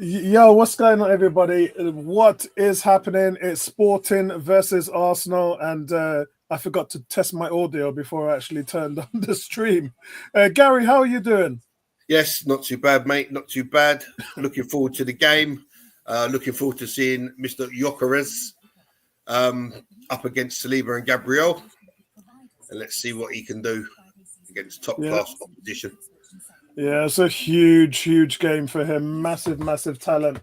Yo, what's going on, everybody? What is happening? It's Sporting versus Arsenal, and I forgot to test my audio before I actually turned on the stream. Gary, how are you doing? Yes, not too bad, mate. Not too bad. Looking forward to the game. Looking forward to seeing Mr. Jokeres up against Saliba and Gabriel. And let's see what he can do against top Yeah, class opposition. yeah, it's a huge game for him. Massive talent.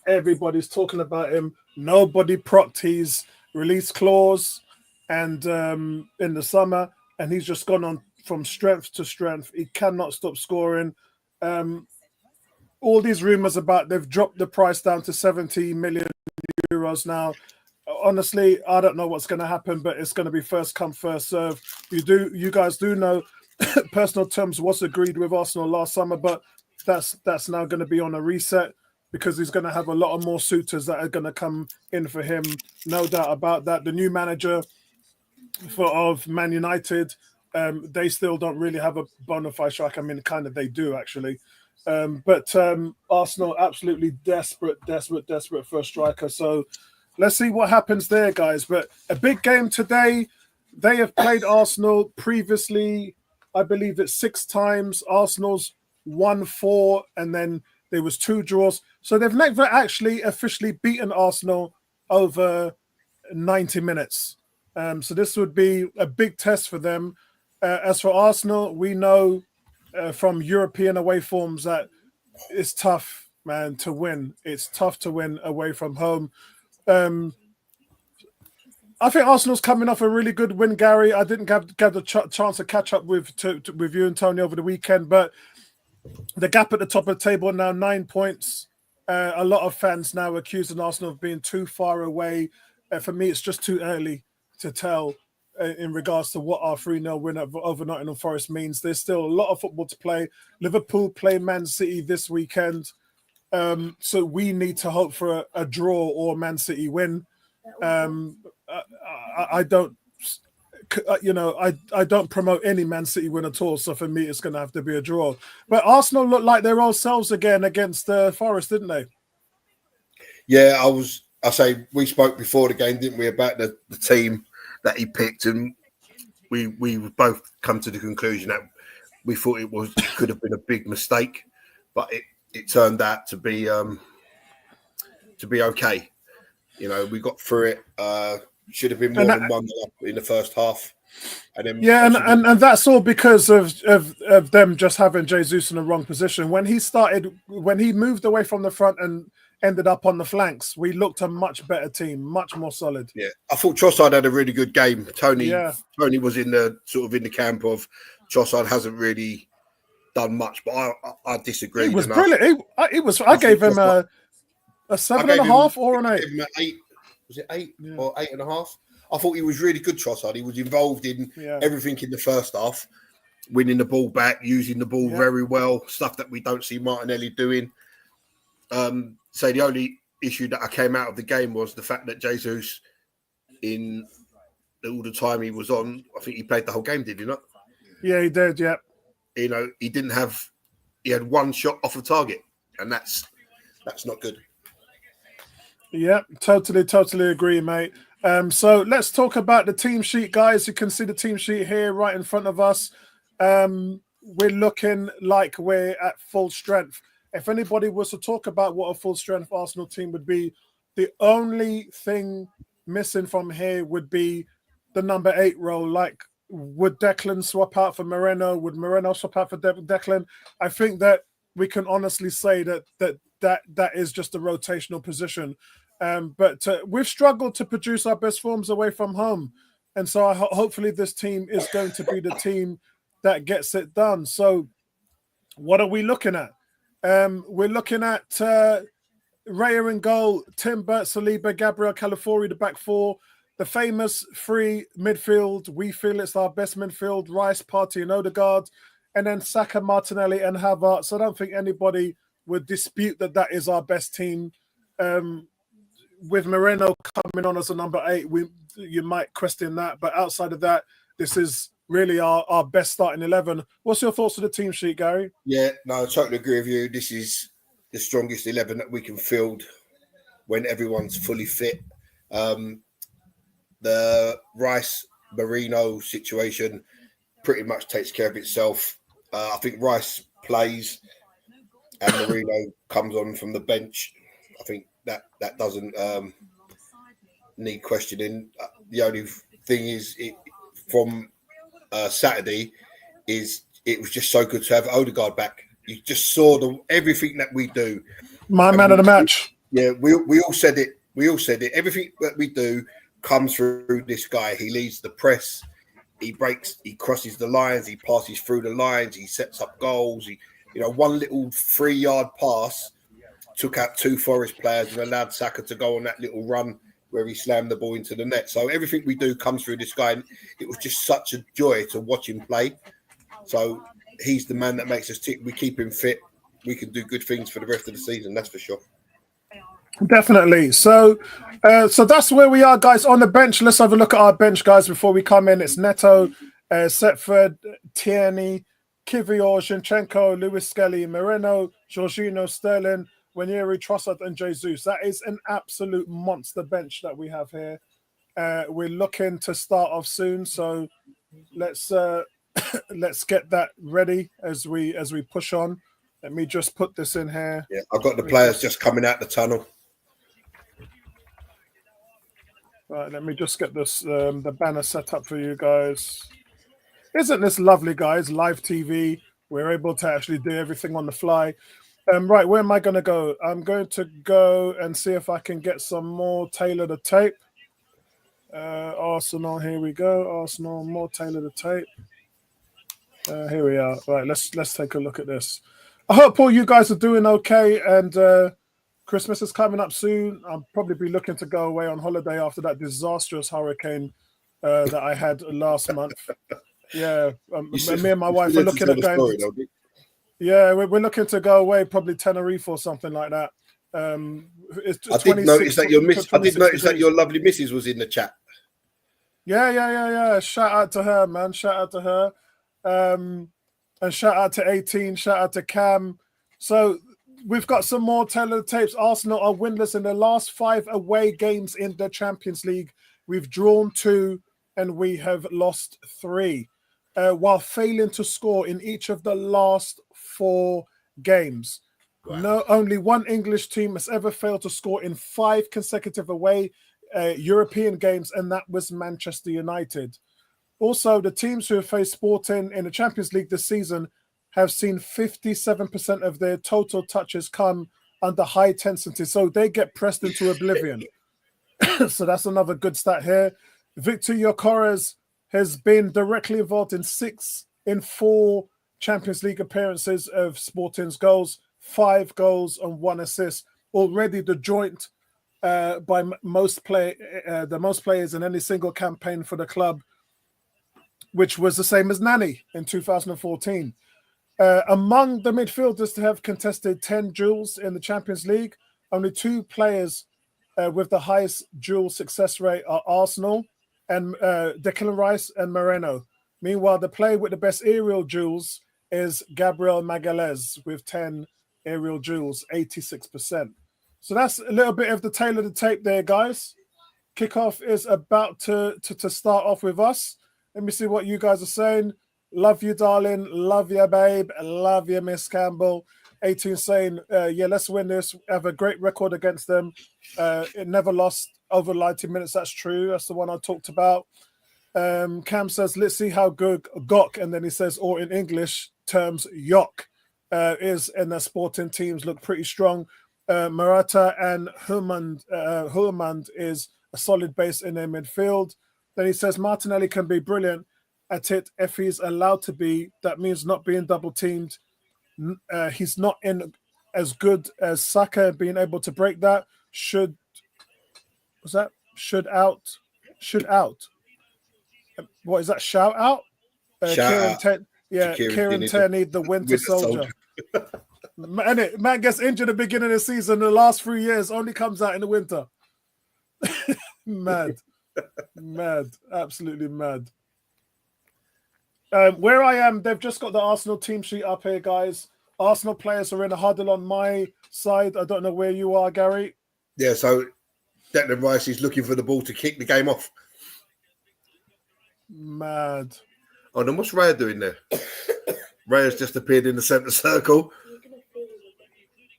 Everybody's talking about him. Nobody propped his release clause, and in the summer, and he's just gone on from strength to strength. He cannot stop scoring. Um, all these rumors about they've dropped the price down to 70 million euros now. Honestly, I don't know what's going to happen, but it's going to be first come, first serve. You guys do know, personal terms was agreed with Arsenal last summer, but that's now going to be on a reset because he's going to have a lot of more suitors that are going to come in for him. No doubt about that. The new manager of Man United, they still don't really have a bona fide striker. I mean, kind of they do actually. But Arsenal absolutely desperate for a striker. So let's see what happens there, guys. But a big game today. They have played Arsenal previously, I believe it's 6 times. Arsenal's won 4, and then there was 2 draws. So they've never actually officially beaten Arsenal over 90 minutes. So this would be a big test for them. As for Arsenal, we know from European away forms that it's tough, man, to win. It's tough to win away from home. Um, I think Arsenal's coming off a really good win, Gary. I didn't get the chance to catch up with you and Tony over the weekend, but the gap at the top of the table now 9 points. A lot of fans now accusing Arsenal of being too far away. For me, it's just too early to tell in regards to what our 3-0 win over Nottingham Forest means. There's still a lot of football to play. Liverpool play Man City this weekend. So we need to hope for a draw or Man City win. I don't, I don't promote any Man City win at all. So for me, it's going to have to be a draw. But Arsenal look like their old selves again against Forest, didn't they? Yeah, I say we spoke before the game, didn't we, about the team that he picked, and we both come to the conclusion that we thought it could have been a big mistake, but it turned out to be okay. You know, we got through it. Should have been more than 1-0 in the first half. And then and that's all because of them just having Jesus in the wrong position. When he moved away from the front and ended up on the flanks, we looked a much better team, much more solid. Yeah, I thought Trossard had a really good game. Tony was in the camp of Trossard hasn't really done much, but I disagree. He was brilliant. I gave him a 7.5 or an 8. Gave him an 8. Was it 8 or 8.5? I thought he was really good, Trossard. He was involved in everything in the first half, winning the ball back, using the ball very well, stuff that we don't see Martinelli doing. So the only issue that I came out of the game was the fact that Jesus, in all the time he was on, I think he played the whole game, did he not? Yeah, he did, yeah. You know, he had 1 shot off the target, and that's not good. Yeah, totally agree, mate. So let's talk about the team sheet, guys. You can see the team sheet here right in front of us. We're looking like we're at full strength. If anybody was to talk about what a full strength Arsenal team would be, the only thing missing from here would be the number 8 role. Like, would Declan swap out for Moreno? Would Moreno swap out for Declan? I think that we can honestly say that is just a rotational position. But we've struggled to produce our best forms away from home. And so hopefully this team is going to be the team that gets it done. So what are we looking at? We're looking at Raya in goal, Timber, Saliba, Gabriel, Calafiori, the back 4. The famous 3 midfield. We feel it's our best midfield. Rice, Partey, and Odegaard. And then Saka, Martinelli, and Havertz. So I don't think anybody would dispute that is our best team. With Moreno coming on as a number 8, you might question that. But outside of that, this is really our best starting 11. What's your thoughts on the team sheet, Gary? Yeah, no, I totally agree with you. This is the strongest 11 that we can field when everyone's fully fit. The Rice Marino situation pretty much takes care of itself. I think Rice plays and Marino comes on from the bench. I think that doesn't need questioning. The only thing is, from Saturday, is it was just so good to have Odegaard back. You just saw everything that we do. My man of the match. Yeah, we all said it. We all said it. Everything that we do comes through this guy. He leads the press. He breaks. He crosses the lines. He passes through the lines. He sets up goals. One little 3-yard pass took out 2 Forest players and allowed Saka to go on that little run where he slammed the ball into the net. So everything we do comes through this guy. And it was just such a joy to watch him play. So he's the man that makes us tick. We keep him fit. We can do good things for the rest of the season. That's for sure. Definitely. So that's where we are, guys, on the bench. Let's have a look at our bench, guys, before we come in. It's Neto, Setford, Tierney, Kivior, Zinchenko, Lewis Skelly, Moreno, Jorginho, Sterling, Wanyeri, Trossard, and Jesus. That is an absolute monster bench that we have here. We're looking to start off soon, so let's get that ready as we push on. Let me just put this in here. Yeah, I've got the players just coming out the tunnel. Right, let me just get this the banner set up for you guys. Isn't this lovely, guys? Live TV. We're able to actually do everything on the fly. Right, where am I going to go? I'm going to go and see if I can get some more Taylor the tape. Arsenal, here we go. Arsenal, more Taylor the tape. Here we are. Right, let's take a look at this. I hope all you guys are doing okay, and Christmas is coming up soon. I'll probably be looking to go away on holiday after that disastrous hurricane that I had last month. Yeah, me and my wife are looking at going. Yeah, we're looking to go away, probably Tenerife or something like that. I did notice that your lovely missus was in the chat. Yeah. Shout out to her, man. Shout out to her. And shout out to 18, shout out to Cam. So we've got some more tapes. Arsenal are winless in the last 5 away games in the Champions League. We've drawn 2 and we have lost 3, while failing to score in each of the last 4 games. Wow. No, only one English team has ever failed to score in 5 consecutive away European games, and that was Manchester United. Also, the teams who have faced Sporting in the Champions League this season have seen 57% of their total touches come under high intensity. So they get pressed into oblivion. So that's another good stat here. Victor Gyökeres has been directly involved in 6 in 4 Champions League appearances of Sporting's goals, 5 goals and 1 assist. Already the joint by the most players in any single campaign for the club, which was the same as Nani in 2014. Among the midfielders to have contested 10 duels in the Champions League, only 2 players with the highest duel success rate are Arsenal and Declan Rice and Moreno. Meanwhile, the player with the best aerial duels is Gabriel Magalhaes with 10 aerial duels, 86%. So that's a little bit of the tail of the tape there, guys. Kickoff is about to start off with us. Let me see what you guys are saying. Love you, darling. Love you, babe. Love you, Miss Campbell. 18 saying, yeah, let's win this. Have a great record against them. It never lost over 90 minutes. That's true. That's the one I talked about. Cam says, let's see how good Gok, and then he says, or in English terms, Yok, is, and the Sporting teams look pretty strong. Morata and Hulmand is a solid base in their midfield. Then he says Martinelli can be brilliant at it if he's allowed to be. That means not being double teamed. He's not in as good as Saka, being able to break that. Should out? What is that? Shout out? Kieran Tierney, the Winter Soldier. Man gets injured at the beginning of the season. The last 3 years only comes out in the winter. Mad. Absolutely mad. Where I am, they've just got the Arsenal team sheet up here, guys. Arsenal players are in a huddle on my side. I don't know where you are, Gary. Yeah, so Declan Rice is looking for the ball to kick the game off. Mad. Oh, then what's Raya doing there? Raya's just appeared in the centre circle.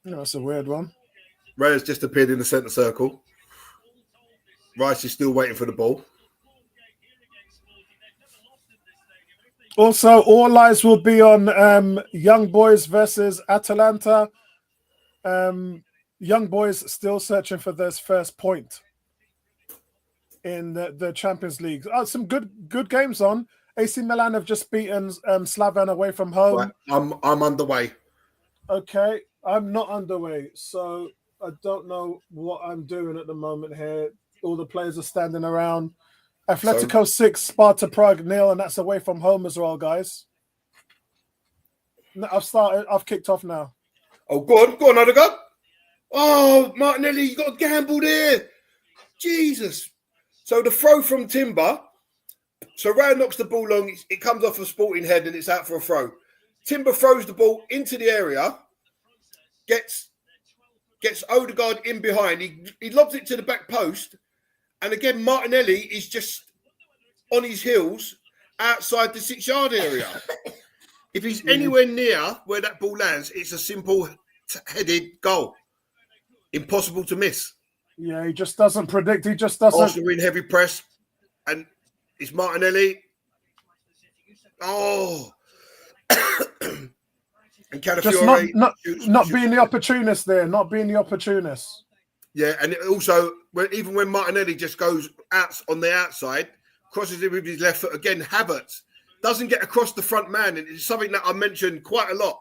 No, that's a weird one. Raya's just appeared in the centre circle. Rice is still waiting for the ball. Also, all eyes will be on Young Boys versus Atalanta. Young Boys still searching for this first point in the Champions League. Some good games on. AC Milan have just beaten Slavan away from home. Right, I'm underway. Okay, I'm not underway, so I don't know what I'm doing at the moment here. All the players are standing around. Atletico 6, Sparta Prague 0, and that's away from home as well, guys. I've kicked off now. Oh, go on, Odegaard. Oh, Martinelli, you got a gamble there. Jesus. So the throw from Timber. So Ryan knocks the ball long. It comes off a Sporting head and it's out for a throw. Timber throws the ball into the area. Gets Odegaard in behind. He lobs it to the back post. And again, Martinelli is just on his heels outside the 6-yard area. If he's anywhere near where that ball lands, it's a simple headed goal. Impossible to miss. Yeah, he just doesn't predict. He just doesn't. Arsenal in heavy press. And it's Martinelli. Oh. And Calafiore. Just not being the opportunist there. Not being the opportunist. Yeah, and also, even when Martinelli just goes out on the outside, crosses it with his left foot again, Havertz doesn't get across the front man. And it's something that I mentioned quite a lot.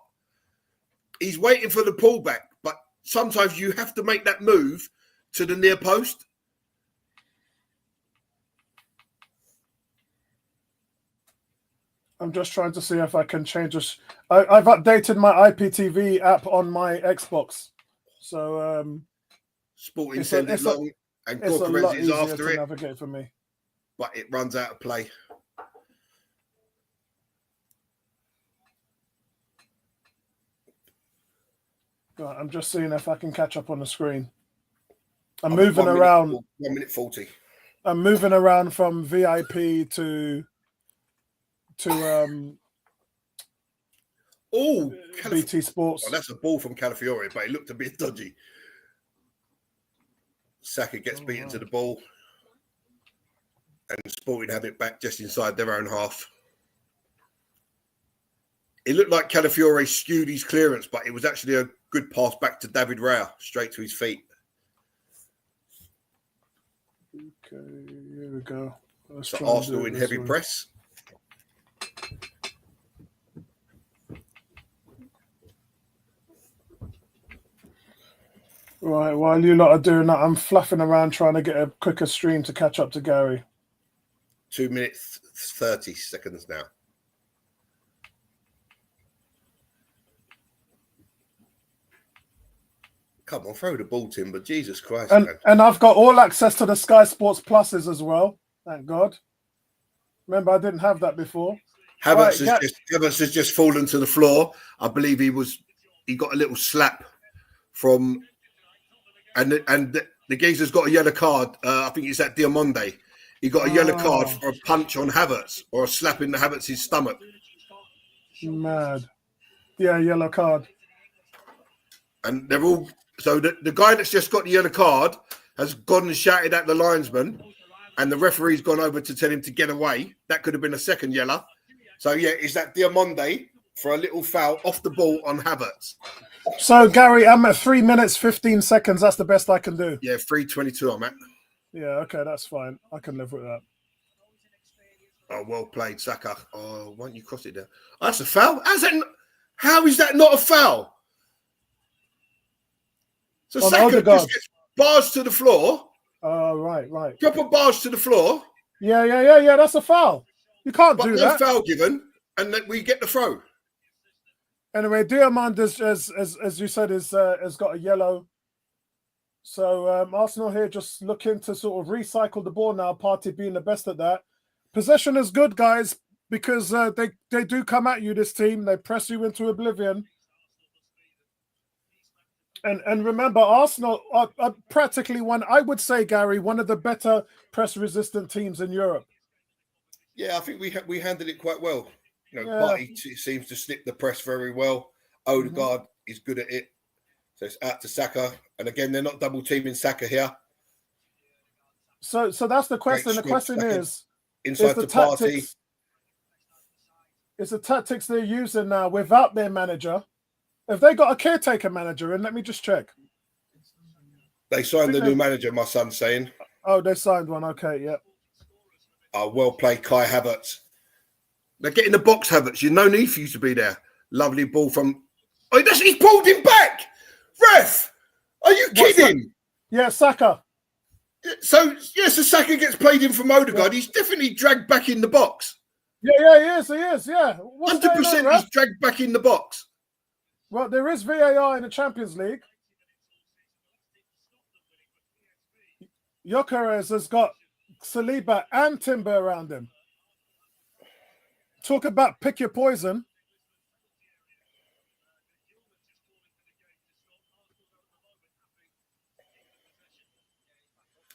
He's waiting for the pullback, but sometimes you have to make that move to the near post. I'm just trying to see if I can change this. I've updated my IPTV app on my Xbox. So Sporting send it long and Corcoran is after it. Navigate for me. But it runs out of play. Right, I'm just seeing if I can catch up on the screen. I'm moving around. 1 minute 40. I'm moving around from VIP to BT Sports. Oh, that's a ball from Calafiore, but it looked a bit dodgy. Saka gets beaten to the ball. And Sporting have it back just inside their own half. It looked like Calafiore skewed his clearance, but it was actually a good pass back to David Raya, straight to his feet. Okay, here we go. So Arsenal in heavy press. Right, while you lot are doing that, I'm fluffing around trying to get a quicker stream to catch up to Gary. 2 minutes 30 seconds now. Come on, throw the ball, Timber. Jesus Christ, man. And I've got all access to the Sky Sports Pluses as well. Thank God. Remember, I didn't have that before. Havertz has just fallen to the floor. I believe he got a little slap from, and the geezer's got a yellow card. I think it's at Diamonde. He got a yellow card for a punch on Havertz or a slap in the Havertz's stomach. Mad. Yeah, yellow card. And they're all... So the guy that's just got the yellow card has gone and shouted at the linesman, and the referee's gone over to tell him to get away. That could have been a second yellow. So, yeah, is that Diamonde for a little foul off the ball on Havertz. So, Gary, I'm at 3 minutes, 15 seconds. That's the best I can do. Yeah, 3:22 I'm at. Yeah, okay, that's fine. I can live with that. Oh, well played, Saka. Oh, why don't you cross it there? Oh, that's a foul? How is that not a foul? So on Saka Odegaard. just gets bars to the floor. Oh, right. Proper bars to the floor. Yeah. That's a foul. You can't do that. Foul given, and then we get the throw. Anyway, Diamond, as you said, has got a yellow. So Arsenal here just looking to sort of recycle the ball now. Partey being the best at that. Possession is good, guys, because they do come at you. This team, they press you into oblivion. And remember, Arsenal are practically I would say, Gary, one of the better press-resistant teams in Europe. Yeah, I think we handled it quite well. Partey seems to slip the press very well. Odegaard is good at it. So it's out to Saka. And again, they're not double teaming Saka here. So that's the question. The question is inside the to Partey. It's the tactics they're using now without their manager. Have they got a caretaker manager in? Let me just check. They signed the new manager, my son's saying. Oh, they signed one. Okay, yeah. Well played, Kai Havertz. Now get in the box, Havertz. No need for you to be there. Lovely ball from... Oh, he's pulled him back! Ref! Are you kidding? Yeah, Saka. So Saka gets played in from Odegaard. Yeah. He's definitely dragged back in the box. Yeah, he is, yeah. 100% he's dragged back in the box. Well, there is VAR in the Champions League. Gyökeres has got Saliba and Timber around him. Talk about pick your poison.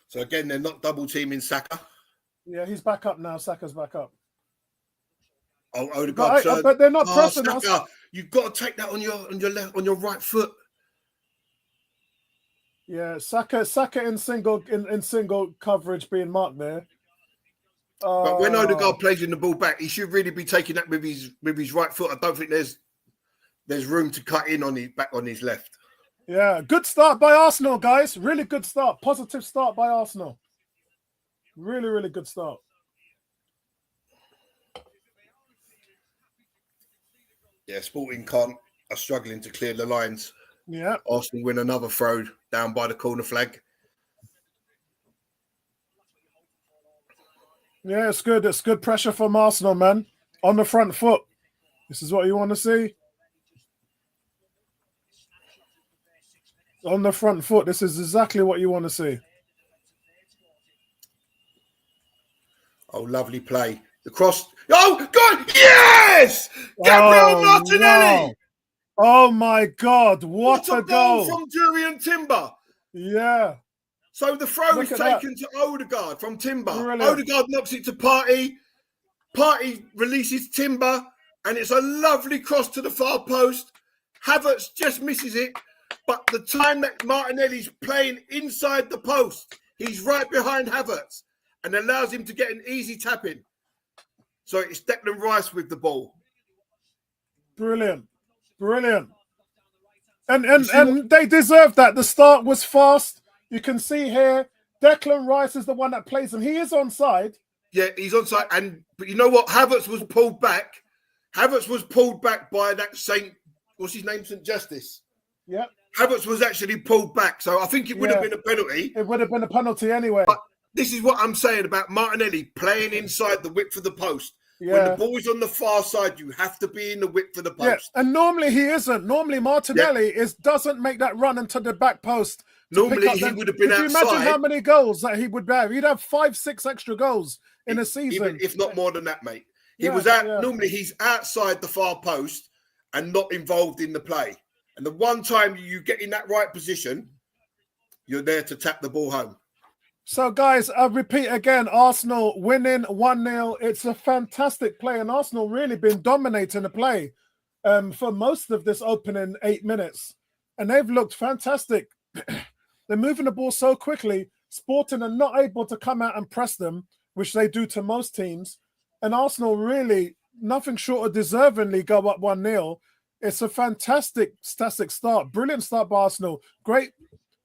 So again, they're not double teaming Saka. Yeah, he's back up now. Saka's back up. Oh, Odegaard. But they're not pressing Saka, us. You've got to take that on your right foot. Yeah, Saka in single coverage being marked there. But when Odegaard plays in the ball back, he should really be taking that with his right foot. I don't think there's room to cut in on his left. Yeah, good start by Arsenal, guys. Really good start. Positive start by Arsenal. Really, really good start. Yeah, Sporting are struggling to clear the lines. Yeah. Arsenal win another throw down by the corner flag. Yeah, it's good. It's good pressure from Arsenal, man. On the front foot. This is what you want to see. On the front foot. This is exactly what you want to see. Oh, lovely play. The cross. Oh, God. Yes! Campbell Martinelli. Wow. Oh, my God. What a goal from Jurriën Timber. Yeah. So the throw is taken to Odegaard from Timber. Brilliant. Odegaard knocks it to Partey. Partey releases Timber, and it's a lovely cross to the far post. Havertz just misses it, but the time that Martinelli's playing inside the post, he's right behind Havertz and allows him to get an easy tap in. So it's Declan Rice with the ball. Brilliant. And they deserve that. The start was fast. You can see here, Declan Rice is the one that plays him. He is onside. Yeah, he's onside. But you know what? Havertz was pulled back. Havertz was pulled back by that what's his name? St. Justice. Yeah. Havertz was actually pulled back. So I think it would have been a penalty. It would have been a penalty anyway. But this is what I'm saying about Martinelli playing inside the width of the post. Yeah. When the ball is on the far side, you have to be in the width of the post. Yeah. And normally he isn't. Normally Martinelli doesn't make that run into the back post. Normally he would have been outside. Can you imagine how many goals that he would have? He'd have 5-6 extra goals in a season. Even if not more than that, mate. He was out. Yeah. Normally he's outside the far post and not involved in the play. And the one time you get in that right position, you're there to tap the ball home. So, guys, I repeat again, Arsenal winning 1-0. It's a fantastic play, and Arsenal really been dominating the play for most of this opening 8 minutes. And they've looked fantastic. They're moving the ball so quickly. Sporting are not able to come out and press them, which they do to most teams. And Arsenal really, nothing short of deservingly go up 1-0. It's a fantastic start. Brilliant start by Arsenal. Great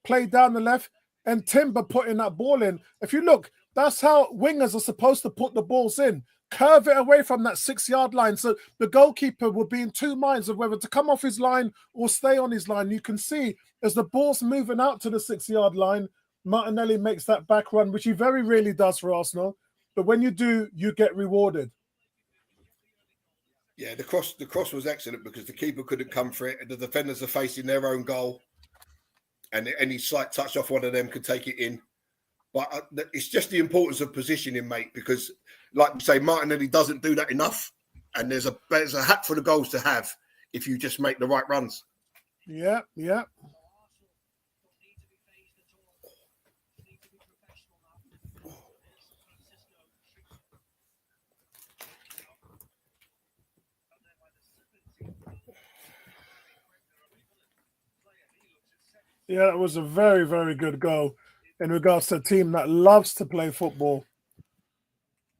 play down the left. And Timber putting that ball in. If you look, that's how wingers are supposed to put the balls in. Curve it away from that 6-yard line. So the goalkeeper would be in two minds of whether to come off his line or stay on his line. You can see as the ball's moving out to the 6-yard line, Martinelli makes that back run, which he very rarely does for Arsenal. But when you do, you get rewarded. Yeah, the cross was excellent because the keeper couldn't come for it. And the defenders are facing their own goal. And any slight touch off one of them could take it in. But it's just the importance of positioning, mate, because like you say, Martinelli doesn't do that enough. And there's a hat full of goals to have if you just make the right runs. Yeah. Yeah, that was a very, very good goal in regards to a team that loves to play football.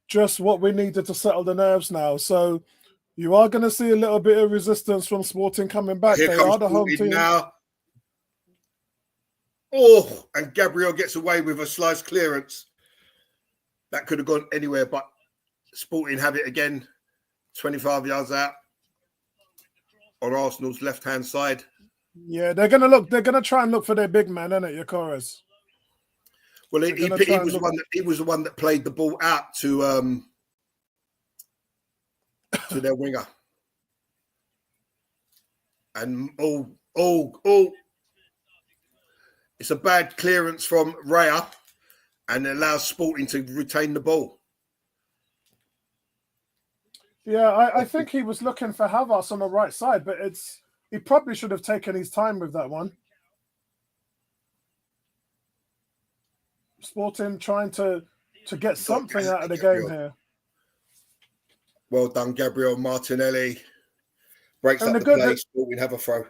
Just what we needed to settle the nerves now. So you are going to see a little bit of resistance from Sporting coming back. Here They comes are the home Sporting team. now. Oh, and Gabriel gets away with a slice clearance. That could have gone anywhere, but Sporting have it again, 25 yards out on Arsenal's left-hand side. Yeah, they're gonna try and look for their big man, isn't it, Yokoris? Well, he was the one that played the ball out to their winger. And it's a bad clearance from Raya and it allows Sporting to retain the ball. Yeah, I think he was looking for Havertz on the right side, but he probably should have taken his time with that one. Sporting trying to get something out of the game here. Well done, Gabriel Martinelli. Breaks up the play, Sporting have a throw.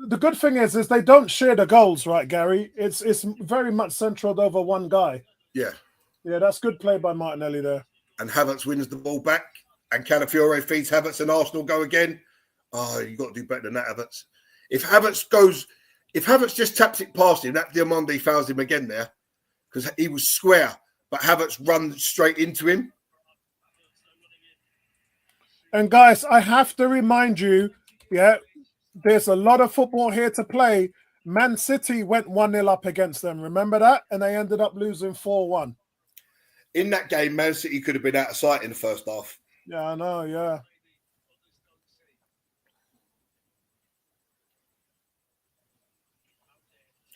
The good thing is they don't share the goals, right, Gary? It's very much centered over one guy. Yeah. Yeah, that's good play by Martinelli there. And Havertz wins the ball back. And Calafiore feeds Havertz and Arsenal go again. Oh, you've got to do better than that, Havertz. If Havertz just taps it past him, that Diamande fouls him again there because he was square, but Havertz runs straight into him. And guys, I have to remind you, there's a lot of football here to play. Man City went 1-0 up against them. Remember that? And they ended up losing 4-1. In that game, Man City could have been out of sight in the first half. Yeah, I know, yeah.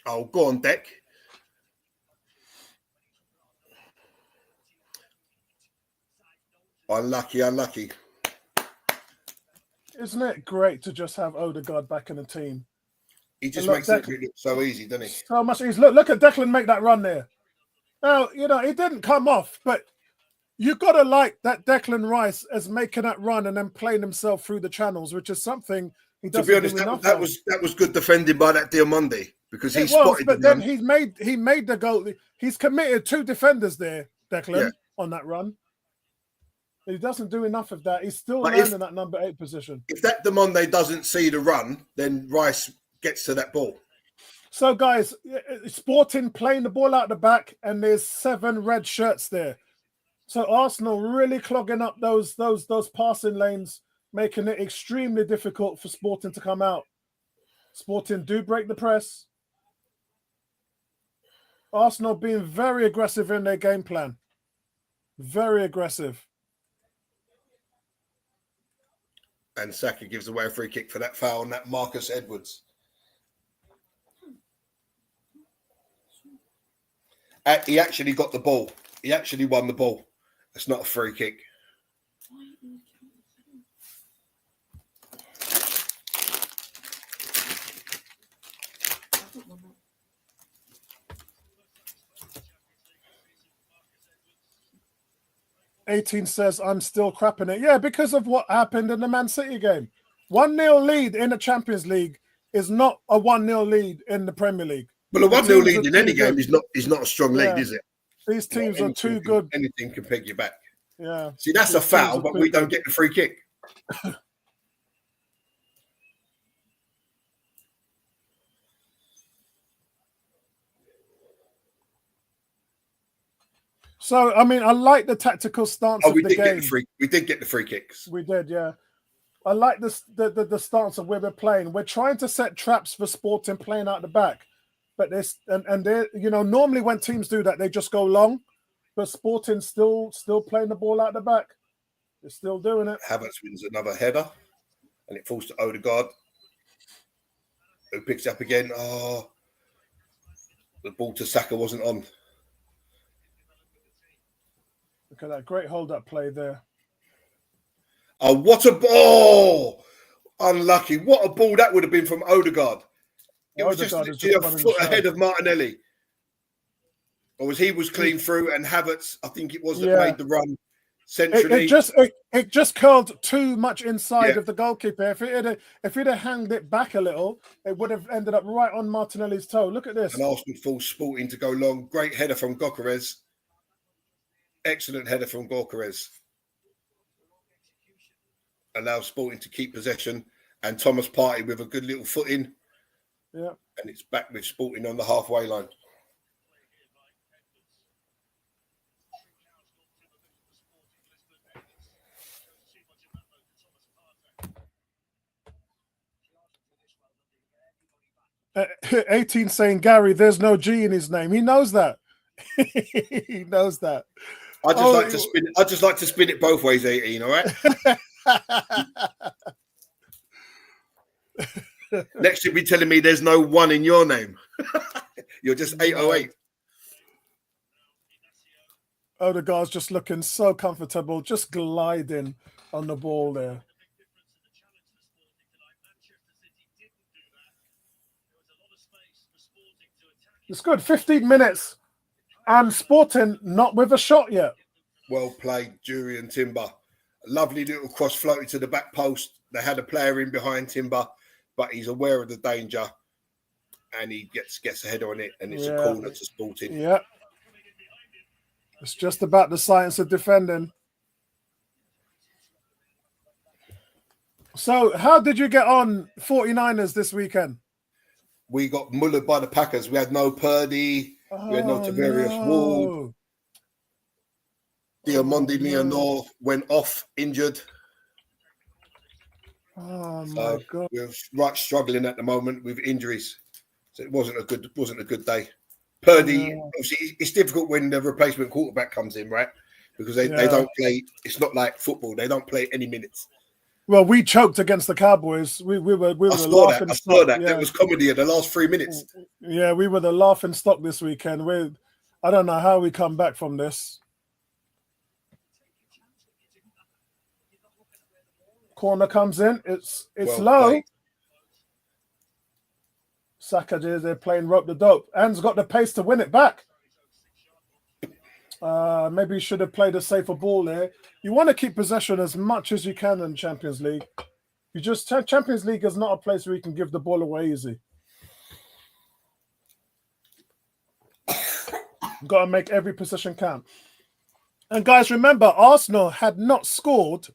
Oh, go on, Deck. Unlucky. Isn't it great to just have Odegaard back in the team? He just makes it look so easy, doesn't he? So much easy. Look at Declan make that run there. Now, it didn't come off, but you got to like that Declan Rice as making that run and then playing himself through the channels, which is something he doesn't do enough of. That was good defending by that Diamande because he spotted but then he made the goal. He's committed 2 defenders there, Declan, on that run. He doesn't do enough of that. He's still landing that number 8 position. If that Diamande doesn't see the run, then Rice gets to that ball. So, guys, Sporting playing the ball out the back, and there's 7 red shirts there. So Arsenal really clogging up those passing lanes, making it extremely difficult for Sporting to come out. Sporting do break the press. Arsenal being very aggressive in their game plan. Very aggressive. And Saka gives away a free kick for that foul on that Marcus Edwards. He actually got the ball. He actually won the ball. It's not a free kick. "18 says, I'm still crapping it." Yeah, because of what happened in the Man City game. 1-0 lead in the Champions League is not a 1-0 lead in the Premier League. Well, a 1-0 lead in any game is not a strong lead, is it? These teams are too good. Anything can peg you back. Yeah. See, that's a foul, but we don't get the free kick. So, I mean, I like the tactical stance of the game. We did get the free kicks. We did, yeah. I like the stance of where we're playing. We're trying to set traps for Sporting playing out the back. But they're normally when teams do that, they just go long. But Sporting still playing the ball out the back. They're still doing it. Havertz wins another header, and it falls to Odegaard, who picks it up again. Oh, the ball to Saka wasn't on. Look at that great hold-up play there. Oh, what a ball! Unlucky. What a ball that would have been from Odegaard. It was just a foot ahead of Martinelli. Or he was clean through, and Havertz, I think it was, that made the run centrally. It just curled too much inside of the goalkeeper. If he'd have hanged it back a little, it would have ended up right on Martinelli's toe. Look at this. And Arsenal full Sporting to go long. Great header from Gyökeres. Excellent header from Gyökeres. Allows Sporting to keep possession. And Thomas Partey with a good little foot in. Yeah. And it's back with Sporting on the halfway line. Uh, 18 saying, Gary, there's no G in his name. He knows that. He knows that. I just like to spin it both ways, 18, all right? Next you'll be telling me there's no 1 in your name. You're just 808. Odegaard's just looking so comfortable, just gliding on the ball there. It's good. 15 minutes and Sporting not with a shot yet. Well played, Jurriën Timber. Lovely little cross floated to the back post. They had a player in behind Timber, but he's aware of the danger and he gets a header on it, and it's a corner to Sporting. Yeah. It's just about the science of defending. So how did you get on 49ers this weekend? We got mullered by the Packers. We had no Purdy. We had no Tavarius Ward. Diamondi Leonor went off injured. Oh my God! We're right struggling at the moment with injuries, so it wasn't a good day. Purdy, obviously, it's difficult when the replacement quarterback comes in, right? Because they don't play. It's not like football; they don't play any minutes. Well, we choked against the Cowboys. We were the laughing stock. I saw that. It was comedy in the last 3 minutes. Yeah, we were the laughing stock this weekend. I don't know how we come back from this. Corner comes in. It's low. Played. Saka, they're playing rope the dope. And's got the pace to win it back. Maybe you should have played a safer ball there. You want to keep possession as much as you can in Champions League. Champions League is not a place where you can give the ball away easy. You've got to make every possession count. And guys, remember, Arsenal had not scored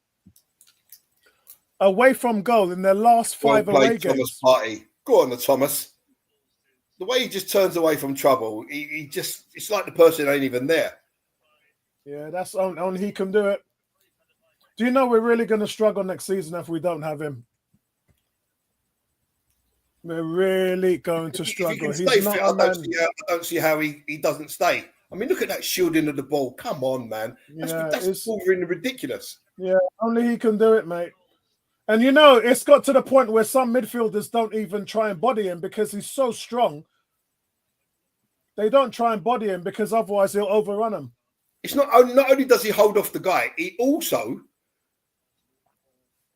away from goal in their last 5 away games. Thomas Partey. Go on, Thomas. The way he just turns away from trouble, it's like the person ain't even there. Yeah, that's only he can do it. Do you know we're really going to struggle next season if we don't have him? We're really going to struggle. He's not a man. I don't see how he doesn't stay. I mean, look at that shielding of the ball. Come on, man. That's really ridiculous. Yeah, only he can do it, mate. And you know, it's got to the point where some midfielders don't even try and body him because he's so strong. They don't try and body him because otherwise he'll overrun them. It's not only does he hold off the guy, he also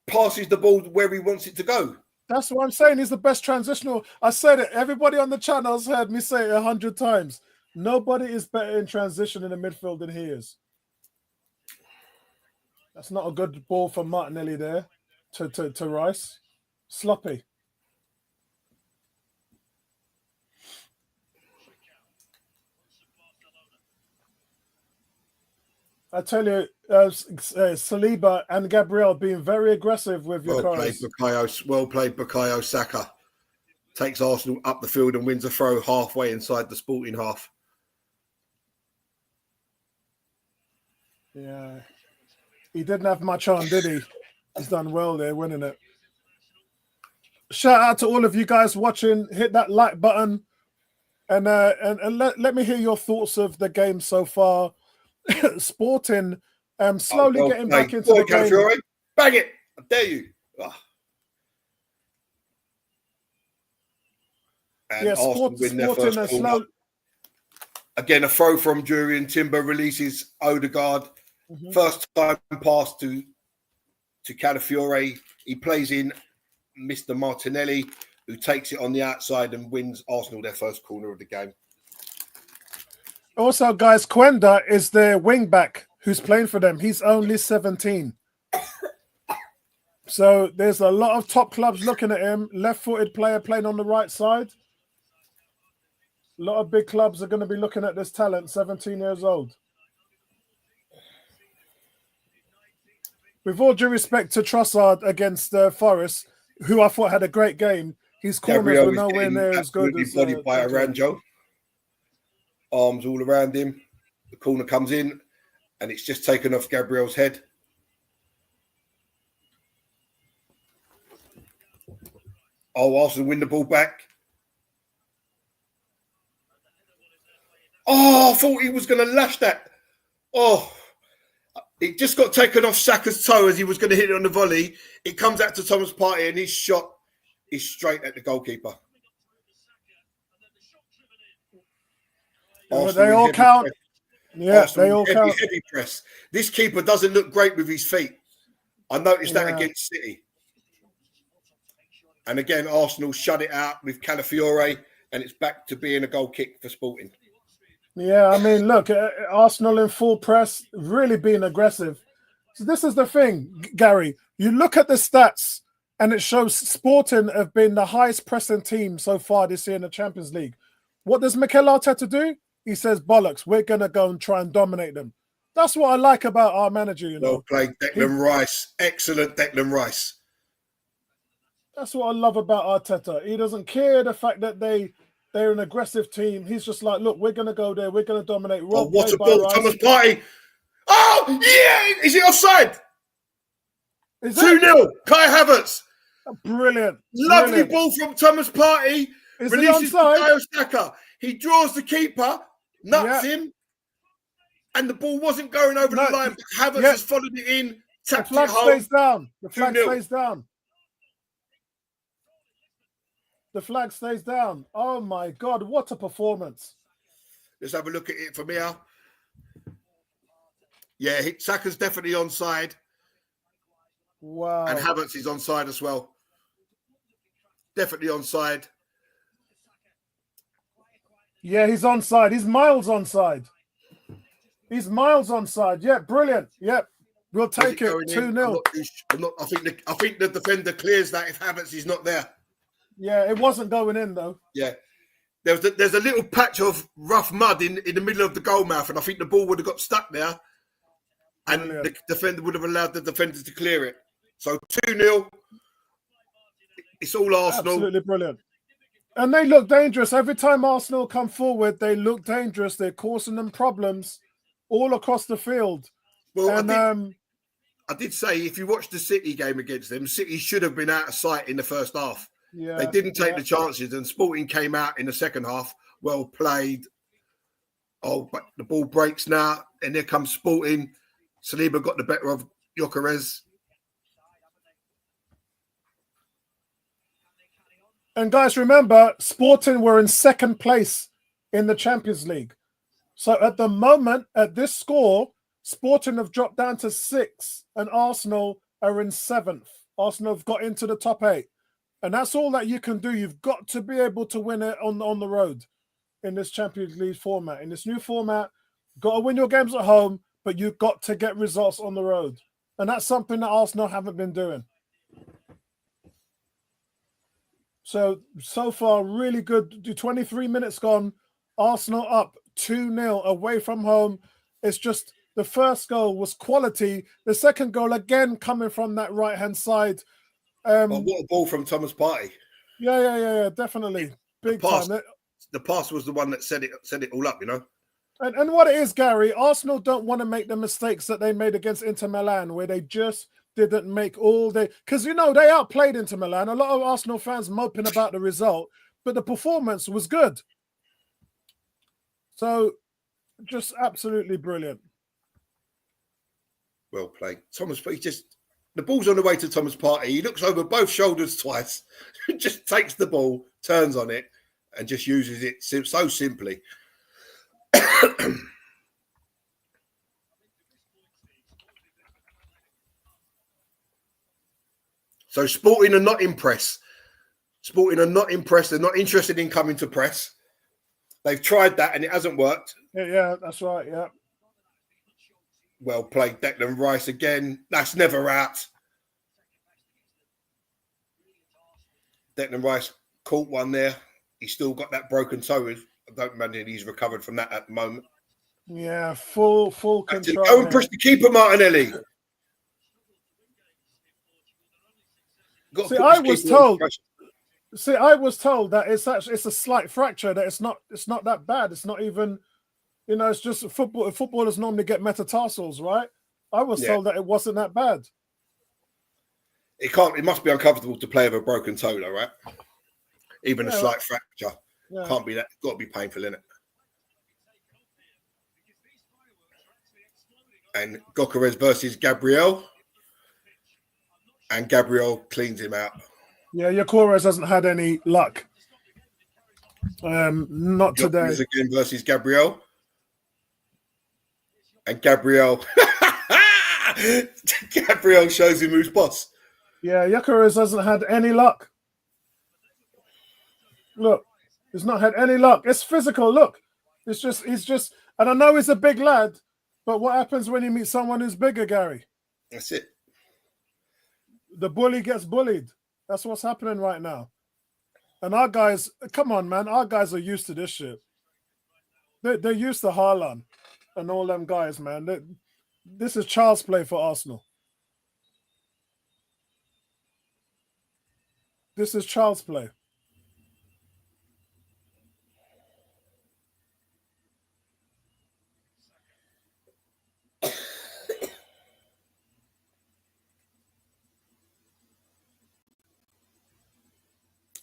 passes the ball where he wants it to go. That's what I'm saying. He's the best transitional. I said it. Everybody on the channel's heard me say it 100 times. Nobody is better in transition in the midfield than he is. That's not a good ball for Martinelli there to Rice. Sloppy. I tell you, Saliba and Gabriel being very aggressive with your cars. Well played, Bukayo Saka. Takes Arsenal up the field and wins a throw halfway inside the Sporting half. Yeah. He didn't have much on, did he? He's done well there, winning it. Shout out to all of you guys watching. Hit that like button. And let me hear your thoughts of the game so far. Sporting slowly getting back into the game. Fiore. Bang it! I dare you. And Arsenal win their first corner. Again, a throw from Jurriën Timber releases Odegaard. First time pass to Calafiore. He plays in Mr. Martinelli, who takes it on the outside and wins Arsenal their first corner of the game. Also, guys, Quenda is their wing back who's playing for them. He's only 17. So there's a lot of top clubs looking at him. Left-footed player playing on the right side. A lot of big clubs are going to be looking at this talent, 17 years old. With all due respect to Trossard against Forest, who I thought had a great game, his corners were nowhere near as good as... bodied by Aranjo. Arms all around him. The corner comes in, and it's just taken off Gabriel's head. Oh, Arsenal win the ball back. Oh, I thought he was going to lash that. Oh, it just got taken off Saka's toe as he was going to hit it on the volley. It comes out to Thomas Partey, and his shot is straight at the goalkeeper. They all count. Yeah, Arsenal, they all count. Heavy press. This keeper doesn't look great with his feet. I noticed that against City. And again, Arsenal shut it out with Calafiore, and it's back to being a goal kick for Sporting. Yeah, I mean, look, Arsenal in full press, really being aggressive. So this is the thing, Gary. You look at the stats, and it shows Sporting have been the highest pressing team so far this year in the Champions League. What does Mikel Arteta do? He says, bollocks, we're going to go and try and dominate them. That's what I like about our manager, you know. Well played, Declan Rice. Excellent, Declan Rice. That's what I love about Arteta. He doesn't care the fact that they're an aggressive team. He's just like, look, we're going to go there. We're going to dominate. Oh, what a ball, Thomas Partey. Oh, yeah. Is it offside? 2-0. Kai Havertz. Brilliant. Lovely ball from Thomas Partey. Is releases to Bukayo Saka. He draws the keeper, nuts him, and the ball wasn't going over the line. But Havertz has followed it in, tapped it home. The flag stays down. The flag stays down. The flag stays down. Oh, my God. What a performance. Let's have a look at it from here. Yeah, Saka's definitely onside. Wow. And Havertz is onside as well. Definitely onside. Yeah, he's onside. He's miles onside. He's miles onside. Yeah, brilliant. Yep. We'll take it. 2-0. I think the defender clears that if Havertz is not there. Yeah, it wasn't going in, though. Yeah. There's a little patch of rough mud in the middle of the goal mouth, and I think the ball would have got stuck there, and the defender would have allowed the defender to clear it. So 2-0. It's all Arsenal. Absolutely brilliant. And they look dangerous. Every time Arsenal come forward, they look dangerous. They're causing them problems all across the field. Well, and, I did say, if you watch the City game against them, City should have been out of sight in the first half. Yeah, they didn't take the chances, and Sporting came out in the second half. Well played. Oh, but the ball breaks now, and there comes Sporting. Saliba got the better of Gyökeres. And guys, remember, Sporting were in second place in the Champions League. So at the moment, at this score, Sporting have dropped down to 6th, and Arsenal are in 7th. Arsenal have got into the top 8. And that's all that you can do. You've got to be able to win it on the road in this Champions League format. In this new format, got to win your games at home, but you've got to get results on the road. And that's something that Arsenal haven't been doing. So far, really good. 23 minutes gone. Arsenal up 2-0 away from home. It's just the first goal was quality. The second goal, again, coming from that right-hand side. What a ball from Thomas Partey. Yeah, definitely. Big time. The pass was the one that set it all up, you know. And what it is, Gary, Arsenal don't want to make the mistakes that they made against Inter Milan, where they just didn't make all they... Because, you know, they outplayed Inter Milan. A lot of Arsenal fans moping about the result, but the performance was good. So, just absolutely brilliant. Well played. Thomas Partey the ball's on the way to Thomas Partey. He looks over both shoulders twice, just takes the ball, turns on it, and just uses it so simply. So Sporting are not impressed. Sporting are not impressed. They're not interested in coming to press. They've tried that and it hasn't worked. Yeah, that's right, yeah. Well played, Declan Rice again. That's never out. Declan Rice caught one there. He's still got that broken toe. I don't imagine he's recovered from that at the moment. Yeah, full control. Go and push the keeper, Martinelli. See, I was told that it's a slight fracture, that it's not that bad. It's not even, it's just football. Footballers normally get metatarsals, right? I was told that it wasn't that bad. It must be uncomfortable to play with a broken toe, though, right? Even a slight fracture. Yeah. Can't be that. Got to be painful, innit? And Gyökeres versus Gabriel. And Gabriel cleans him out. Yeah, Gyökeres hasn't had any luck. Not today. Gyökeres again versus Gabriel. And Gabriel shows him who's boss. Yeah, Gyökeres hasn't had any luck. Look, he's not had any luck. It's physical. Look, he's just, and I know he's a big lad, but what happens when you meet someone who's bigger, Gary? That's it. The bully gets bullied. That's what's happening right now. And our guys, come on, man, our guys are used to this shit. They're used to Haaland and all them guys, man. This is child's play for Arsenal. This is child's play.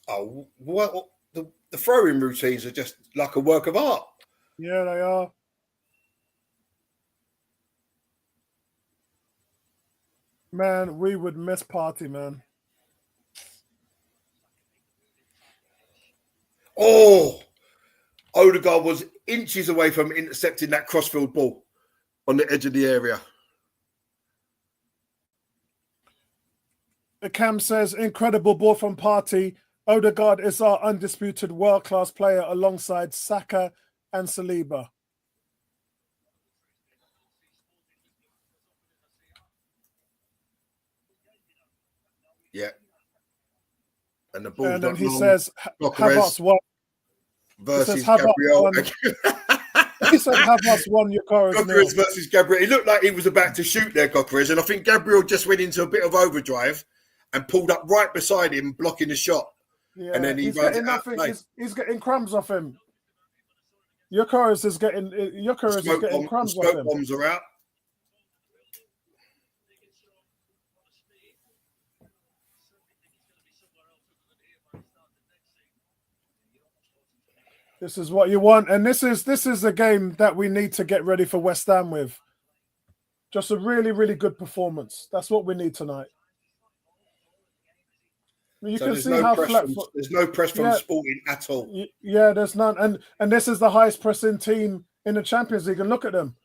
Oh, what the throwing routines are just like a work of art. Yeah, they are. Man, we would miss Partey, man. Oh, Odegaard was inches away from intercepting that crossfield ball on the edge of the area. Cam says, incredible ball from Partey. Odegaard is our undisputed world-class player alongside Saka and Saliba. Yeah. And the ball. And then he says, Havertz won. Versus Gabriel. He said Havertz won Gyökeres versus Gabriel. He looked like he was about to shoot there, Gyökeres. And I think Gabriel just went into a bit of overdrive and pulled up right beside him, blocking the shot. Yeah, and then he's getting nothing. He's getting crumbs off him. Gyökeres is getting crumbs off him. Smoke bombs are out. This is what you want, and this is a game that we need to get ready for West Ham with. Just a really, really good performance. That's what we need tonight. You can see how flat. There's no press from Sporting at all. Yeah, there's none, and this is the highest pressing team in the Champions League. And look at them.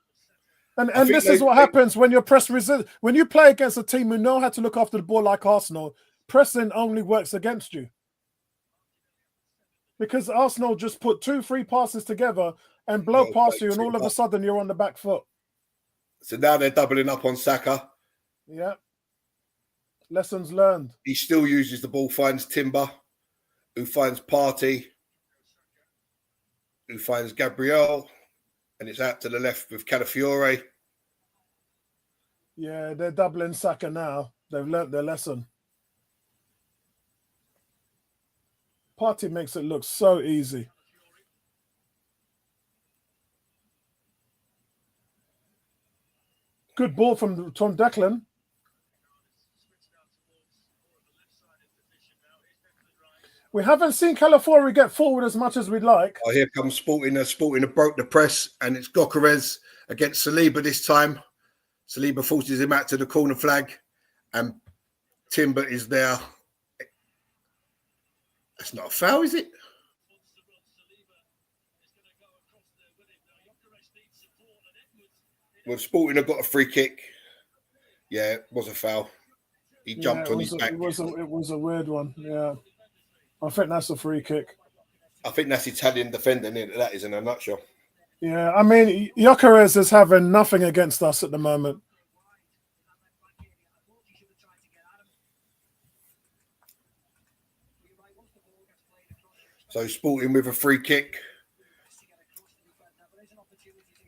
And this is what happens when you're press resist. When you play against a team who know how to look after the ball like Arsenal, pressing only works against you. Because Arsenal just put 2-3 passes together and blow past you, and all of a sudden you're on the back foot. So now they're doubling up on Saka. Yeah. Lessons learned. He still uses the ball, finds Timber, who finds Partey, who finds Gabriel, and it's out to the left with Calafiore. Yeah, they're doubling Saka now. They've learnt their lesson. Partey makes it look so easy. Good ball from Declan. We haven't seen Calafiore get forward as much as we'd like. Oh, here comes Sporting. Sporting have broke the press, and it's Gyökeres against Saliba this time. Saliba forces him out to the corner flag, and Timber is there. That's not a foul, is it? Well, Sporting have got a free kick. Yeah, it was a foul. He jumped on his back. It was a weird one, yeah. I think that's a free kick. I think that's Italian defending it. That is in a nutshell. Yeah, I mean, Gyökeres is having nothing against us at the moment. So Sporting with a free kick.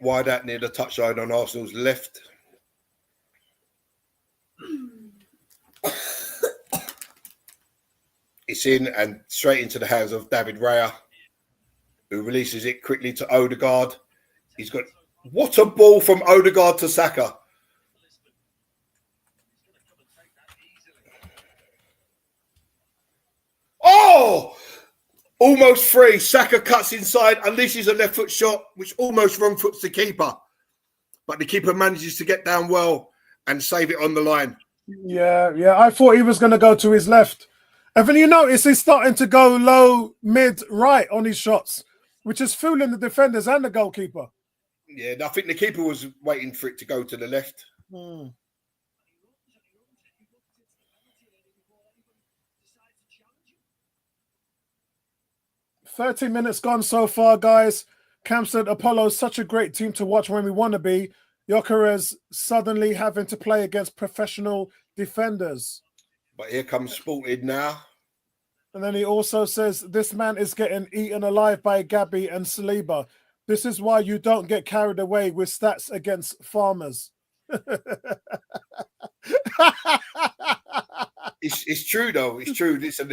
Wide out near the touchline on Arsenal's left. It's in and straight into the hands of David Raya, who releases it quickly to Odegaard. He's got what a ball from Odegaard to Saka. Oh, almost free. Saka cuts inside, unleashes a left foot shot, which almost wrong foots the keeper. But the keeper manages to get down well and save it on the line. Yeah. I thought he was going to go to his left. And then you notice he's starting to go low, mid, right on his shots, which is fooling the defenders and the goalkeeper. Yeah, I think the keeper was waiting for it to go to the left. 30 minutes gone so far, guys. Cam said Apollo's such a great team to watch when we want to be. Gyökeres suddenly having to play against professional defenders. But here comes Sporting now. And then he also says, this man is getting eaten alive by Gabby and Saliba. This is why you don't get carried away with stats against farmers. It's true, though. It's true. Listen,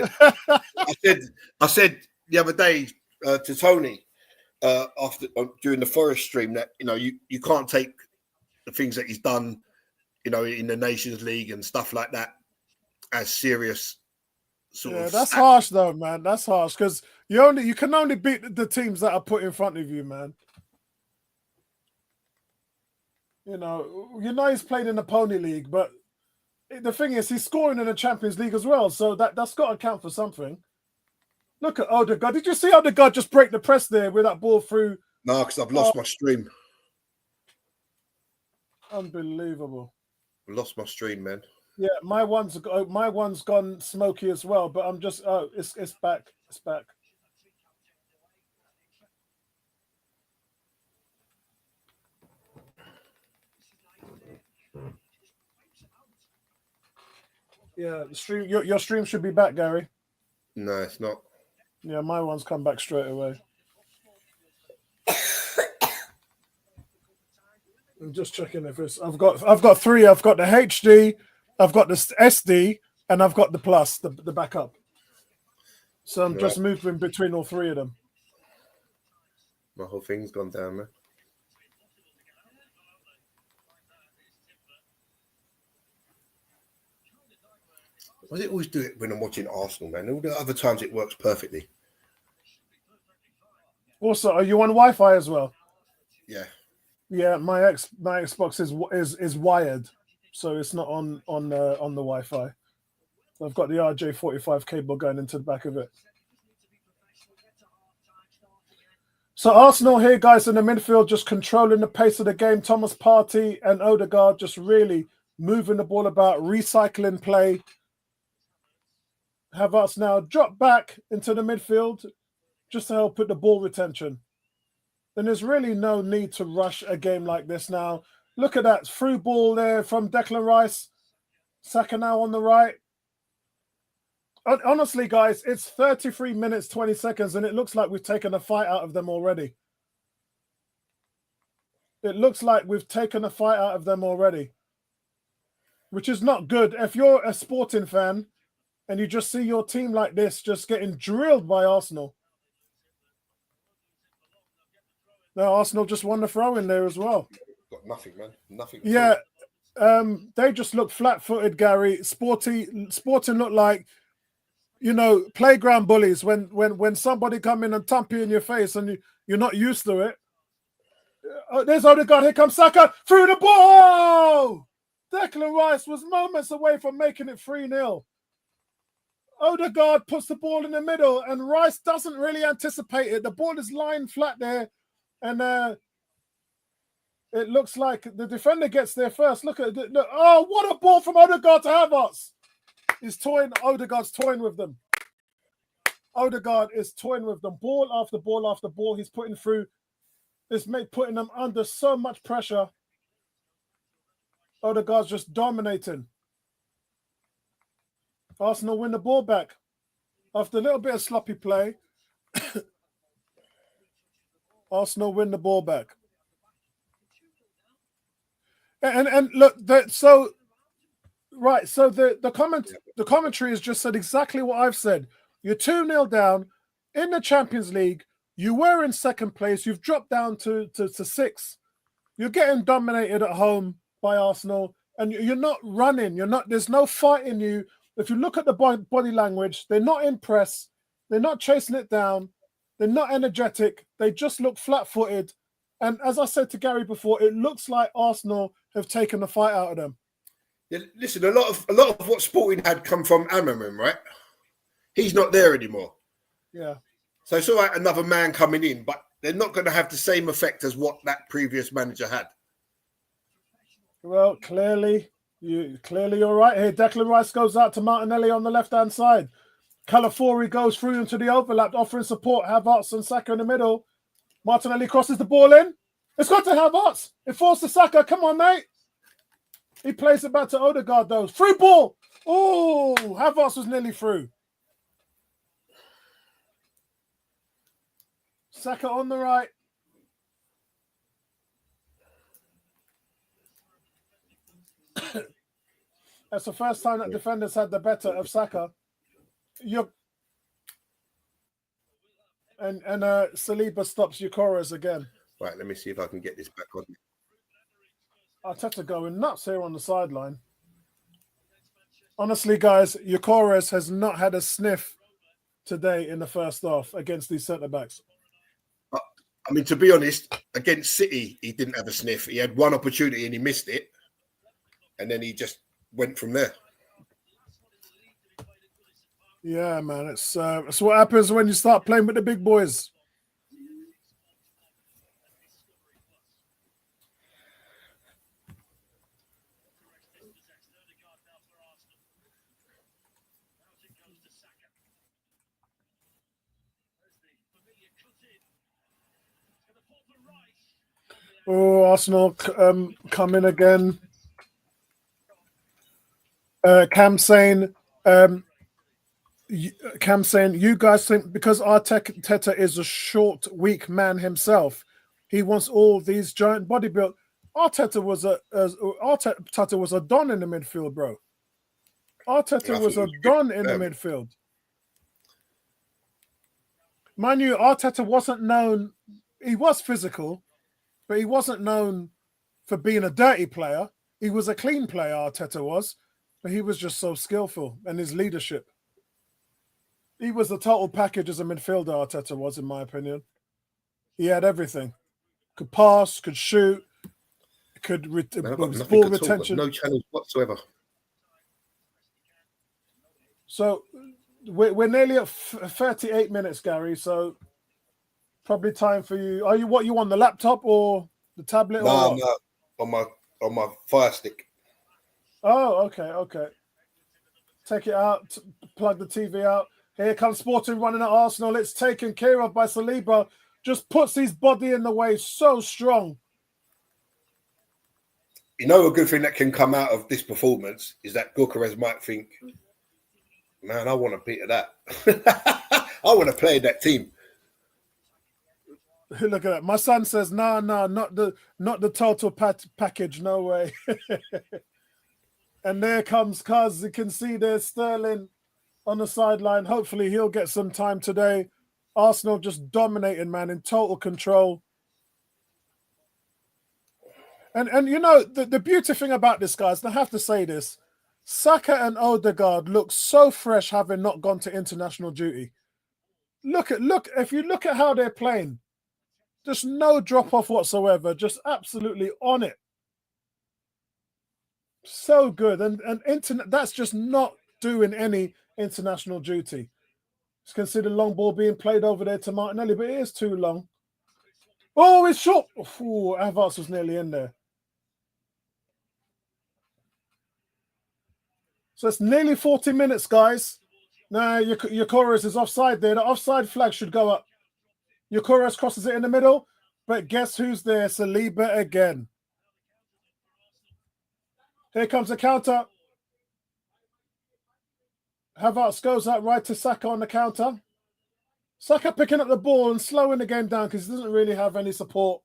I said the other day to Tony during the Forest stream that, you can't take the things that he's done, in the Nations League and stuff like that as serious. That's harsh though, man. That's harsh because you can only beat the teams that are put in front of you, man. He's playing in the Pony League, but the thing is, he's scoring in the Champions League as well, so that's got to count for something. Look at Odegaard. Did you see Odegaard just break the press there with that ball through? No, because I've lost my stream. Unbelievable. I lost my stream, man. Yeah, my one's gone smoky as well, but I'm just it's back. It's back. Yeah, the stream your stream should be back, Gary. No, it's not. Yeah, my one's come back straight away. I'm just checking if it's I've got three. I've got the HD, I've got the SD, and I've got the plus, the backup. So I'm just moving between all three of them. My whole thing's gone down, man. Why does it always do it when I'm watching Arsenal, man? All the other times it works perfectly. Also, are you on Wi-Fi as well? Yeah. Yeah, my Xbox is wired, so it's not on the Wi-Fi. I've got the RJ45 cable going into the back of it. So Arsenal here, guys, in the midfield, just controlling the pace of the game. Thomas Partey and Odegaard just really moving the ball about, recycling play. Havertz now drop back into the midfield just to help with the ball retention. Then there's really no need to rush a game like this now. Look at that through ball there from Declan Rice. Saka now on the right. Honestly, guys, it's 33 minutes, 20 seconds, and it looks like we've taken a fight out of them already. It looks like we've taken a fight out of them already, which is not good. If you're a Sporting fan and you just see your team like this just getting drilled by Arsenal. No, Arsenal just won the throw in there as well. Got nothing, man. Nothing. Yeah, they just look flat-footed, Gary. Sporting look like, playground bullies. When somebody come in and thump you in your face and you're not used to it. There's Odegaard. Here comes Saka through the ball. Declan Rice was moments away from making it 3-0. Odegaard puts the ball in the middle, and Rice doesn't really anticipate it. The ball is lying flat there. And it looks like the defender gets there first. Look at it. Look. Oh, what a ball from Odegaard to Havertz. Odegaard's toying with them. Odegaard is toying with them. Ball after ball after ball. He's putting through. It's putting them under so much pressure. Odegaard's just dominating. Arsenal win the ball back. After a little bit of sloppy play, Arsenal win the ball back. And look, so the commentary has just said exactly what I've said. You're 2-0 down in the Champions League. You were in second place. You've dropped down to 6. You're getting dominated at home by Arsenal, and you're not running. There's no fight in you. If you look at the body language, they're not impressed. They're not chasing it down. They're not energetic. They just look flat-footed. And as I said to Gary before, it looks like Arsenal have taken the fight out of them. Yeah, listen, a lot of what Sporting had come from Amorim, right? He's not there anymore. Yeah. So it's all right, another man coming in, but they're not going to have the same effect as what that previous manager had. Well, clearly you're right here. Declan Rice goes out to Martinelli on the left-hand side. Calafiori goes through into the overlap, offering support. Havertz and Saka in the middle. Martinelli crosses the ball in. It's got to Havertz. It falls to Saka. Come on, mate. He plays it back to Odegaard, though. Through ball. Oh, Havertz was nearly through. Saka on the right. That's the first time that defenders had the better of Saka. And Saliba stops Eucharist again. Right, let me see if I can get this back on. Arteta going nuts here on the sideline. Honestly, guys, Eucharist has not had a sniff today in the first half against these centre-backs. I mean, to be honest, against City, he didn't have a sniff. He had one opportunity and he missed it. And then he just went from there. Yeah, man. It's what happens when you start playing with the big boys. Oh, Arsenal come in again. Cam saying, you guys think because Arteta is a short, weak man himself, he wants all these giant bodybuild. Arteta was a don in the midfield, bro. Arteta was a don in the midfield. Mind you, Arteta wasn't known. He was physical, but he wasn't known for being a dirty player. He was a clean player, Arteta was, but he was just so skillful, and his leadership. He was the total package as a midfielder, Arteta was, in my opinion. He had everything. Could pass, could shoot, could ball retention. No challenge whatsoever. So we're nearly at 38 minutes, Gary, so probably time for you. Are you on the laptop or the tablet? No, on my Fire Stick. Oh, okay. Take it out, plug the TV out. Here comes Sporting running at Arsenal. It's taken care of by Saliba. Just puts his body in the way so strong. You know, a good thing that can come out of this performance is that Gyökeres might think, man, I want a bit of that. I want to play that team. Look at that. My son says, no, not the total package. No way. And there comes Cuz. You can see there's Sterling on the sideline. Hopefully he'll get some time today. Arsenal just dominating, man, in total control. And you know, the beauty thing about this, guys, and I have to say this, Saka and Odegaard look so fresh having not gone to international duty. If you look at how they're playing, just no drop-off whatsoever, just absolutely on it. So good. And that's just not doing any international duty. It's considered long ball being played over there to Martinelli, but it is too long. Oh, it's short. Oh, Havertz was nearly in there. So it's nearly 40 minutes, guys. Now, Eucharist is offside there. The offside flag should go up. Eucharist crosses it in the middle. But guess who's there? Saliba again. Here comes the counter. Havertz goes out right to Saka on the counter. Saka picking up the ball and slowing the game down because he doesn't really have any support.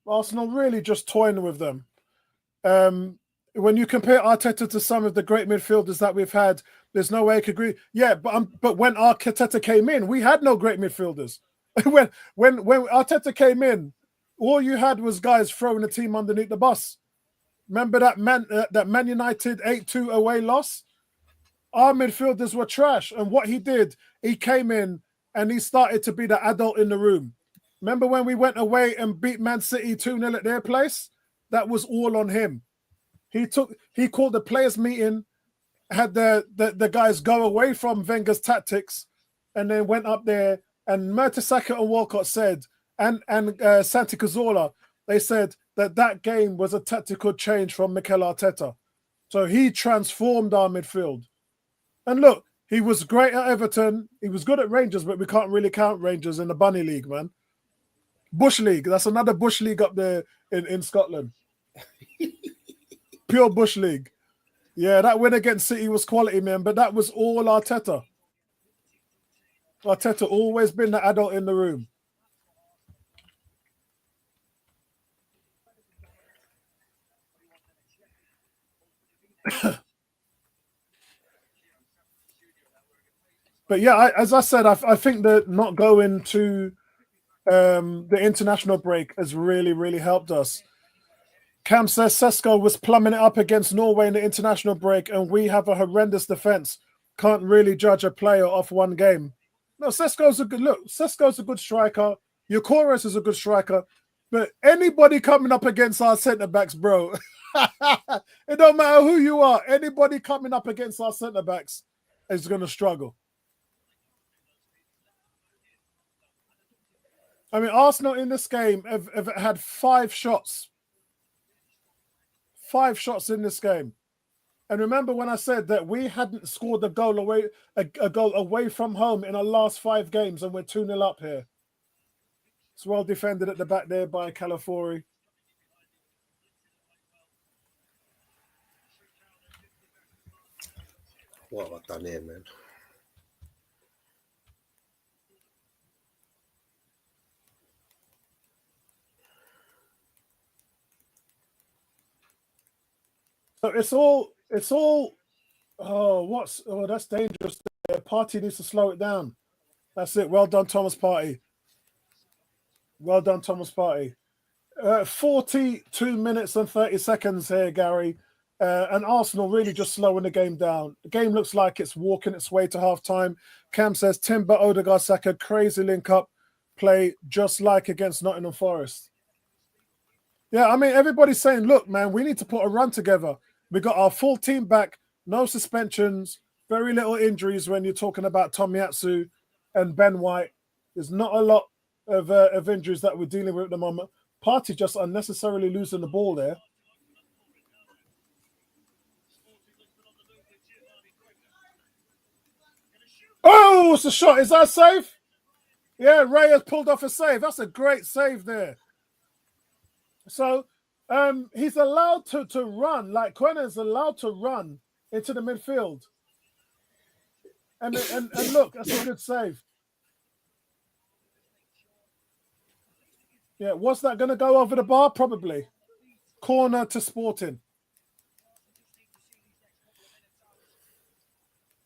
Arsenal really just toying with them. When you compare Arteta to some of the great midfielders that we've had, there's no way I could agree. Yeah, but when Arteta came in, we had no great midfielders. when Arteta came in, all you had was guys throwing the team underneath the bus. Remember that Man United 8-2 away loss? Our midfielders were trash. And what he did, he came in and he started to be the adult in the room. Remember when we went away and beat Man City 2-0 at their place? That was all on him. He called the players meeting, had the guys go away from Wenger's tactics, and then went up there. And Mertesacker and Walcott said, and Santi Cazorla, they said that game was a tactical change from Mikel Arteta. So he transformed our midfield. And look, he was great at Everton. He was good at Rangers, but we can't really count Rangers in the Bunny League, man. Bush League. That's another Bush League up there in Scotland. Pure Bush League. Yeah, that win against City was quality, man, but that was all Arteta. Arteta always been the adult in the room. But yeah, as I said, I think that not going to the international break has really, really helped us. Cam says Sesko was plumbing it up against Norway in the international break, and we have a horrendous defense. Can't really judge a player off one game. No, Sesko's a good striker. Eucharist is a good striker. But anybody coming up against our centre-backs, bro, it don't matter who you are. Anybody coming up against our centre-backs is going to struggle. I mean, Arsenal in this game have had 5 shots. 5 shots in this game. And remember when I said that we hadn't scored a goal away from home in our last 5 games, and we're 2-0 up here. It's well defended at the back there by Calafiori. What have I done here, man? So it's all. That's dangerous. The Party needs to slow it down. That's it. Well done, Thomas Partey. Well done, Thomas Partey. 42 minutes and 30 seconds here, Gary. And Arsenal really just slowing the game down. The game looks like it's walking its way to half-time. Cam says, Timber, Odegaard, Saka, crazy link-up play just like against Nottingham Forest. Yeah, I mean, everybody's saying, look, man, we need to put a run together. We got our full team back, no suspensions, very little injuries when you're talking about Tomiyasu and Ben White. There's not a lot of injuries that we're dealing with at the moment. Partey just unnecessarily losing the ball there. Oh, it's a shot. Is that safe? Yeah, Ray has pulled off a save. That's a great save there. So he's allowed to run, like Quentin is allowed to run into the midfield. And look, that's a good save. Yeah, was that going to go over the bar? Probably. Corner to Sporting.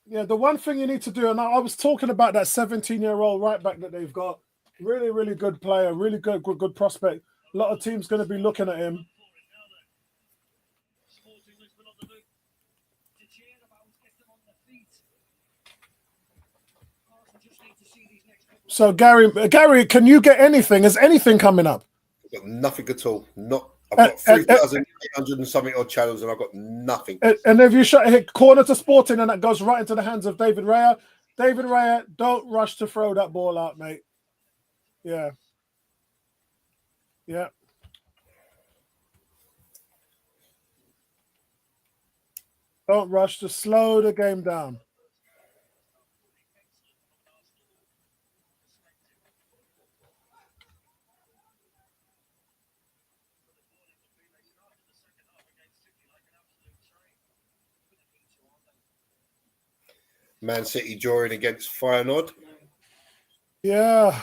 Yeah, the one thing you need to do, and I was talking about that 17-year-old right back that they've got. Really, really good player, really good prospect. A lot of teams going to be looking at him. So, Gary, can you get anything? Is anything coming up? I've got nothing at all. I've got 3,800 and something odd channels, and I've got nothing. And if you hit corner to Sporting, and that goes right into the hands of David Raya. David Raya, don't rush to throw that ball out, mate. Yeah. Yeah. Don't rush to slow the game down. Man City drawing against Feyenoord. Yeah.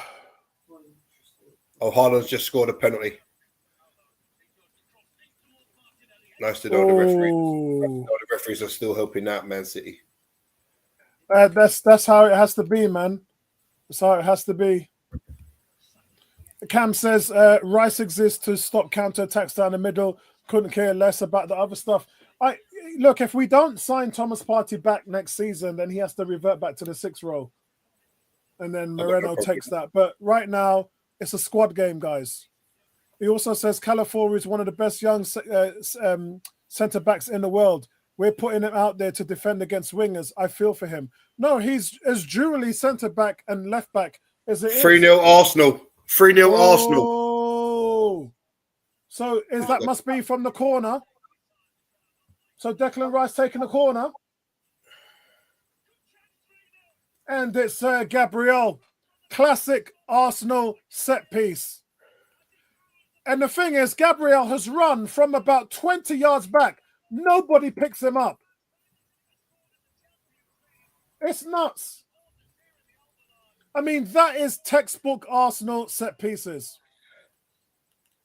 Oh, Haaland's just scored a penalty. Nice to know the referee. The referees are still helping out Man City. That's how it has to be, man. That's how it has to be. Cam says Rice exists to stop counter-attacks down the middle. Couldn't care less about the other stuff. Look, if we don't sign Thomas Partey back next season, then he has to revert back to the 6th role. And then Moreno takes that. But right now, it's a squad game, guys. He also says Calafiori is one of the best young centre-backs in the world. We're putting him out there to defend against wingers. I feel for him. No, he's as dually centre-back and left-back as it is. 3-0 Arsenal. 3-0 Arsenal. Oh. So that must be from the corner. So Declan Rice taking the corner. And it's Gabriel. Classic Arsenal set piece. And the thing is, Gabriel has run from about 20 yards back. Nobody picks him up. It's nuts. I mean, that is textbook Arsenal set pieces.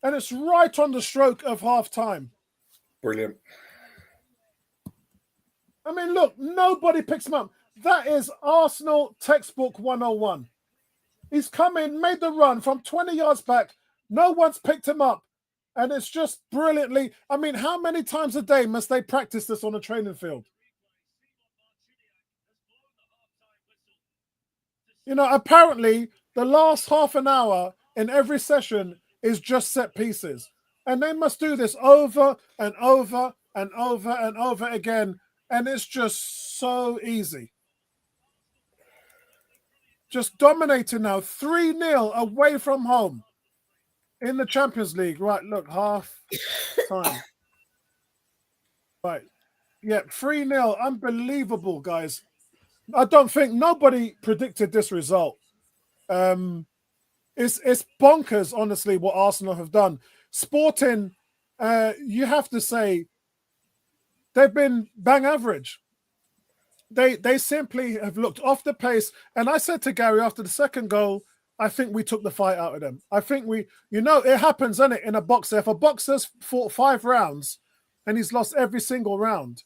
And it's right on the stroke of half time. Brilliant. I mean, look, nobody picks him up. That is Arsenal textbook 101. He's come in, made the run from 20 yards back. No one's picked him up. And it's just brilliantly. I mean, how many times a day must they practice this on a training field? You know, apparently the last half an hour in every session is just set pieces. And they must do this over and over and over and over again. And it's just so easy. Just dominating now. 3-0 away from home in the Champions League. Right, look, half time. Right. Yeah, 3-0. Unbelievable, guys. I don't think nobody predicted this result. It's bonkers, honestly, what Arsenal have done. Sporting, you have to say, they've been bang average. They simply have looked off the pace. And I said to Gary after the second goal, I think we took the fight out of them. I think it happens, doesn't it, in a boxer. If a boxer's fought 5 rounds and he's lost every single round,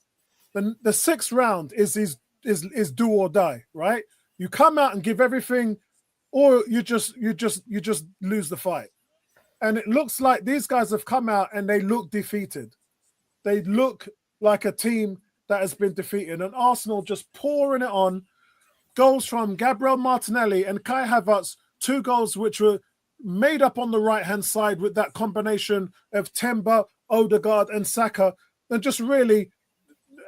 then the 6th round is do or die, right? You come out and give everything, or you just lose the fight. And it looks like these guys have come out and they look defeated. They look like a team that has been defeated. And Arsenal just pouring it on. Goals from Gabriel Martinelli and Kai Havertz, 2 goals which were made up on the right-hand side with that combination of Timber, Odegaard and Saka. And just really,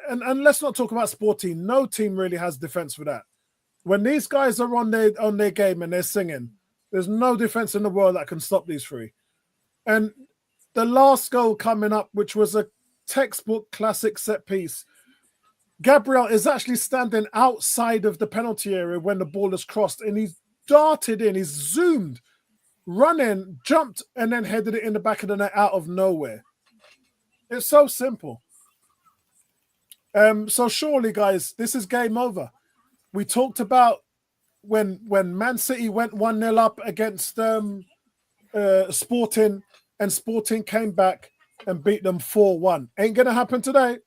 and let's not talk about Sporting. No team really has defense for that. When these guys are on their game and they're singing, there's no defense in the world that can stop these 3. And the last goal coming up, which was a textbook classic set piece, Gabriel is actually standing outside of the penalty area when the ball is crossed, and he's darted in, he's zoomed, run in, jumped, and then headed it in the back of the net out of nowhere. It's so simple. So surely, guys, this is game over. We talked about when Man City went 1-0 up against Sporting, and Sporting came back and beat them 4-1. Ain't going to happen today.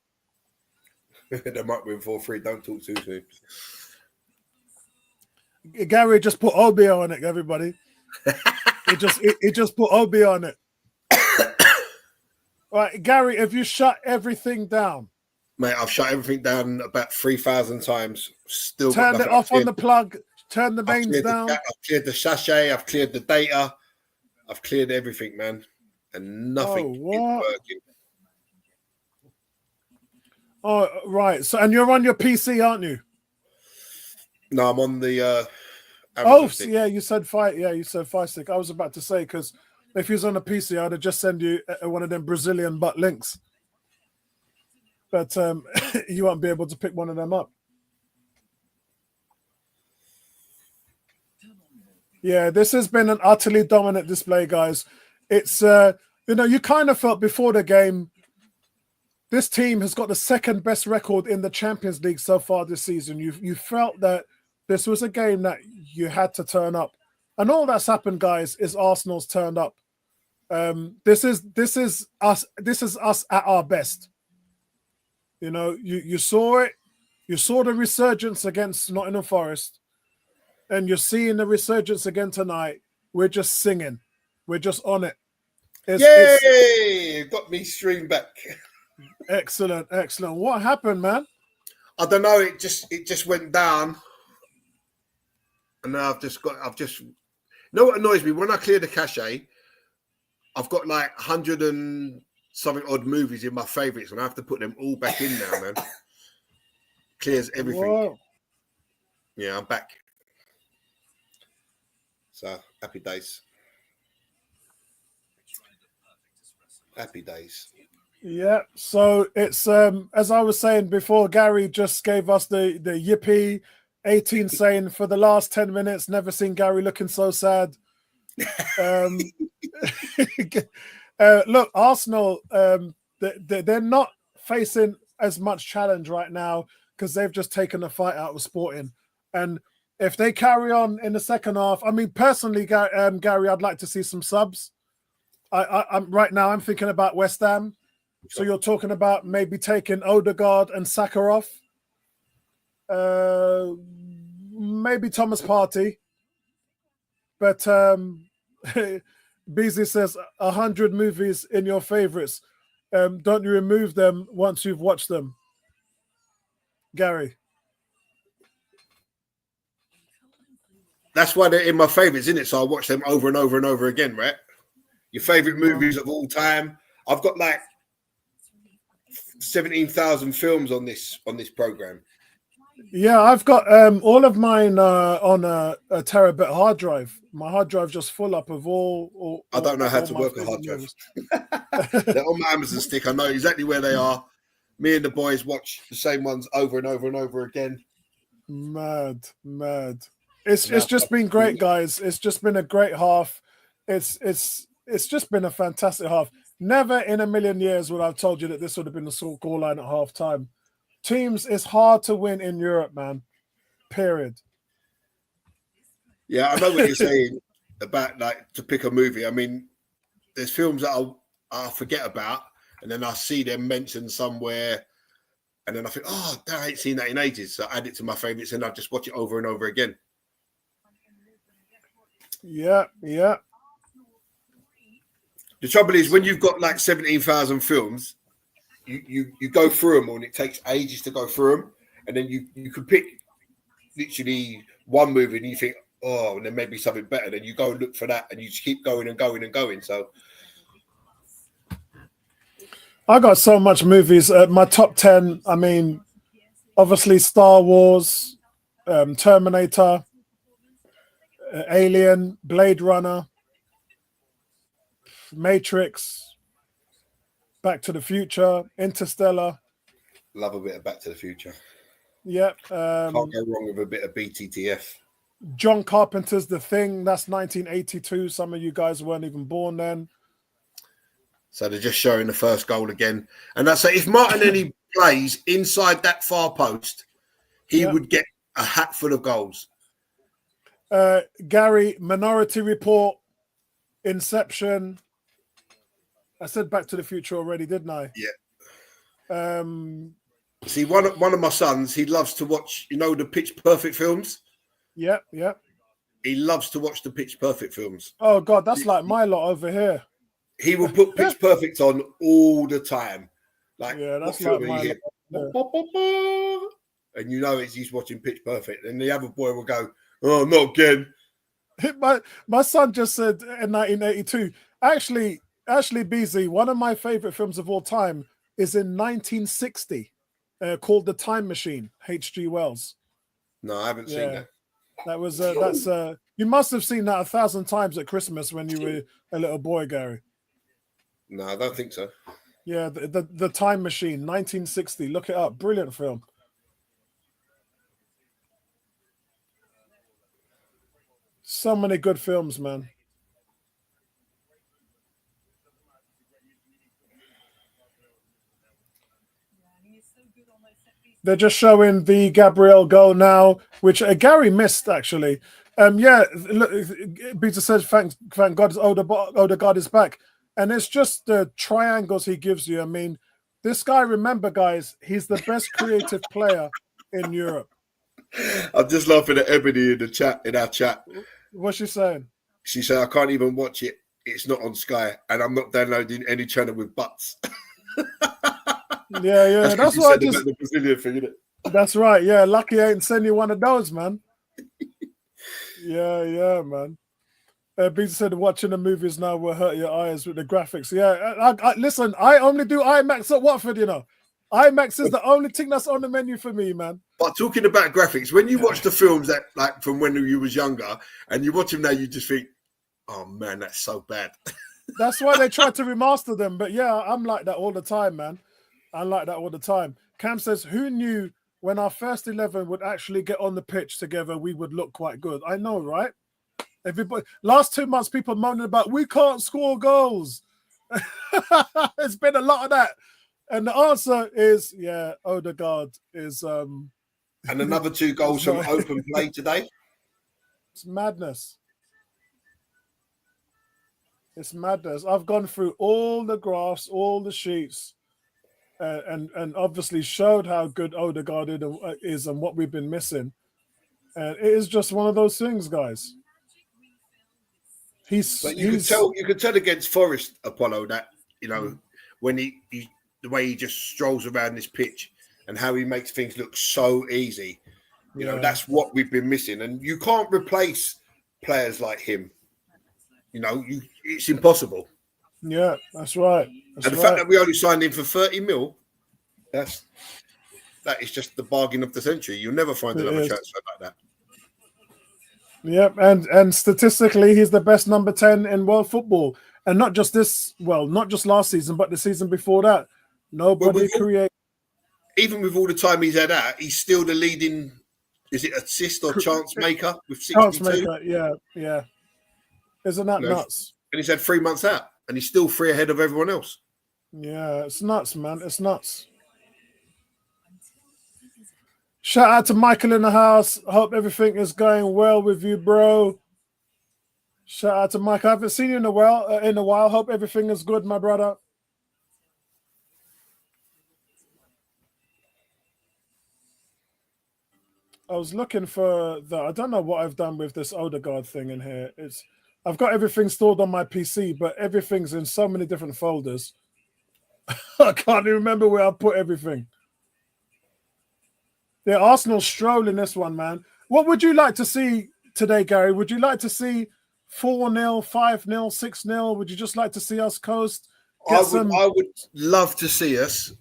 They might win 4-3. Don't talk too soon. Gary just put Obi on it, everybody. He just put Obi on it. All right, Gary, have you shut everything down? Mate, I've shut everything down about 3,000 times. Still turned it off on the plug. Turn the mains down. I've cleared the sachet. I've cleared the data. I've cleared everything, man, and nothing is working. Oh, right. So, and you're on your PC, aren't you? No, I'm on the. Stick. Yeah, you said Fire. Yeah, you said Fire Stick. I was about to say, because if you was on a PC, I'd have just send you one of them Brazilian butt links. But you won't be able to pick one of them up. Yeah, this has been an utterly dominant display, guys. It's you kind of felt before the game this team has got the second best record in the Champions League so far this season. You felt that this was a game that you had to turn up, and all that's happened, guys, is Arsenal's turned up. This is us. This is us at our best. You know, you saw it. You saw the resurgence against Nottingham Forest, and you're seeing the resurgence again tonight. We're just singing. We're just on it. Yay! Got me streamed back. Excellent, excellent. What happened, man? I don't know. It just went down, and now I've you know what annoys me? When I clear the cache, I've got like 100 and something odd movies in my favourites, and I have to put them all back in now, man. Clears everything. Whoa. Yeah, I'm back. So happy days. Happy days. Yeah. So it's as I was saying before, Gary just gave us the yippee 18 saying for the last 10 minutes, never seen Gary looking so sad. Look, Arsenal, they're not facing as much challenge right now because they've just taken a fight out of Sporting. And if they carry on in the second half, I mean, personally, Gary, I'd like to see some subs. I'm right now, I'm thinking about West Ham. So you're talking about maybe taking Odegaard and Saka off. Maybe Thomas Partey. But Beasley says 100 movies in your favorites. Don't you remove them once you've watched them? Gary. That's why they're in my favorites, isn't it? So I watch them over and over and over again, right? Your favorite movies of all time. I've got like 17,000 films on this program. Yeah, I've got all of mine on a terabit hard drive. My hard drive just full up of all I don't know how to work a hard drive. They're on my Amazon stick. I know exactly where they are. Me and the boys watch the same ones over and over and over again. Mad. It's just been great, guys. It's just been a great half. It's just been a fantastic half. Never in a million years would I have told you that this would have been the score line at half time. Teams, it's hard to win in Europe, man. Period. Yeah, I know what you're saying about like to pick a movie. I mean, there's films that I'll forget about, and then I see them mentioned somewhere, and then I think, oh, I ain't seen that in ages. So I add it to my favorites, and I just watch it over and over again. Yeah. The trouble is when you've got like 17,000 films, you go through them all, and it takes ages to go through them, and then you can pick literally one movie, and you think, oh, and then maybe something better. Then you go and look for that, and you just keep going and going and going. So I got so much movies. My top 10, I mean, obviously Star Wars, Terminator, Alien, Blade Runner, Matrix, Back to the Future, Interstellar. Love a bit of Back to the Future. Yep. Can't go wrong with a bit of BTTF. John Carpenter's The Thing. That's 1982. Some of you guys weren't even born then. So they're just showing the first goal again. And I say, if Martinelli plays inside that far post, he would get a hat full of goals. Gary, Minority Report, Inception. I said Back to the Future already, didn't I? Yeah. See, one of my sons, he loves to watch, the Pitch Perfect films. Yeah. He loves to watch the Pitch Perfect films. Oh, God, that's like my lot over here. He will put Pitch Perfect on all the time. Like, yeah, that's like my lot. And he's watching Pitch Perfect. And the other boy will go, oh, not again. My son just said in 1982, actually, Beasley, one of my favorite films of all time is in 1960 called The Time Machine, H.G. Wells. No, I haven't seen that. That was you must have seen that 1,000 times at Christmas when you were a little boy, Gary. No, I don't think so. Yeah, the Time Machine, 1960. Look it up. Brilliant film. So many good films, man. They're just showing the Gabriel goal now, which Gary missed actually. Yeah, look, Peter says, thank God Odegaard is back. And it's just the triangles he gives you. I mean, this guy, remember, guys, he's the best creative player in Europe. I'm just laughing at Ebony in our chat. What's she saying? She said, I can't even watch it. It's not on Sky, and I'm not downloading any channel with butts. Yeah. That's what I just. The Brazilian thing, isn't it? That's right. Yeah, lucky I ain't send you one of those, man. Yeah, man. Beats said watching the movies now will hurt your eyes with the graphics. Yeah, listen, I only do IMAX at Watford, you know. IMAX is the only thing that's on the menu for me, man. But talking about graphics, when you watch the films that like from when you was younger and you watch them now, you just think, oh man, that's so bad. That's why they tried to remaster them. But yeah, I'm like that all the time, man. I like that all the time. Cam says, who knew when our first 11 would actually get on the pitch together, we would look quite good? I know, right? Everybody, last 2 months, people moaning about we can't score goals. There's been a lot of that. And the answer is, yeah, Odegaard is and another 2 goals from open play today. It's madness. It's madness. I've gone through all the graphs, all the sheets, and obviously showed how good Odegaard is and what we've been missing. And it is just one of those things, guys. You could tell against Forest, Apollo, that when he the way he just strolls around this pitch and how he makes things look so easy. You know, that's what we've been missing. And you can't replace players like him. You know, it's impossible. Yeah, that's right. And the fact that we only signed him for 30 mil, that is just the bargain of the century. You'll never find another transfer like that. Yep, and statistically, he's the best number 10 in world football. And not just last season, but the season before that. Nobody created. Even with all the time he's had out, he's still the leading, is it assist or chance maker with 62? Chance maker, yeah. Isn't that nuts? And he's had 3 months out, and he's still 3 ahead of everyone else. Yeah, it's nuts, man. It's nuts. Shout out to Michael in the house. Hope everything is going well with you, bro. Shout out to Mike. I haven't seen you in a while. Hope everything is good, my brother. I was looking for I don't know what I've done with this Odegaard thing in here. I've got everything stored on my PC, but everything's in so many different folders. I can't even remember where I put everything. Yeah, Arsenal strolling this one, man. What would you like to see today, Gary? Would you like to see 4-0, 5-0, 6-0? Would you just like to see us coast? I would love to see us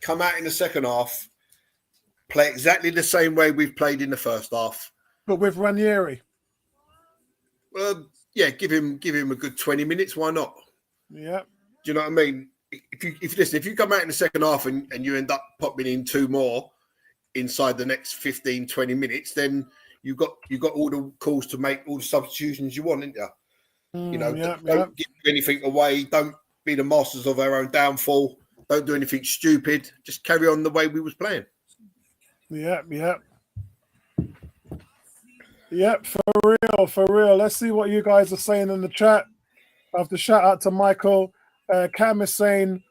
come out in the second half, play exactly the same way we've played in the first half. But with Ranieri. Yeah, give him a good 20 minutes. Why not? Yeah. Do you know what I mean? If you come out in the second half and you end up popping in 2 more inside the next 15, 20 minutes, then you've got all the calls to make all the substitutions you want, haven't you? Don't give anything away. Don't be the masters of our own downfall. Don't do anything stupid. Just carry on the way we was playing. Yeah. Yep, for real. Let's see what you guys are saying in the chat. I have to shout out to Michael. Cam is saying,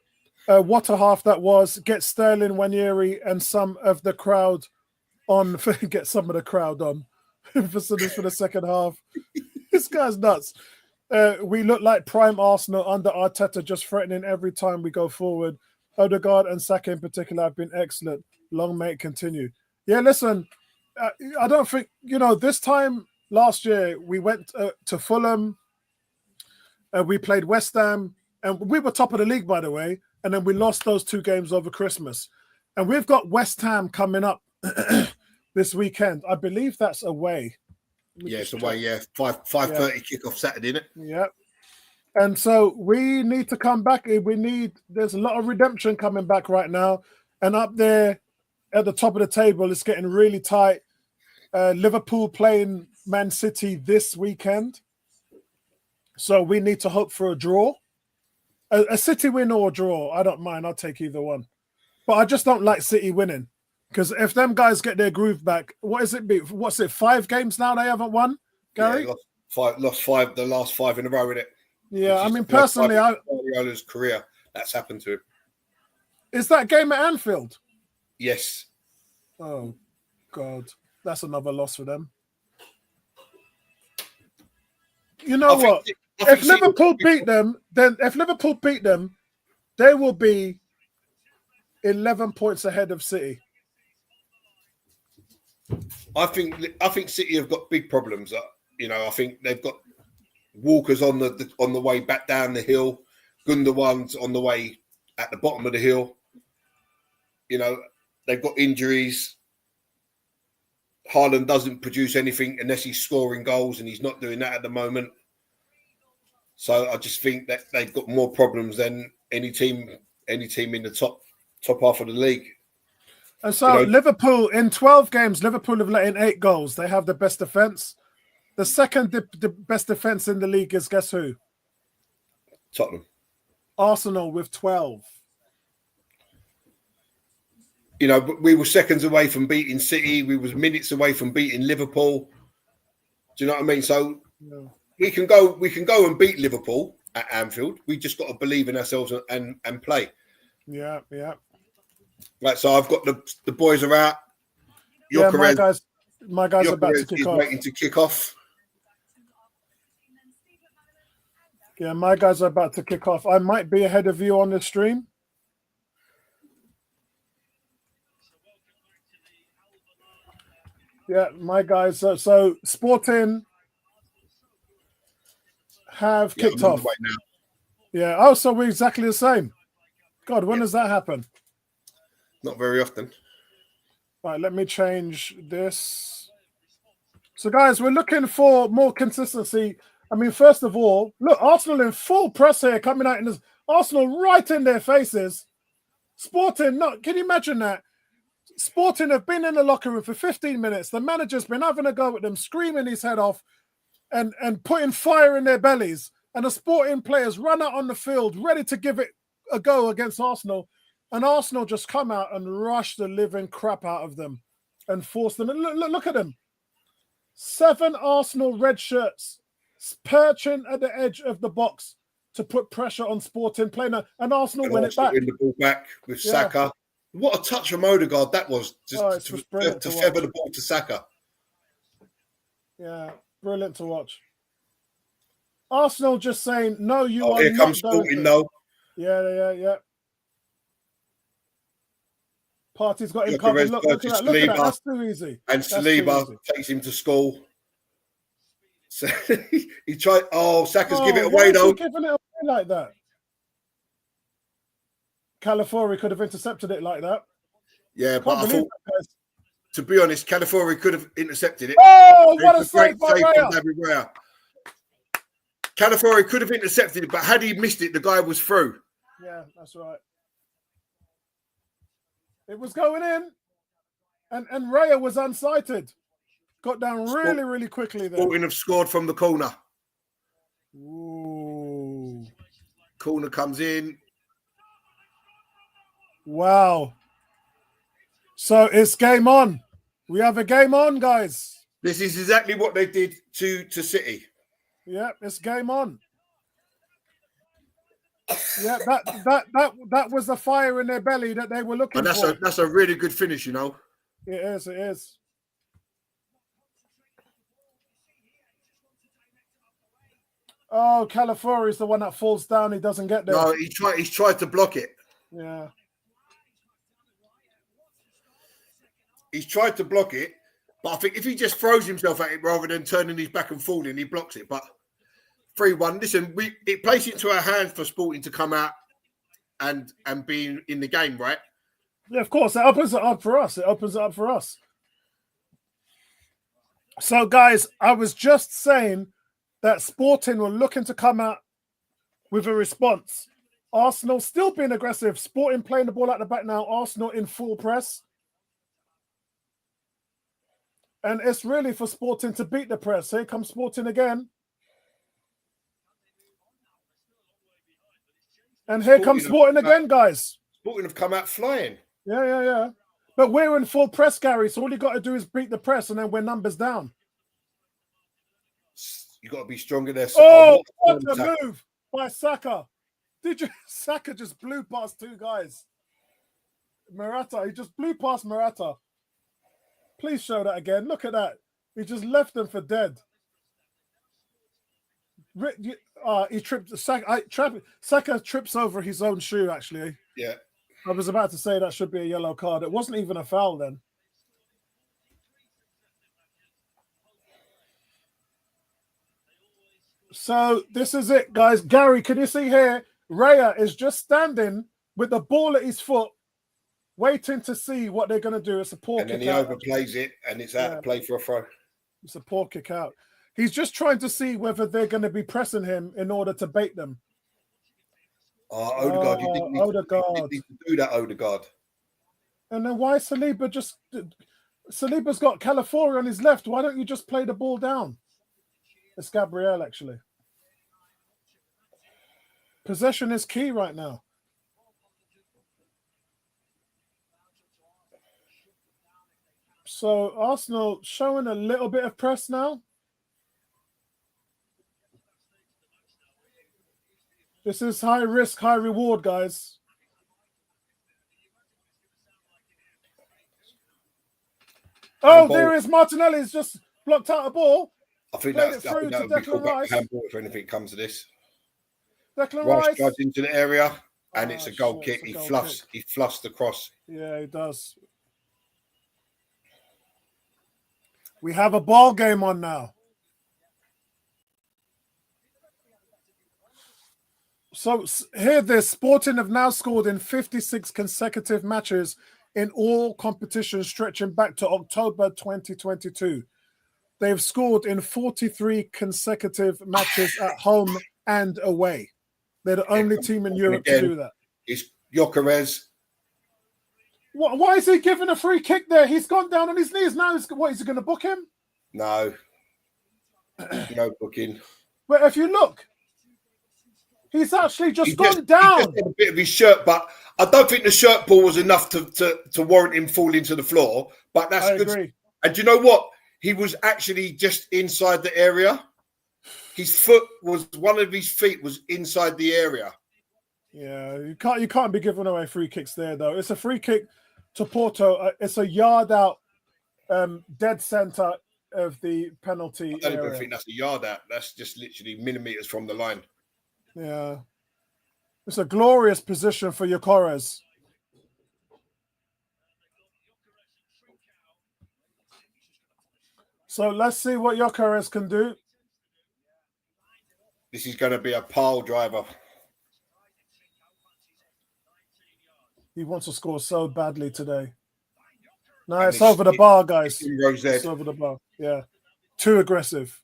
what a half that was. Get Sterling, Ranieri, and some of the crowd on. Get some of the crowd on for the second half. This guy's nuts. We look like prime Arsenal under Arteta, just threatening every time we go forward. Odegaard and Saka in particular have been excellent. Long may it continue. Yeah, listen, I don't think, this time last year we went to Fulham. We played West Ham, and we were top of the league, by the way. And then we lost those 2 games over Christmas. And we've got West Ham coming up this weekend. I believe that's away. Yeah, it's away, yeah. 5:30 kickoff Saturday, isn't it? Yeah. And so we need to come back. There's a lot of redemption coming back right now. And up there at the top of the table, it's getting really tight. Liverpool playing Man City this weekend. So we need to hope for a draw. A City win or a draw, I don't mind. I'll take either one. But I just don't like City winning. Because if them guys get their groove back, what is it? What's it? 5 games now they haven't won, Gary? Yeah, lost five, the last 5 in a row, innit? Yeah, I mean, personally, Guardiola's career, that's happened to him. Is that game at Anfield? Yes. Oh, God. That's another loss for them. You know what? If Liverpool beat them, they will be 11 points ahead of City. I think City have got big problems. I think they've got Walker's on the way back down the hill. Gundogan's on the way at the bottom of the hill. They've got injuries. Haaland doesn't produce anything unless he's scoring goals, and he's not doing that at the moment. So I just think that they've got more problems than any team in the top half of the league. And so Liverpool, in 12 games, Liverpool have let in 8 goals. They have the best defence. The second the best defence in the league is, guess who? Tottenham. Arsenal with 12. We were seconds away from beating City. We was minutes away from beating Liverpool. Do you know what I mean? So we can go and beat Liverpool at Anfield. We just got to believe in ourselves and play. Yeah. Right, so I've got the boys are out. My guys are about to kick off. Waiting to kick off. Yeah, my guys are about to kick off. I might be ahead of you on the stream. Yeah, my guys. So Sporting have kicked off. Yeah. Oh, so we're exactly the same. God, when does that happen? Not very often. Right, let me change this. So, guys, we're looking for more consistency. I mean, first of all, look, Arsenal in full press here coming out in this. Arsenal right in their faces. Sporting, can you imagine that? Sporting have been in the locker room for 15 minutes. The manager's been having a go at them, screaming his head off and putting fire in their bellies. And the Sporting players run out on the field, ready to give it a go against Arsenal. And Arsenal just come out and rush the living crap out of them and force them. And look at them. 7 Arsenal red shirts perching at the edge of the box to put pressure on Sporting playing. And Arsenal win it back. Win the ball back with Saka. What a touch from Odegaard that was. Just to feather the ball to Saka. Yeah, brilliant to watch. Arsenal just saying, no, you are here not comes Sporting, no. Yeah. Party's got him covered. Look at that. That's too easy. And Saliba takes him to school. So he tried. Oh, Saka's give it away though. Giving it away like that. Calafiori could have intercepted it like that. Yeah, but I thought, to be honest, Calafiori could have intercepted it. Oh, what a save by Raya. Calafiori could have intercepted it, but had he missed it, the guy was through. Yeah, that's right. It was going in, and Raya was unsighted. Got down really quickly there. Sporting have scored from the corner. Ooh. Corner comes in. Wow. So it's game on. We have a game on, guys. This is exactly what they did to City. Yeah, it's game on. Yeah, that was the fire in their belly that they were looking for. That's a really good finish, you know. It is. Oh, Calafiori is the one that falls down. He doesn't get there. No, he's tried to block it. Yeah. He's tried to block it, but I think if he just throws himself at it rather than turning his back and falling, he blocks it. But 3-1. Listen, it plays into our hands for Sporting to come out and be in the game, right? Yeah, of course. It opens it up for us. So, guys, I was just saying that Sporting were looking to come out with a response. Arsenal still being aggressive. Sporting playing the ball at the back now. Arsenal in full press. And it's really for Sporting to beat the press. Here comes Sporting again. And here comes Sporting again, guys. Sporting have come out flying. Yeah. But we're in full press, Gary. So all you got to do is beat the press, and then we're numbers down. You got to be stronger there. Oh, what a move by Saka! Did you? Saka just blew past two guys. Morata, he just blew past Morata. Please show that again. Look at that. He just left them for dead. He tripped. Saka trips over his own shoe, actually. Yeah. I was about to say that should be a yellow card. It wasn't even a foul then. So this is it, guys. Gary, can you see here? Raya is just standing with the ball at his foot, waiting to see what they're going to do. It's a poor kick out. And then he overplays it, and it's out of play for a throw. It's a poor kick out. He's just trying to see whether they're going to be pressing him in order to bait them. Odegaard, you didn't need to do that, Odegaard. And then why Saliba just... Saliba's got Calafiori on his left. Why don't you just play the ball down? It's Gabriel, actually. Possession is key right now. So Arsenal showing a little bit of press now. This is high risk, high reward, guys. Oh, there is Martinelli's just blocked out a ball. I think that would be called back handball if anything comes to this. Declan Rice Rice drives into the area, and it's a goal kick. He fluffs the cross. Yeah, he does. We have a ball game on now. So here, the Sporting have now scored in 56 consecutive matches in all competitions stretching back to October 2022. They've scored in 43 consecutive matches at home and away. They're the only team in Europe to do that. It's Gyökeres. Why is he giving a free kick there? He's gone down on his knees now. Is he going to book him? No. No booking. But if you look, he's actually just gone down. He just had a bit of his shirt, but I don't think the shirt ball was enough to warrant him falling to the floor. But that's good. Agree. And do you know what? He was actually just inside the area. One of his feet was inside the area. Yeah, you can't be giving away free kicks there though. It's a free kick to Porto. It's a yard out, dead center of the penalty I don't area. even think that's a yard out. That's just literally millimeters from the line. Yeah, it's a glorious position for Gyökeres. So let's see what Gyökeres can do. This is going to be a pile driver. He wants to score so badly today. No, it's over the bar, guys. It's over the bar. Yeah. Too aggressive.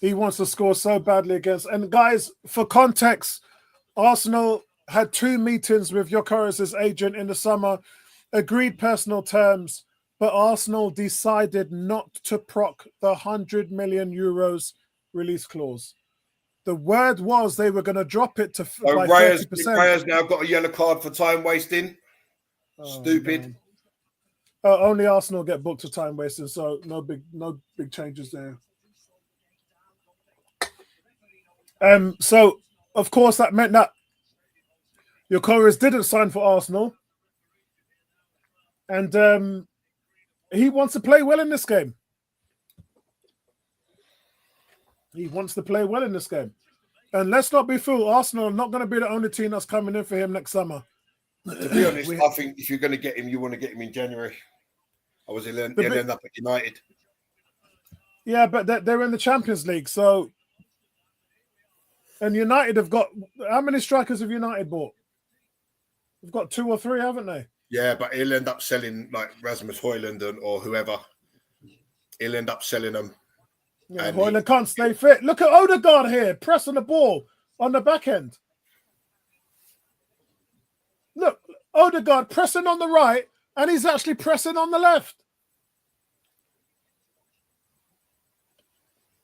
He wants to score so badly against. And guys, for context, Arsenal had 2 meetings with Gyökeres' agent in the summer, agreed personal terms, but Arsenal decided not to proc the 100 million euros release clause. The word was they were going to drop it to by 30%. Raya's now got a yellow card for time wasting. Stupid. Only Arsenal get booked for time wasting, so no big changes there. So of course that meant that Gyökeres didn't sign for Arsenal, and he wants to play well in this game. He wants to play well in this game. And let's not be fooled. Arsenal are not going to be the only team that's coming in for him next summer. To be honest, I think if you're going to get him, you want to get him in January. He'll end up at United. Yeah, but they're in the Champions League. So, and United have got, how many strikers have United bought? They've got 2 or 3, haven't they? Yeah, but he'll end up selling like Rasmus Højlund or whoever. He'll end up selling them. Yeah, Højlund can't stay fit. Look at Odegaard here, pressing the ball on the back end. Look, Odegaard pressing on the right, and he's actually pressing on the left.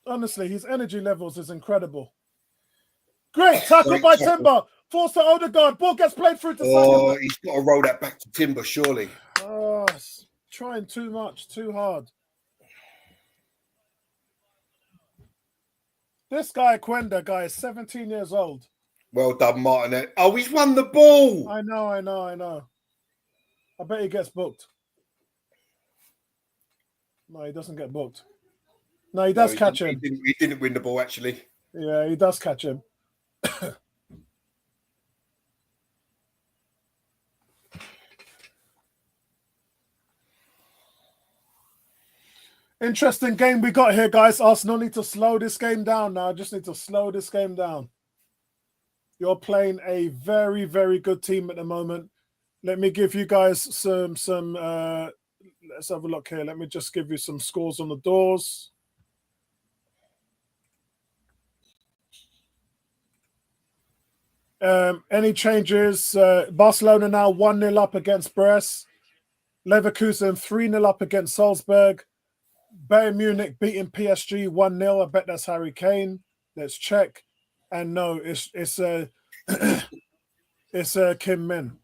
Honestly, his energy levels is incredible. Great tackle by Timber. Forced to Odegaard. Ball gets played through to Saka. He's got to roll that back to Timber, surely. Oh, trying too much, too hard. This guy, Quenda guy, is 17 years old. Well done, Martin. Oh, he's won the ball. I know. I bet he gets booked. No, he doesn't get booked. No, he does catch him. He didn't win the ball, actually. Yeah, he does catch him. Interesting game we got here, guys. Arsenal need to slow this game down now. Just need to slow this game down. You're playing a very, very good team at the moment. Let me give you guys some let's have a look here. Let me just give you some scores on the doors. Any changes? Barcelona now 1-0 up against Brest. Leverkusen 3-0 up against Salzburg. Bayern Munich beating PSG 1-0. I bet that's Harry Kane. Let's check. And no, it's Kim Min.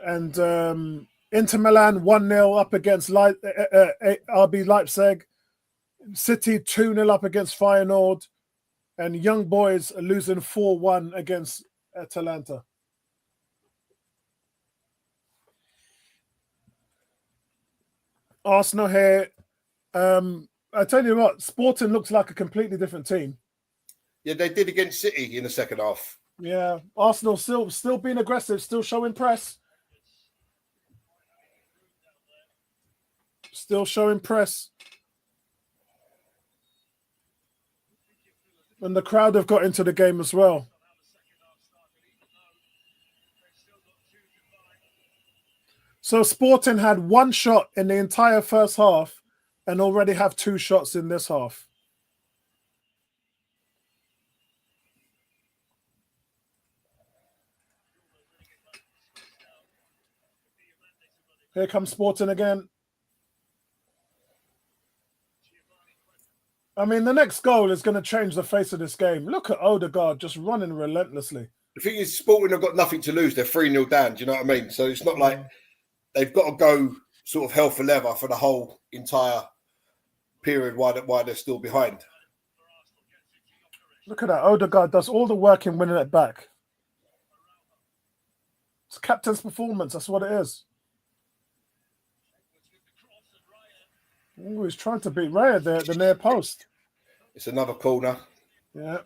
And Inter Milan 1-0 up against RB Leipzig. City 2-0 up against Feyenoord. And Young Boys are losing 4-1 against Atalanta. Arsenal here. I tell you what, Sporting looks like a completely different team. Yeah, they did against City in the second half. Yeah, Arsenal still being aggressive, still showing press. Still showing press. And the crowd have got into the game as well. So Sporting had one shot in the entire first half and already have 2 shots in this half. Here comes Sporting again. I mean, the next goal is going to change the face of this game. Look at Odegaard just running relentlessly. The thing is, Sporting have got nothing to lose. They're 3-0 down. Do you know what I mean? So it's not like they've got to go sort of hell for leather for the whole entire period while they're still behind. Look at that. Odegaard does all the work in winning it back. It's captain's performance. That's what it is. Ooh, he's trying to beat Raya there at the near post. It's another corner. Yeah.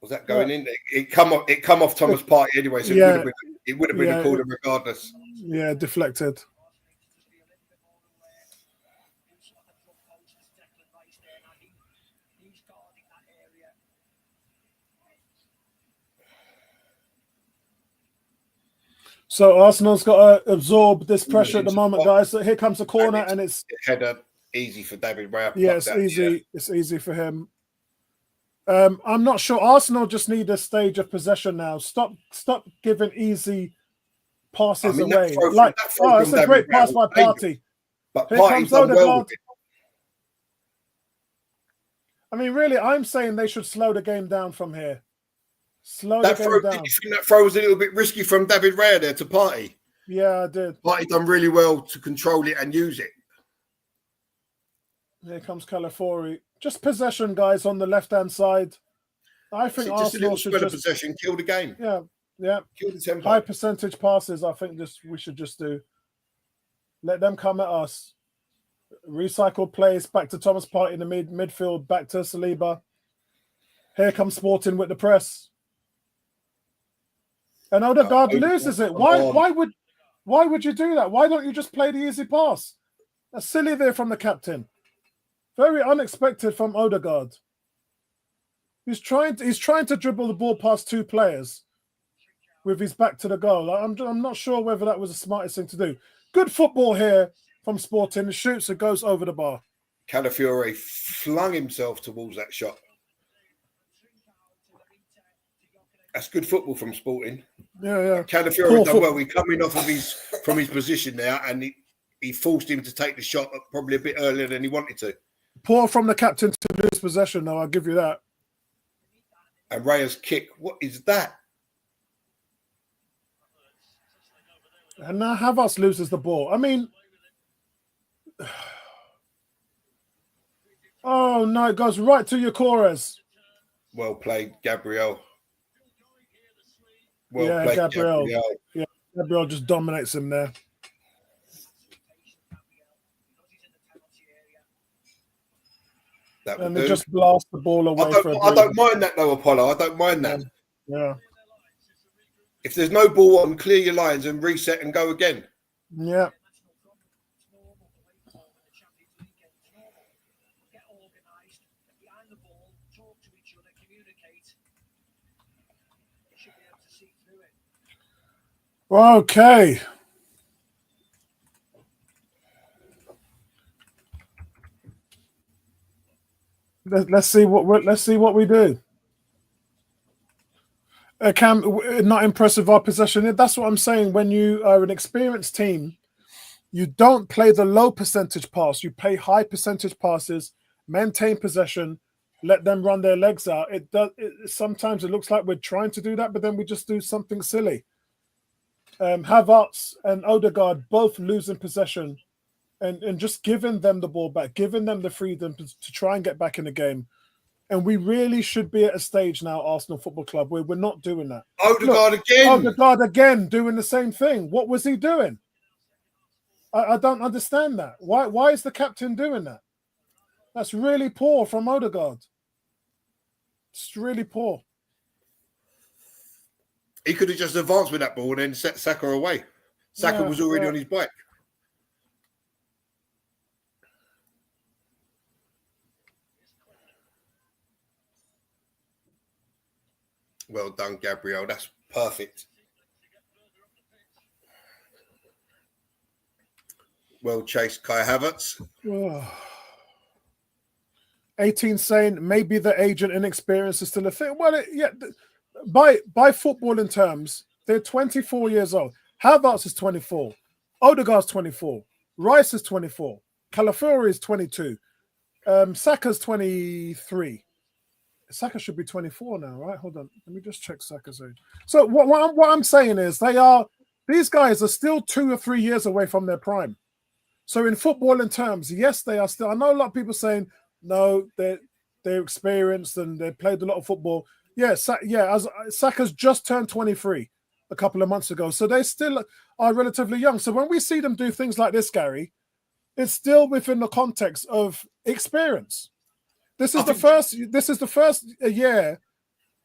Was that going in? It come off Thomas Partey anyway, so it would have been a corner regardless. Yeah, deflected. So Arsenal's got to absorb this pressure at the moment, guys. So here comes the corner, and it's header easy for David Raya. Yeah, it's easy. Yeah. It's easy for him. I'm not sure. Arsenal just need a stage of possession now. Stop giving easy passes away. It's a great pass by Partey. But here comes Odegaard. I mean, really, I'm saying they should slow the game down from here. Slow that the throw, game down. Did you think that throw was a little bit risky from David Raya there to Partey? Yeah, I did. Partey done really well to control it and use it. Here comes Calafiori. Just possession, guys, on the left-hand side. I think Arsenal should just possession, kill the game. Yeah. Kill the tempo. High percentage passes. I think we should just do. Let them come at us. Recycle plays back to Thomas Partey in the midfield. Back to Saliba. Here comes Sporting with the press. And Odegaard loses it. Why would you do that? Why don't you just play the easy pass? That's silly there from the captain. Very unexpected from Odegaard. He's trying to dribble the ball past 2 players with his back to the goal. I'm not sure whether that was the smartest thing to do. Good football here from Sporting. He shoots and goes over the bar. Calafiori flung himself towards that shot. That's good football from Sporting. Yeah. Calafiori done well. We're coming off of from his position there, and he forced him to take the shot probably a bit earlier than he wanted to. Poor from the captain to lose possession, though. I'll give you that. And Raya's kick. What is that? And now Havertz loses the ball. I mean, oh no, it goes right to Yukores. Well played, Gabriel. Gabriel. Yeah, Gabriel just dominates him there. And they just blast the ball away. I don't mind that though, Apollo. I don't mind that. Yeah. If there's no ball on, clear your lines and reset and go again. Yeah. Okay. Let's see what we do. Not impressive our possession. That's what I'm saying. When you are an experienced team, you don't play the low percentage pass. You play high percentage passes, maintain possession, let them run their legs out. Sometimes it looks like we're trying to do that, but then we just do something silly. Havertz and Odegaard both losing possession and just giving them the ball back, giving them the freedom to try and get back in the game. And we really should be at a stage now, Arsenal Football Club, where we're not doing that. Odegaard again doing the same thing. What was he doing? I don't understand that. Why is the captain doing that? That's really poor from Odegaard. It's really poor. He could have just advanced with that ball and then set Saka away. Saka was already on his bike. Well done, Gabriel. That's perfect. Well chased, Kai Havertz. 18 saying maybe the agent inexperience is still a thing. Well, by footballing terms, they're 24 years old. Havertz is 24. Odegaard's 24. Rice is 24. Calafiori is 22. Saka's 23. Saka should be 24 now, right? Hold on. Let me just check Saka's age. So what I'm saying is these guys are still 2 or 3 years away from their prime. So in footballing terms, yes, they are still. I know a lot of people saying, no, they're experienced and they played a lot of football. Saka's just turned 23 a couple of months ago. So they still are relatively young. So when we see them do things like this, Gary, it's still within the context of experience. This is the first year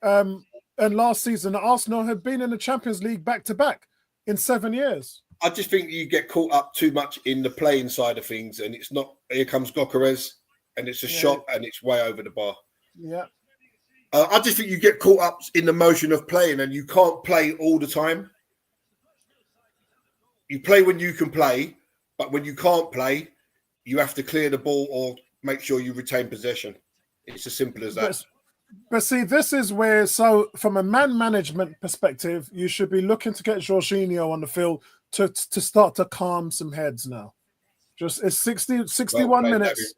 and last season that Arsenal have been in the Champions League back-to-back in 7 years. I just think you get caught up too much in the playing side of things, and it's not. Here comes Gyökeres, and it's a shot, and it's way over the bar. Yeah. I just think you get caught up in the motion of playing, and you can't play all the time. You play when you can play, but when you can't play, you have to clear the ball or make sure you retain possession. It's as simple as that. But see, this is where, so from a man management perspective, you should be looking to get Jorginho on the field to start to calm some heads now. It's 61 minutes.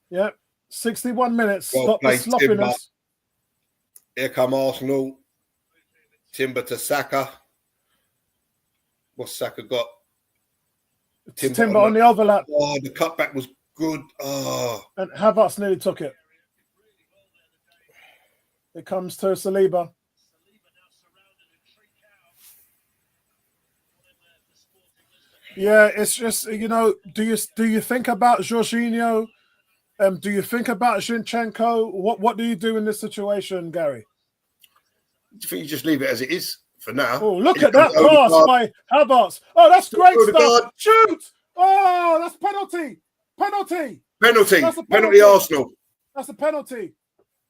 Yeah, 61 minutes. Stop the sloppiness. Here come Arsenal. Timber to Saka. What's Saka got? Timber on the overlap. Oh, the cutback was good. Oh. And Havertz nearly took it. It comes to Saliba. Yeah, it's just, do you think about Jorginho? Do you think about Zinchenko? What do you do in this situation, Gary? I think you just leave it as it is for now. Oh, look at that pass by Havertz. Oh, that's great stuff. Shoot! Oh, that's penalty. Penalty, Arsenal. That's a penalty.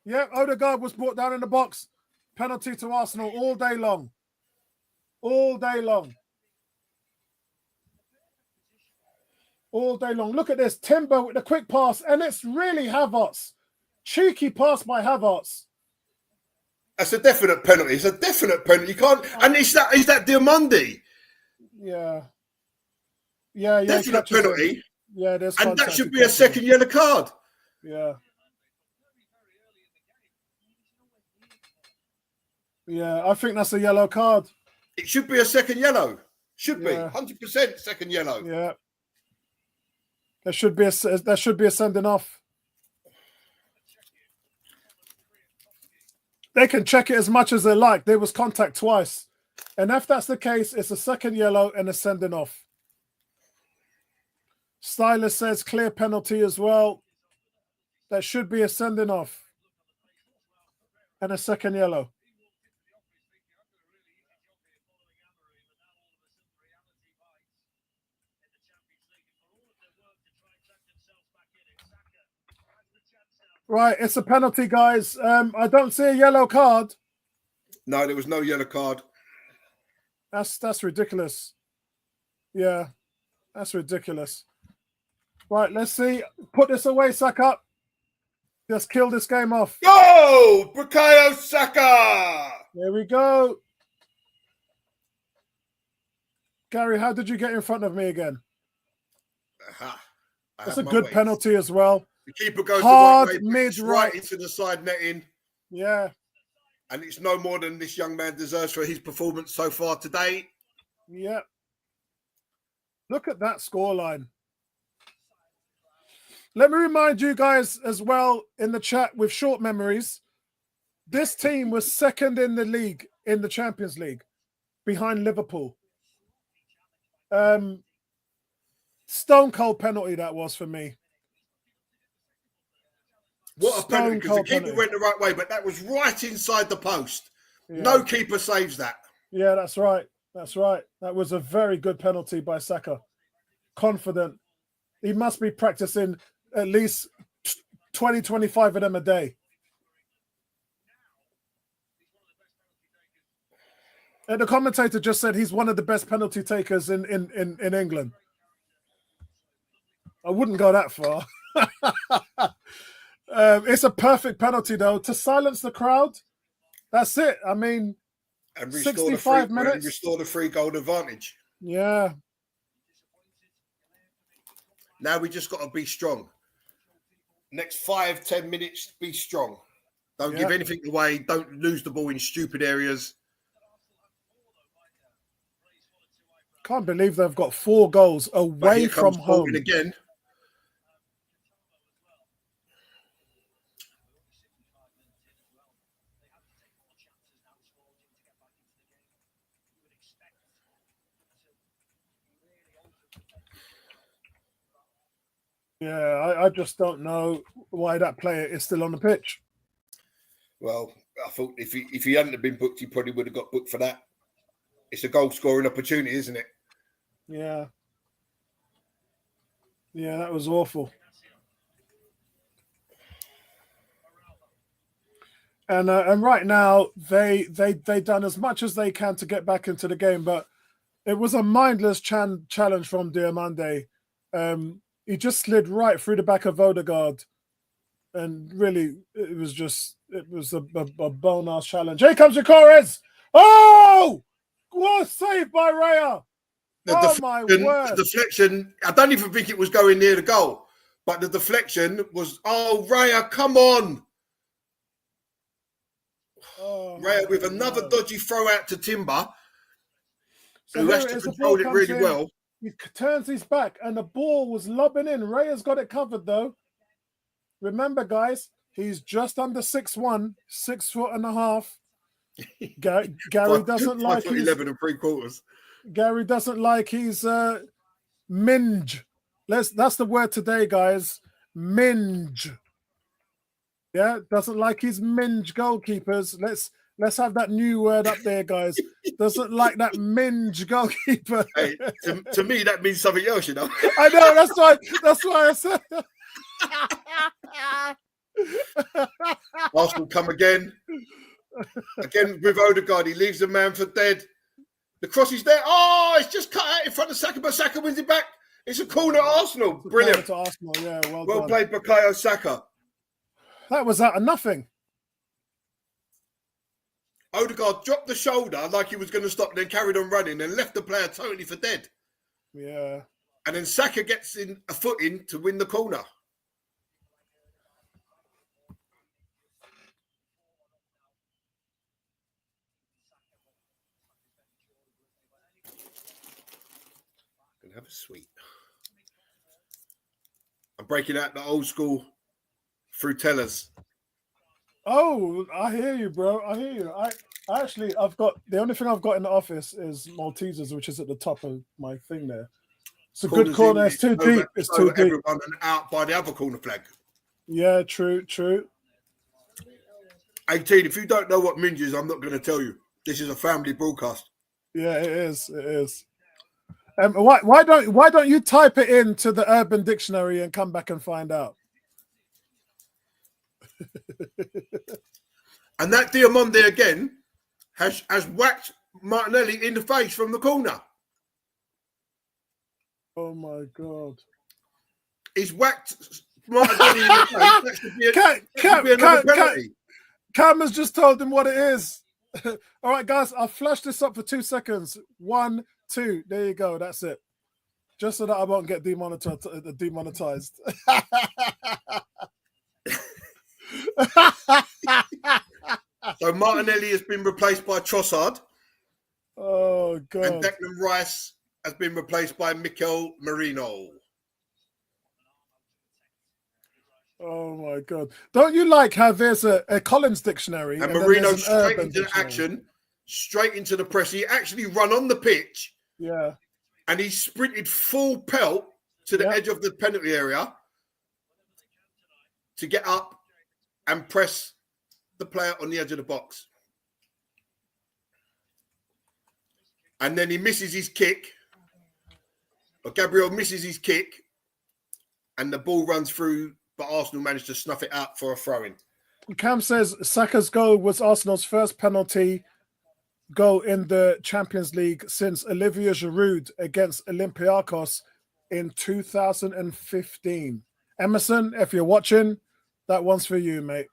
Yeah, Odegaard was brought down in the box. Penalty to Arsenal all day long. All day long. Look at this. Timber with the quick pass, and it's really Havertz. Cheeky pass by Havertz. That's a definite penalty. It's a definite penalty. You can't. And is that Diamandi? Yeah. Definite penalty. Yeah, there's. And that should be a second yellow card. Yeah. Yeah, I think that's a yellow card. It should be a second yellow. Should be 100% second yellow. Yeah. There should be a sending off. They can check it as much as they like. There was contact twice. And if that's the case, it's a second yellow and a sending off. Styler says clear penalty as well. That should be a sending off. And a second yellow. Right, it's a penalty, guys. I don't see a yellow card. No, there was no yellow card. That's ridiculous. Yeah, that's ridiculous. Right, let's see. Put this away, Saka. Just kill this game off. Go! Bukayo Saka! There we go. Gary, how did you get in front of me again? That's a good penalty as well. The keeper goes hard the right way, mid-right into the side netting. Yeah. And it's no more than this young man deserves for his performance so far today. Yeah. Look at that scoreline. Let me remind you guys as well in the chat with short memories, this team was second in the league, in the Champions League, behind Liverpool. Stone cold penalty that was for me. What a penalty, because the keeper went the right way, but that was right inside the post. Yeah. No keeper saves that. Yeah, that's right. That's right. That was a very good penalty by Saka. Confident. He must be practicing at least 20, 25 of them a day. And the commentator just said he's one of the best penalty takers in England. I wouldn't go that far. It's a perfect penalty, though, to silence the crowd. That's it. I mean, and 65 minutes. And restore the free goal advantage. Yeah. Now we just got to be strong. Next 5-10 minutes, be strong. Don't give anything away. Don't lose the ball in stupid areas. Can't believe they've got 4 goals away from home. Again. Yeah, I just don't know why that player is still on the pitch. Well, I thought if he hadn't have been booked, he probably would have got booked for that. It's a goal-scoring opportunity, isn't it? Yeah. Yeah, that was awful. And right now, they done as much as they can to get back into the game, but it was a mindless challenge from Diamande. He just slid right through the back of Odegaard. And really, it was a bone-ass challenge. Here comes Jacares! Oh! What a save by Raya! My word. The deflection, I don't even think it was going near the goal, but the deflection was, Raya, come on! Raya with another dodgy throw out to Timber, who has to control it really well. He turns his back and the ball was lobbing in. Raya's got it covered though. Remember, guys, he's just under 6'1", 6'1.5". Gary doesn't like his 11 3/4. Gary doesn't like his minge. That's the word today, guys. Minge. Yeah, doesn't like his minge goalkeepers. Let's have that new word up there, guys. Doesn't like that minge goalkeeper. Hey, to me, that means something else, you know. I know. That's why I said. Arsenal come again with Odegaard. He leaves the man for dead. The cross is there. Oh, it's just cut out in front of Saka, but Saka wins it back. It's a corner to Arsenal. Brilliant. To Arsenal, yeah. Well played, Bukayo Saka. That was out of nothing. Odegaard dropped the shoulder like he was going to stop, then carried on running and left the player totally for dead. Yeah. And then Saka gets in a foot in to win the corner. Have a sweet. I'm breaking out the old school fruitellas. Oh, I hear you, bro. I hear you. I've got the only thing I've got in the office is Maltesers, which is at the top of my thing there. It's a good corner. It's too deep. It's too deep. Everyone and out by the other corner flag. Yeah, true. 18. If you don't know what minge is, I'm not going to tell you. This is a family broadcast. Yeah, it is. It is. Why don't you type it into the Urban Dictionary and come back and find out? And that Diamande again has whacked Martinelli in the face from the corner. Oh my God! He's whacked Martinelli in the face. That should be another penalty. Cam has just told him what it is. All right, guys, I'll flash this up for 2 seconds. 1, 2. There you go. That's it. Just so that I won't get demonetized. So Martinelli has been replaced by Trossard. Oh God! And Declan Rice has been replaced by Mikel Merino. Oh my God! Don't you like how there's a Collins dictionary and Merino straight into the action, straight into the press? He actually run on the pitch. Yeah. And he sprinted full pelt to the edge of the penalty area to get up and press the player on the edge of the box. And then he misses his kick. Or Gabriel misses his kick. And the ball runs through, but Arsenal managed to snuff it out for a throw-in. Cam says Saka's goal was Arsenal's first penalty goal in the Champions League since Olivier Giroud against Olympiacos in 2015. Emerson, if you're watching, that one's for you, mate.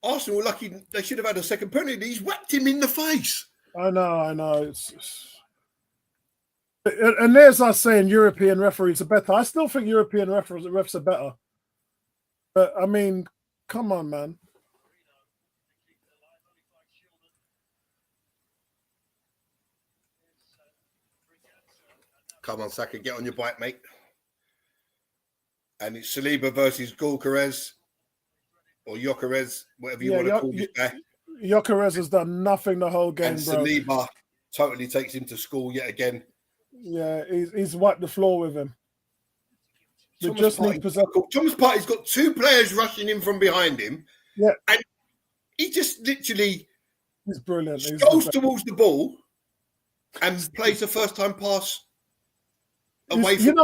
Arsenal were lucky they should have had a second penalty. He's whacked him in the face. I know. And there's us saying European referees are better. I still think European refs are better. But, I mean, come on, man. Come on, Saka, get on your bike, mate. And it's Saliba versus Gyökeres or Gyökeres, whatever you want to call this guy. Gyökeres has done nothing the whole game, and bro. Saliba totally takes him to school yet again. Yeah, he's wiped the floor with him. Thomas Partey's got two players rushing in from behind him. Yeah. And he just literally he's brilliant. Goes towards the ball and plays the first time pass away from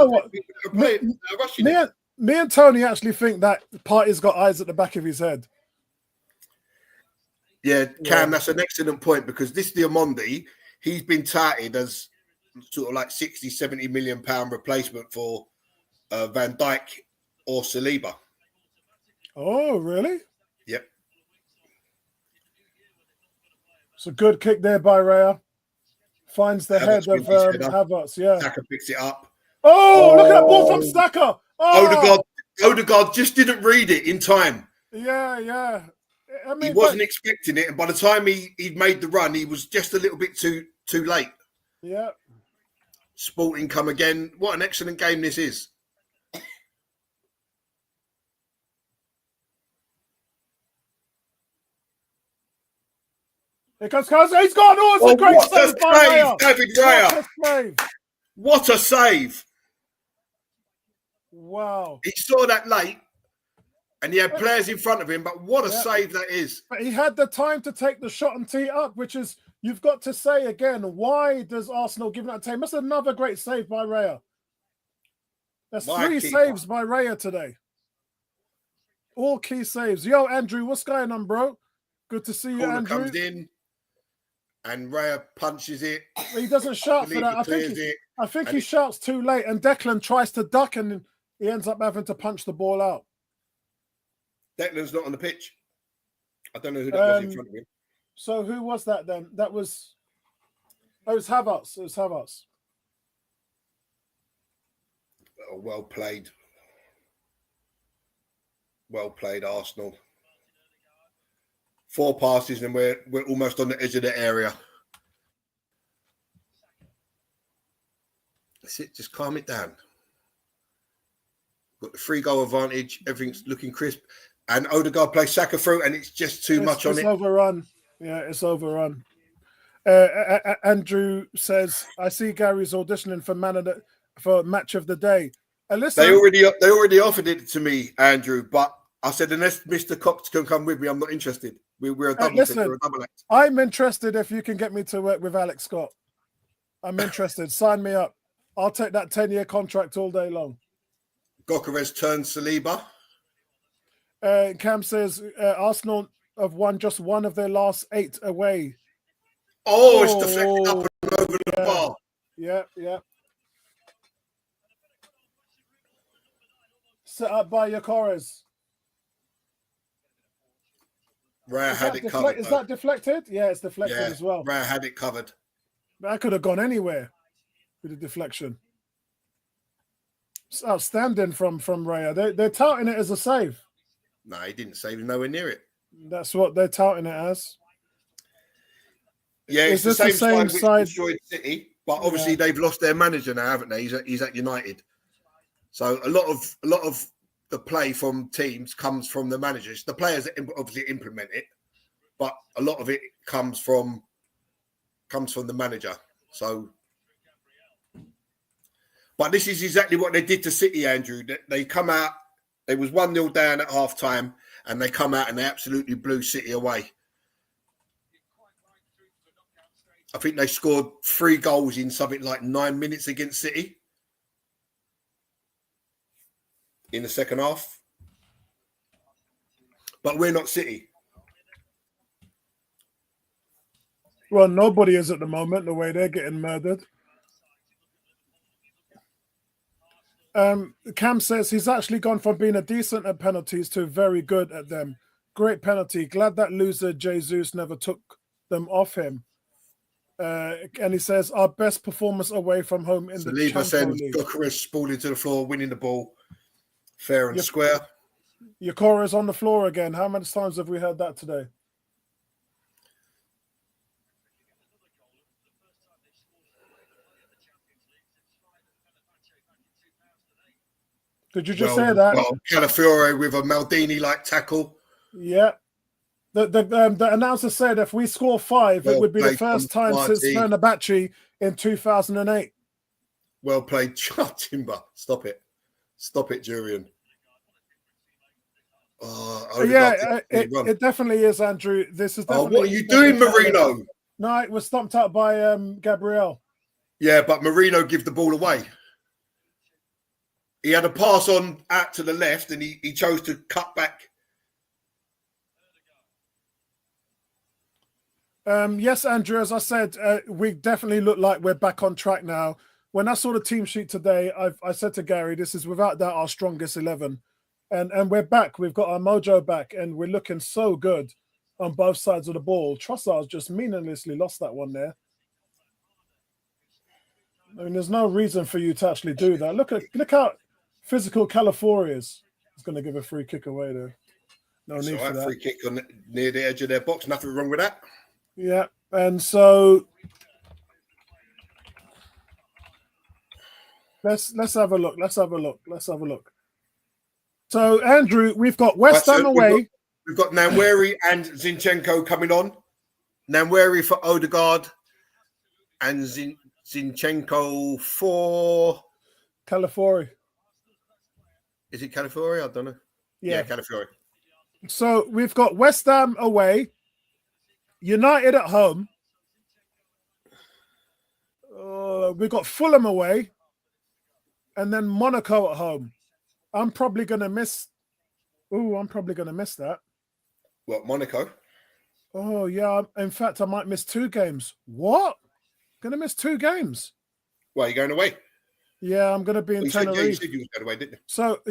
me and Tony actually think that Partey's got eyes at the back of his head. Yeah, Cam, that's an excellent point because this Diamande, he's been touted as sort of like 60, 70 million pound replacement for Van Dijk or Saliba. Oh, really? Yep. It's a good kick there by Raya. Finds the head of Havertz. Yeah. Saka picks it up. Oh, look at that ball from Saka. Oh. Odegaard just didn't read it in time. Yeah. I mean, he wasn't expecting it, and by the time he'd made the run, he was just a little bit too late. Yeah. Sporting come again. What an excellent game this is. Here comes Carson. He's gone. Oh, it's a great save by Raya. David Raya. What a save. Wow. He saw that late and he had players in front of him, but what a save that is. But he had the time to take the shot and tee it up, which is, you've got to say again, why does Arsenal give that time? That's another great save by Raya. That's three saves by Raya today. All key saves. Yo, Andrew, what's going on, bro? Good to see you, Andrew. Comes in and Raya punches it. He doesn't shout for that. I think he shouts too late, and Declan tries to duck, and he ends up having to punch the ball out. Declan's not on the pitch. I don't know who that was in front of him. So who was that then? It was Havertz. It was Havertz. Oh, well played. Well played, Arsenal. 4 passes and we're almost on the edge of the area. That's it. Just calm it down. Got the 3-goal advantage. Everything's looking crisp. And Odegaard plays Saka through, and it's just too much on it. It's overrun. Yeah, it's overrun. Andrew says, "I see Gary's auditioning for match of the day." Listen, they already offered it to me, Andrew, but I said unless Mr. Cox can come with me, I'm not interested. We're a double listen, we're a double act. I'm interested if you can get me to work with Alex Scott. I'm interested. Sign me up. I'll take that 10-year contract all day long. Gokeres turns Saliba. Cam says Arsenal have won just one of their last 8 away. It's deflected up and over the bar. Yeah. Set up by Gokeres. Raya had it covered. Is that deflected? Yeah, it's deflected as well. Raya had it covered. That could have gone anywhere with the deflection. It's outstanding from Raya. They're touting it as a save. No, he didn't save him, nowhere near it. That's what they're touting it as. Yeah, it's the same side which destroyed City, but obviously they've lost their manager now, haven't they? He's at United. So a lot of the play from teams comes from the managers. The players that obviously implement it, but a lot of it comes from the manager. So, but this is exactly what they did to City, Andrew. They come out. It was 1-0 down at half time, and they come out and they absolutely blew City away. I think they scored 3 goals in something like 9 minutes against City in the second half. But we're not City. Well, nobody is at the moment, the way they're getting murdered. Cam says he's actually gone from being a decent at penalties to very good at them. Great penalty. Glad that loser Jesus never took them off him. And he says our best performance away from home in the Champions League. Gokeres sprawling to the floor, winning the ball, fair and square. Gokeres on the floor again. How many times have we heard that today? Did you just say that? Well, Calafiore with a Maldini-like tackle. Yeah. The announcer said if we score 5, it would be the first time since Fenerbahce in 2008. Well played, Timber. Stop it, Jurian. It definitely is, Andrew. This is definitely. What are you doing, Marino? No, it was stomped out by Gabriel. Yeah, but Marino gave the ball away. He had a pass on out to the left, and he chose to cut back. Yes, Andrew, as I said, we definitely look like we're back on track now. When I saw the team sheet today, I said to Gary, this is without doubt our strongest 11. And we're back. We've got our mojo back, and we're looking so good on both sides of the ball. Trossard's just meaninglessly lost that one there. I mean, there's no reason for you to actually do that. Look how physical Calafiore is. He's going to give a free kick away there. No need for that. Free kick near the edge of their box. Nothing wrong with that. Yeah, and so let's have a look. Let's have a look. So, Andrew, we've got West Ham away. We've got Nwaneri and Zinchenko coming on. Nwaneri for Odegaard and Zinchenko for Calafiore. Is it Calafiore? I don't know. Yeah, Calafiore. So we've got West Ham away, United at home. We've got Fulham away, and then Monaco at home. I'm probably going to miss that. What, Monaco? Oh, yeah. In fact, I might miss 2 games. What? Going to miss 2 games. Well, you're going away? Yeah, I'm going to be in Tenerife. You said you was going away, didn't you? So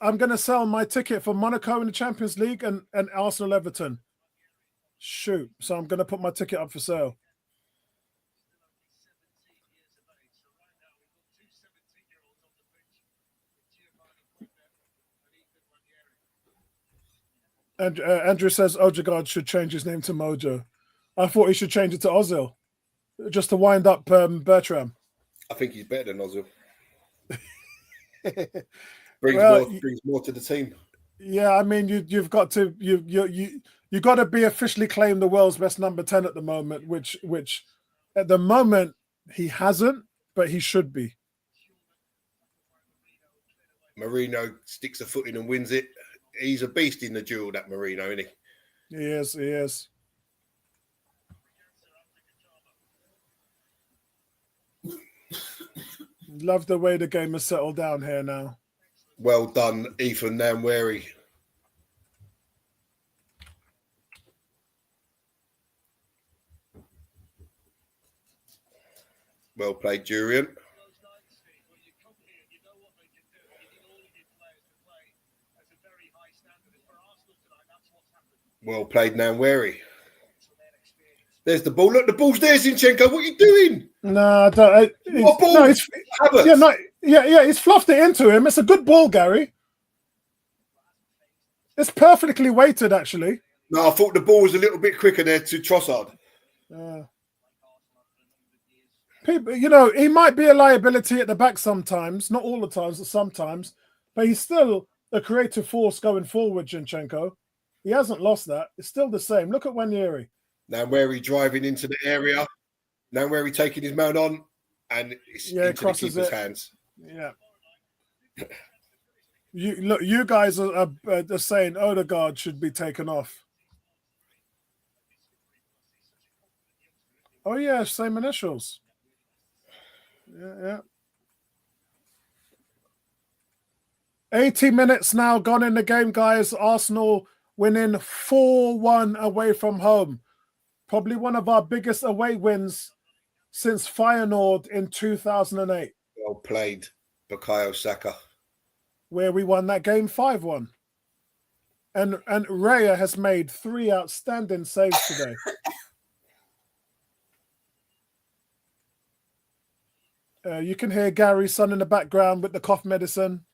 I'm going to sell my ticket for Monaco in the Champions League and Arsenal Everton. Shoot. So I'm going to put my ticket up for sale. And Andrew says Odegaard should change his name to Mojo. I thought he should change it to Ozil, just to wind up Bertram. I think he's better than Ozil. brings more to the team. Yeah, I mean, you've got to you got to be officially claimed the world's best number 10 at the moment, which at the moment he hasn't, but he should be. Marino sticks a foot in and wins it. He's a beast in the duel, that Marino, isn't he? He is. Love the way the game has settled down here now. Well done, Ethan Namweri. Well played, Durian. Well played, Namweri. There's the ball. Look, the ball's there, Zinchenko. What are you doing? No, I don't. What ball? No, he's fluffed it into him. It's a good ball, Gary. It's perfectly weighted, actually. No, I thought the ball was a little bit quicker there to Trossard. People, he might be a liability at the back sometimes, not all the times, but sometimes. But he's still a creative force going forward, Zinchenko. He hasn't lost that. It's still the same. Look at Nwaneri. Nwaneri driving into the area. Nwaneri taking his man on, and it's into the keeper's hands. Yeah. You guys are saying Odegaard should be taken off. Oh yeah, same initials. Yeah. 80 minutes now gone in the game, guys. Arsenal winning 4-1 away from home. Probably one of our biggest away wins since Feyenoord in 2008. Well played, Bukayo Saka. Where we won that game 5-1. And Raya has made 3 outstanding saves today. You can hear Gary's son in the background with the cough medicine.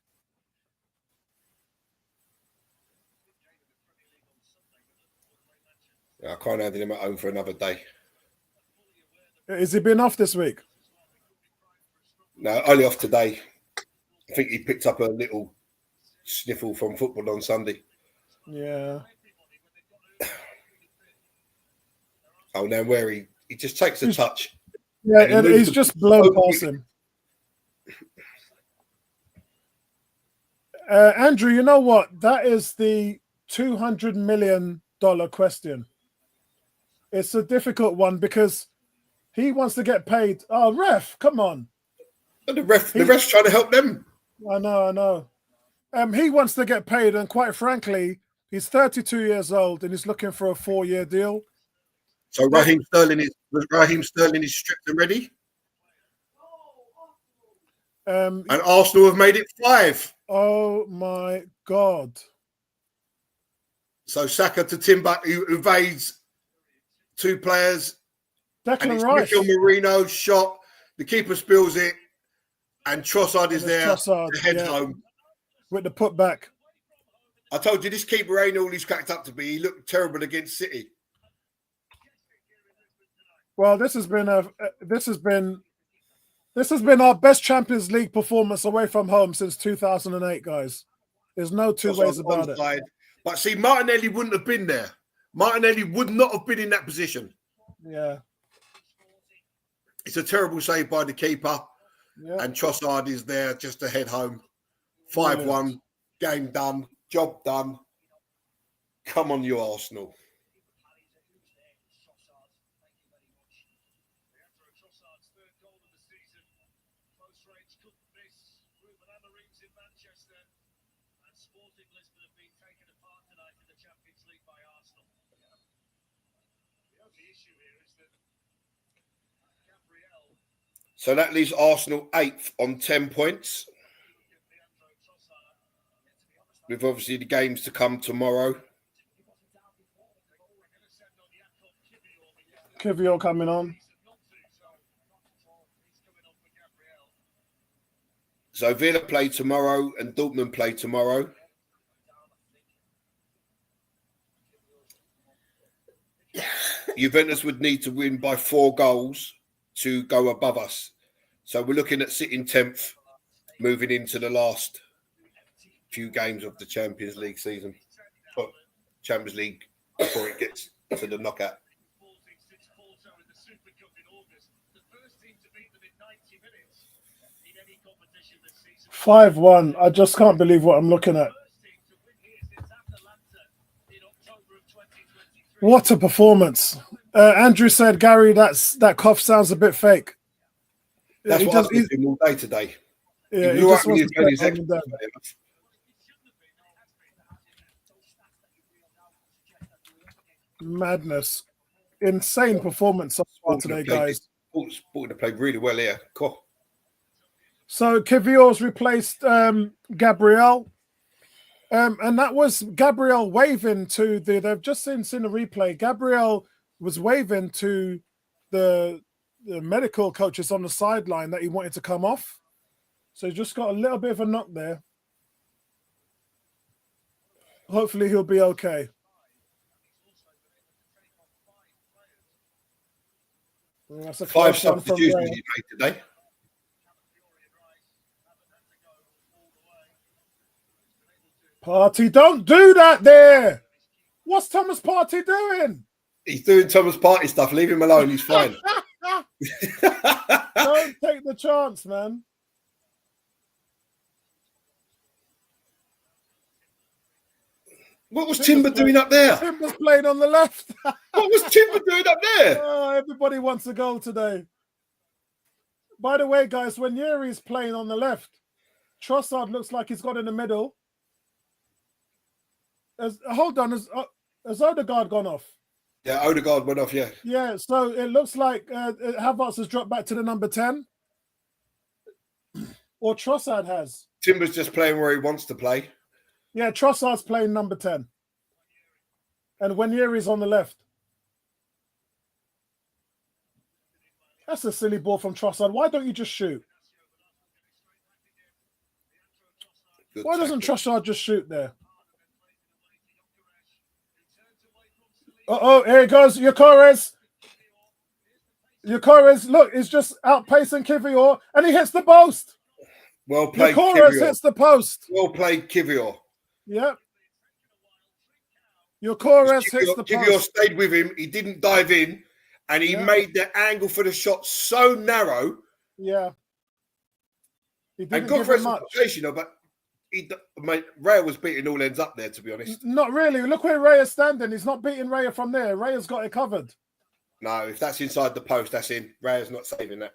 I can't handle him at home for another day. Has he been off this week? No, only off today. I think he picked up a little sniffle from football on Sunday. Yeah. Oh, now where he just takes a touch. Yeah, and he's just blown past him. Andrew, you know what? That is the $200 million question. It's a difficult one because he wants to get paid. Oh, ref, come on. And the ref's trying to help them. I know. He wants to get paid, and quite frankly, he's 32 years old and he's looking for a 4-year deal. So Raheem Sterling is stripped and ready? And Arsenal have made it 5. Oh my God. So Saka to Timber, who evades 2 players. Declan Rice. Mikel Marino shot. The keeper spills it. And Trossard is there to head home. With the putback. I told you, this keeper ain't all he's cracked up to be. He looked terrible against City. Well, this has been our best Champions League performance away from home since 2008, guys. There's no two ways about it. But see, Martinelli wouldn't have been there. Martinelli would not have been in that position. Yeah. It's a terrible save by the keeper. Yeah. And Trossard is there just to head home. 5-1, game done, job done. Come on, you Arsenal. Ruben Amorim's in Manchester, and Sporting Lisbon have been taken apart tonight in the Champions League by Arsenal. The only issue here is that Gabriel. So that leaves Arsenal 8th on 10 points. With obviously the games to come tomorrow. Kivior coming on. So Villa play tomorrow and Dortmund play tomorrow. Juventus would need to win by 4 goals to go above us. So we're looking at sitting 10th, moving into the last few games of the Champions League season. But Champions League before it gets to the knockout. 5-1. I just can't believe what I'm looking at. What a performance. Andrew said, Gary, that cough sounds a bit fake. That's what I've been doing all day today. Yeah, he just wants to step on down. Madness. Insane performance so far today, guys. Sporting have played really well here. Cool. So Kivior's replaced Gabriel. And that was Gabriel waving to they've just seen the replay. Gabriel was waving to the medical coaches on the sideline that he wanted to come off. So he just got a little bit of a knock there. Hopefully he'll be okay. That's a 5 substitutions he made today. Partey, don't do that there. What's Thomas Partey doing? He's doing Thomas Partey stuff. Leave him alone. He's fine. Don't take the chance, man. What was Timber doing up there? Timber's playing on the left. What was Timber doing up there? Oh, everybody wants a goal today. By the way, guys, when Yuri's playing on the left, Trossard looks like he's got in the middle. Hold on, has Odegaard gone off? Yeah, Odegaard went off, yeah. Yeah, so it looks like Havertz has dropped back to the number 10. Or Trossard has. Timber's just playing where he wants to play. Yeah, Trossard's playing number 10. And Wanyeri's on the left. That's a silly ball from Trossard. Why don't you just shoot? Why doesn't Trossard just shoot there? Uh-oh, here he goes. Yokores, look, he's just outpacing Kivior, and he hits the post. Well played, Yokores Kivior. hits the post. Well played, Kivior. Yep. Yokores hits the post. Kivior stayed with him. He didn't dive in, and he made the angle for the shot so narrow. Yeah. He didn't and good give for him much. but Raya was beating all ends up there, to be honest. Not really. Look where Raya's standing. He's not beating Raya from there. Raya's got it covered. No, if that's inside the post, that's in. Raya's not saving that.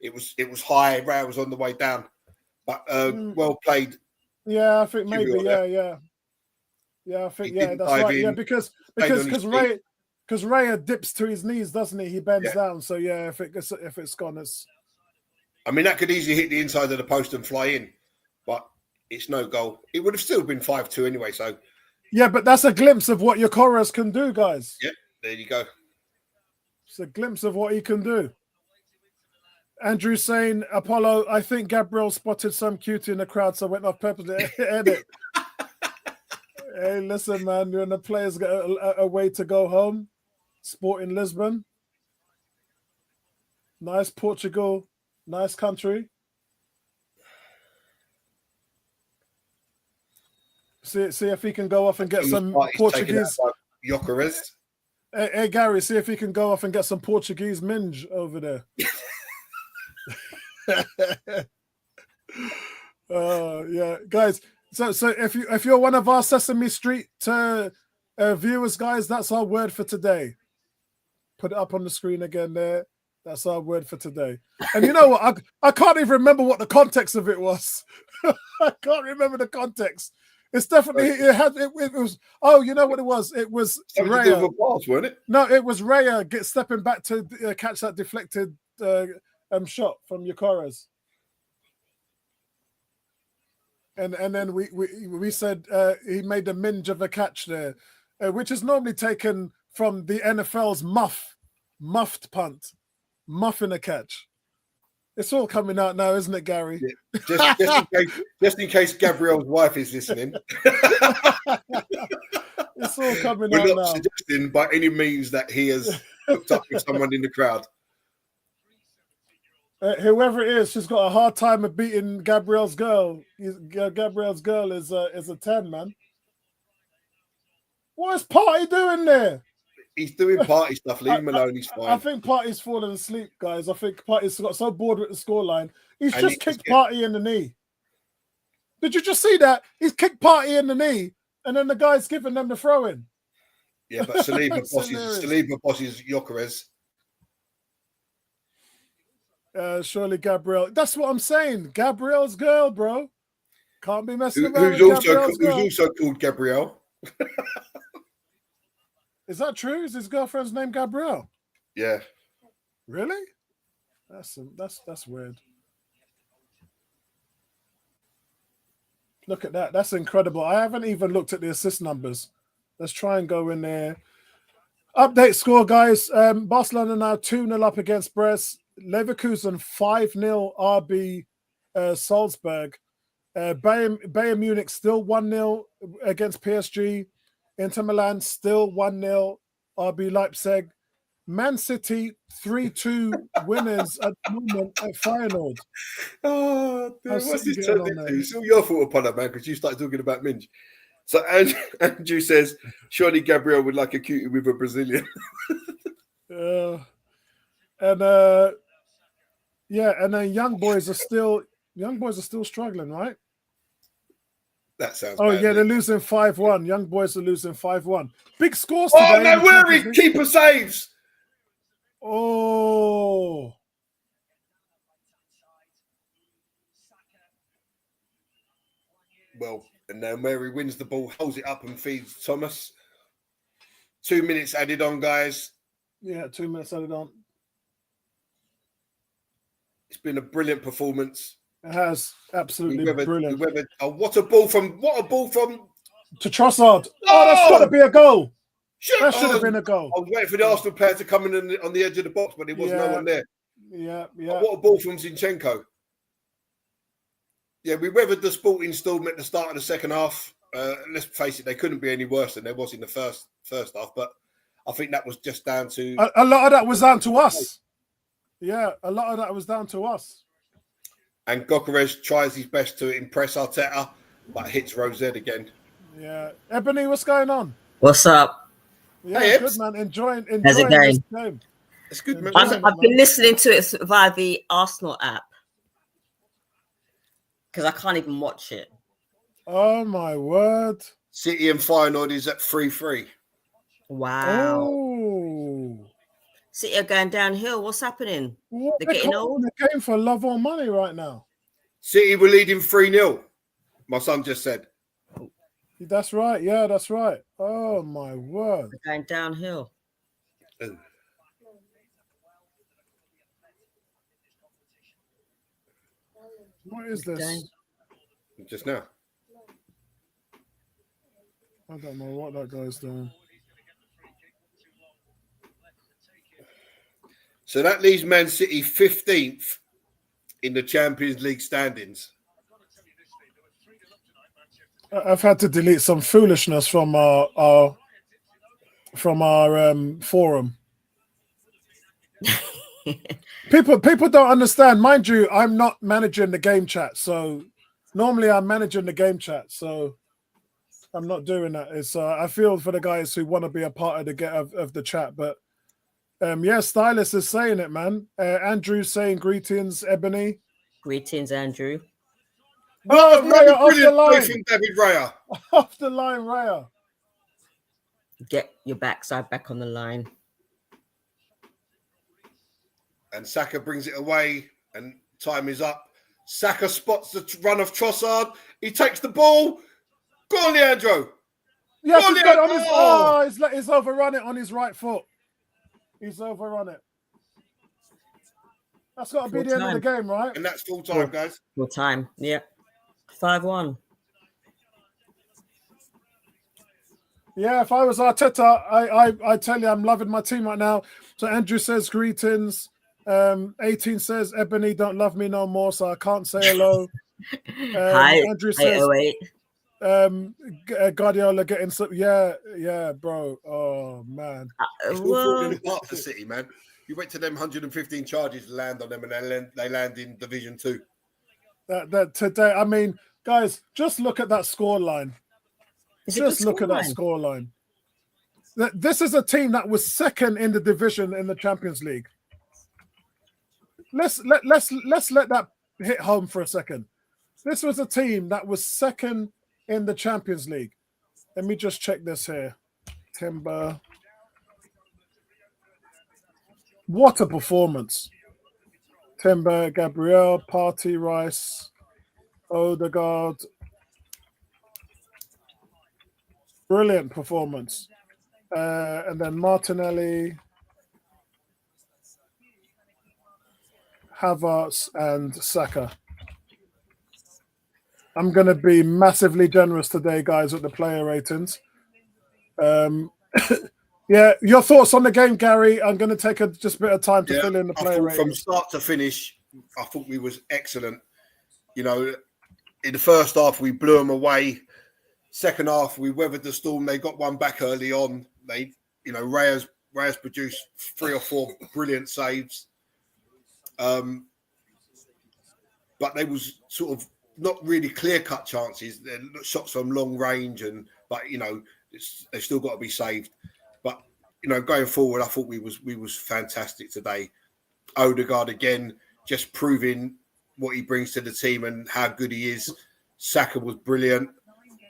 It was high. Raya was on the way down. But well played. Yeah, I think maybe. Yeah, I think that's right. Yeah, because Raya dips to his knees, doesn't he? He bends down. So yeah, if it's gone, it's. I mean, that could easily hit the inside of the post and fly in, but it's no goal. It would have still been 5-2 anyway. So. Yeah, but that's a glimpse of what Yokores can do, guys. Yeah, there you go. It's a glimpse of what he can do. Andrew saying, Apollo, I think Gabriel spotted some cutie in the crowd, so went off purpose to edit. Hey, listen, man, when the players get a way to go home, Sporting Lisbon, nice Portugal, nice country. See if he can go off and get some Portuguese. Yokores. Hey, Gary, see if he can go off and get some Portuguese minge over there. Yeah, guys. So if you're one of our Sesame Street viewers, guys, that's our word for today. Put it up on the screen again there. That's our word for today. And you know what? I can't even remember what the context of it was. I can't remember the context. It's definitely it was. Oh, you know what it was? It was Raya. Pass, wasn't it? No, it was Raya stepping back to catch that deflected shot from Yokores. And then we said he made a minge of a catch there, which is normally taken from the NFL's muffed punt, muffing a catch. It's all coming out now, isn't it, Gary? Yeah. Just in case Gabriel's wife is listening. It's all coming We're out not now. suggesting by any means that he has hooked up with someone in the crowd. Whoever it is, she's got a hard time of beating Gabrielle's girl. Gabrielle's girl is a 10, man. What is Party doing there? He's doing party stuff. Leave him alone. He's fine. I think Party's fallen asleep, guys. I think Party's got so bored with the scoreline. He's just kicked Party in the knee. Did you just see that? He's kicked Party in the knee, and then the guy's giving them the throw-in. Yeah, but Saliba bosses Gyökeres. Surely Gabrielle. That's what I'm saying. Gabrielle's girl, bro. Can't be messing around with Gabrielle's girl. Who's also called Gabrielle. Is that true? Is his girlfriend's name Gabrielle? Yeah. Really? That's weird. Look at that. That's incredible. I haven't even looked at the assist numbers. Let's try and go in there. Update score, guys. Barcelona now 2-0 up against Brest. Leverkusen 5-0 RB Salzburg. Bayern Munich still 1-0 against PSG. Inter Milan still 1-0 RB Leipzig. Man City 3-2 winners at the moment at Feyenoord. Oh, dude, what's this turned into? It's all your fault upon that, man, because you started talking about Minge. So Andrew says, surely Gabriel would like a cutie with a Brazilian. And then young boys are still struggling, right? That sounds bad. Yeah, they're losing 5-1. Young boys are losing 5-1. Big scores today. Oh, no worry. Keeper saves. Oh. Well, and now Mary wins the ball, holds it up and feeds Thomas. 2 minutes added on, guys. Yeah, 2 minutes added on. It's been a brilliant performance. It has absolutely brilliant. What a ball from to Trossard. Oh, that's got to be a goal. That should have been a goal. I was waiting for the Arsenal player to come in on the edge of the box, but there was no one there. Yeah. What a ball from Zinchenko. Yeah, we weathered the Sporting storm at the start of the second half. Let's face it, they couldn't be any worse than there was in the first half. But I think that was just down to a lot of that was down to us. Yeah, a lot of that was down to us. And Gyökeres tries his best to impress Arteta, but hits Rosette again. Yeah, Ebony, what's going on? What's up? Yeah, hey, good man. Enjoying this game. It's good, man. I've been listening to it via the Arsenal app because I can't even watch it. Oh my word! City and Feyenoord is at 3-3. Wow. Oh. City are going downhill. What's happening? They're getting old. They're going for love or money right now. City were leading 3-0. My son just said. That's right. Yeah, that's right. Oh my word! They're going downhill. Oh. What is this? Just now. I don't know what that guy's doing. So that leaves Man City 15th in the Champions League standings. I've had to delete some foolishness from our forum. People don't understand. Mind you, I'm not managing the game chat. So normally I'm managing the game chat. So I'm not doing that. It's I feel for the guys who want to be a part of the chat. But yeah, Stylist is saying it, man. Andrew's saying greetings, Ebony. Greetings, Andrew. Oh, Raya off the line. From David Raya. Off the line, Raya. Get your backside back on the line. And Saka brings it away, and time is up. Saka spots the run of Trossard. He takes the ball. Go on, Leandro. Yes, he's got it on he's overrun it on his right foot. He's overrun it. That's got to be the end of the game, right? And that's full time, guys. Full time, yeah. 5-1. Yeah, if I was Arteta, I tell you, I'm loving my team right now. So Andrew says greetings. 18 says Ebony don't love me no more, so I can't say hello. Hi, Andrew says 808. Guardiola getting some. Yeah, bro. Oh man, it's all falling apart for City, man. You went to them 115 charges to land on them, and they land in Division 2. That today. I mean, guys, just look at that scoreline. Just look at that scoreline. This is a team that was second in the division in the Champions League. Let's let that hit home for a second. This was a team that was second in the Champions League. Let me just check this here. Timber. What a performance. Timber, Gabriel, Partey, Rice, Odegaard. Brilliant performance. And then Martinelli, Havertz, and Saka. I'm going to be massively generous today, guys, with the player ratings. Yeah, your thoughts on the game, Gary? I'm going to take just a bit of time to fill in the player ratings. From start to finish, I thought we was excellent. You know, in the first half, we blew them away. Second half, we weathered the storm. They got one back early on. Reyes produced 3 or 4 brilliant saves. But they was sort of not really clear-cut chances. They're shots from long range, but they've still got to be saved. But going forward, I thought we was fantastic today. Odegaard again, just proving what he brings to the team and how good he is. Saka was brilliant.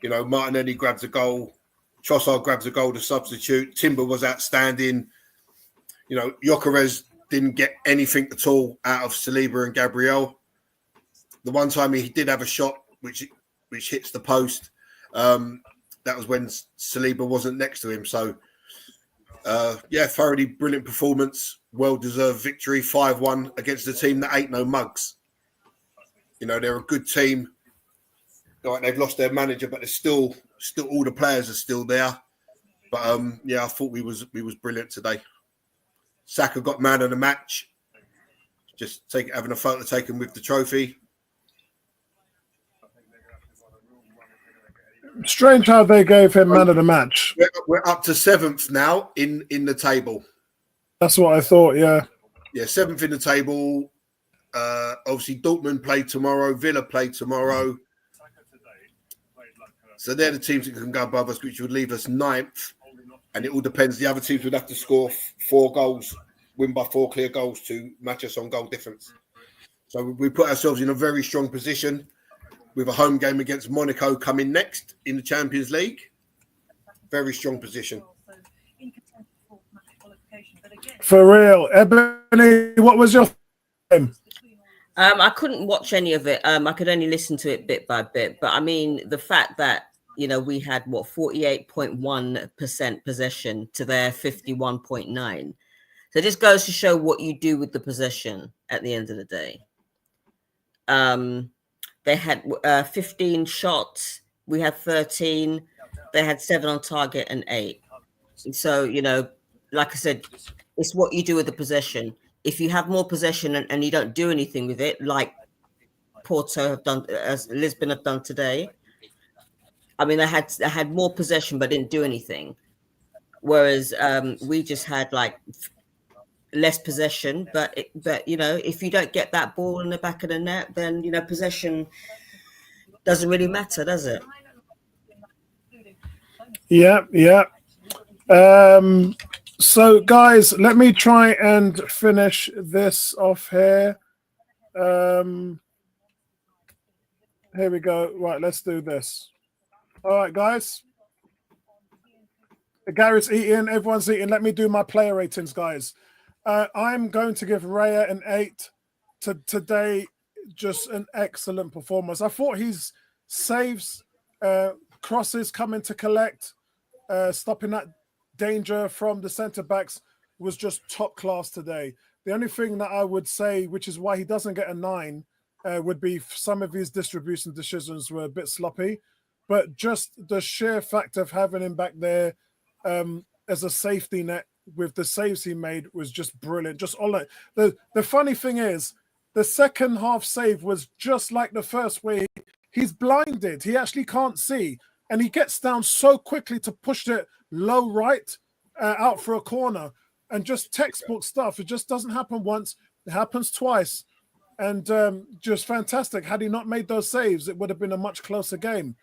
Martinelli grabs a goal. Trossard grabs a goal to substitute. Timber was outstanding. Gyökeres didn't get anything at all out of Saliba and Gabriel. The one time he did have a shot which hits the post, that was when Saliba wasn't next to him. So, thoroughly brilliant performance. Well-deserved victory, 5-1 against a team that ain't no mugs. They're a good team. Like they've lost their manager, but there's still all the players are still there. But I thought we was brilliant today. Saka got man of the match. Just having a photo taken with the trophy. Strange how they gave him man of the match. We're up to 7th now in the table. That's what I thought. Yeah, 7th in the table. Obviously, Dortmund play tomorrow. Villa play tomorrow. So they're the teams that can go above us, which would leave us 9th. And it all depends. The other teams would have to score 4 goals, win by 4 clear goals to match us on goal difference. So we put ourselves in a very strong position with a home game against Monaco coming next in the Champions League. Very strong position. For real. Ebony, what was your game? I couldn't watch any of it. I could only listen to it bit by bit. But I mean, the fact that, we had 48.1% possession to their 51.9. So this goes to show what you do with the possession at the end of the day. They had 15 shots. We had 13. They had 7 on target and 8. And so, like I said, it's what you do with the possession. If you have more possession and you don't do anything with it, like Porto have done, as Lisbon have done today. I mean, they had more possession but didn't do anything. Whereas we just had less possession, but if you don't get that ball in the back of the net, then possession doesn't really matter, does it? Yeah. So, guys, let me try and finish this off here. Here we go. Right, let's do this. All right, guys. Gary's eating. Everyone's eating. Let me do my player ratings, guys. I'm going to give Raya an 8. Today, just an excellent performance. I thought his saves, crosses coming to collect, stopping that danger from the centre backs was just top class today. The only thing that I would say, which is why he doesn't get a 9, would be some of his distribution decisions were a bit sloppy, but just the sheer fact of having him back there as a safety net with the saves he made was just brilliant. Just all that. The funny thing is, the second half save was just like the first, where he's blinded. He actually can't see. And he gets down so quickly to push it low right out for a corner. And just textbook stuff. It just doesn't happen once. It happens twice. And just fantastic. Had he not made those saves, it would have been a much closer game.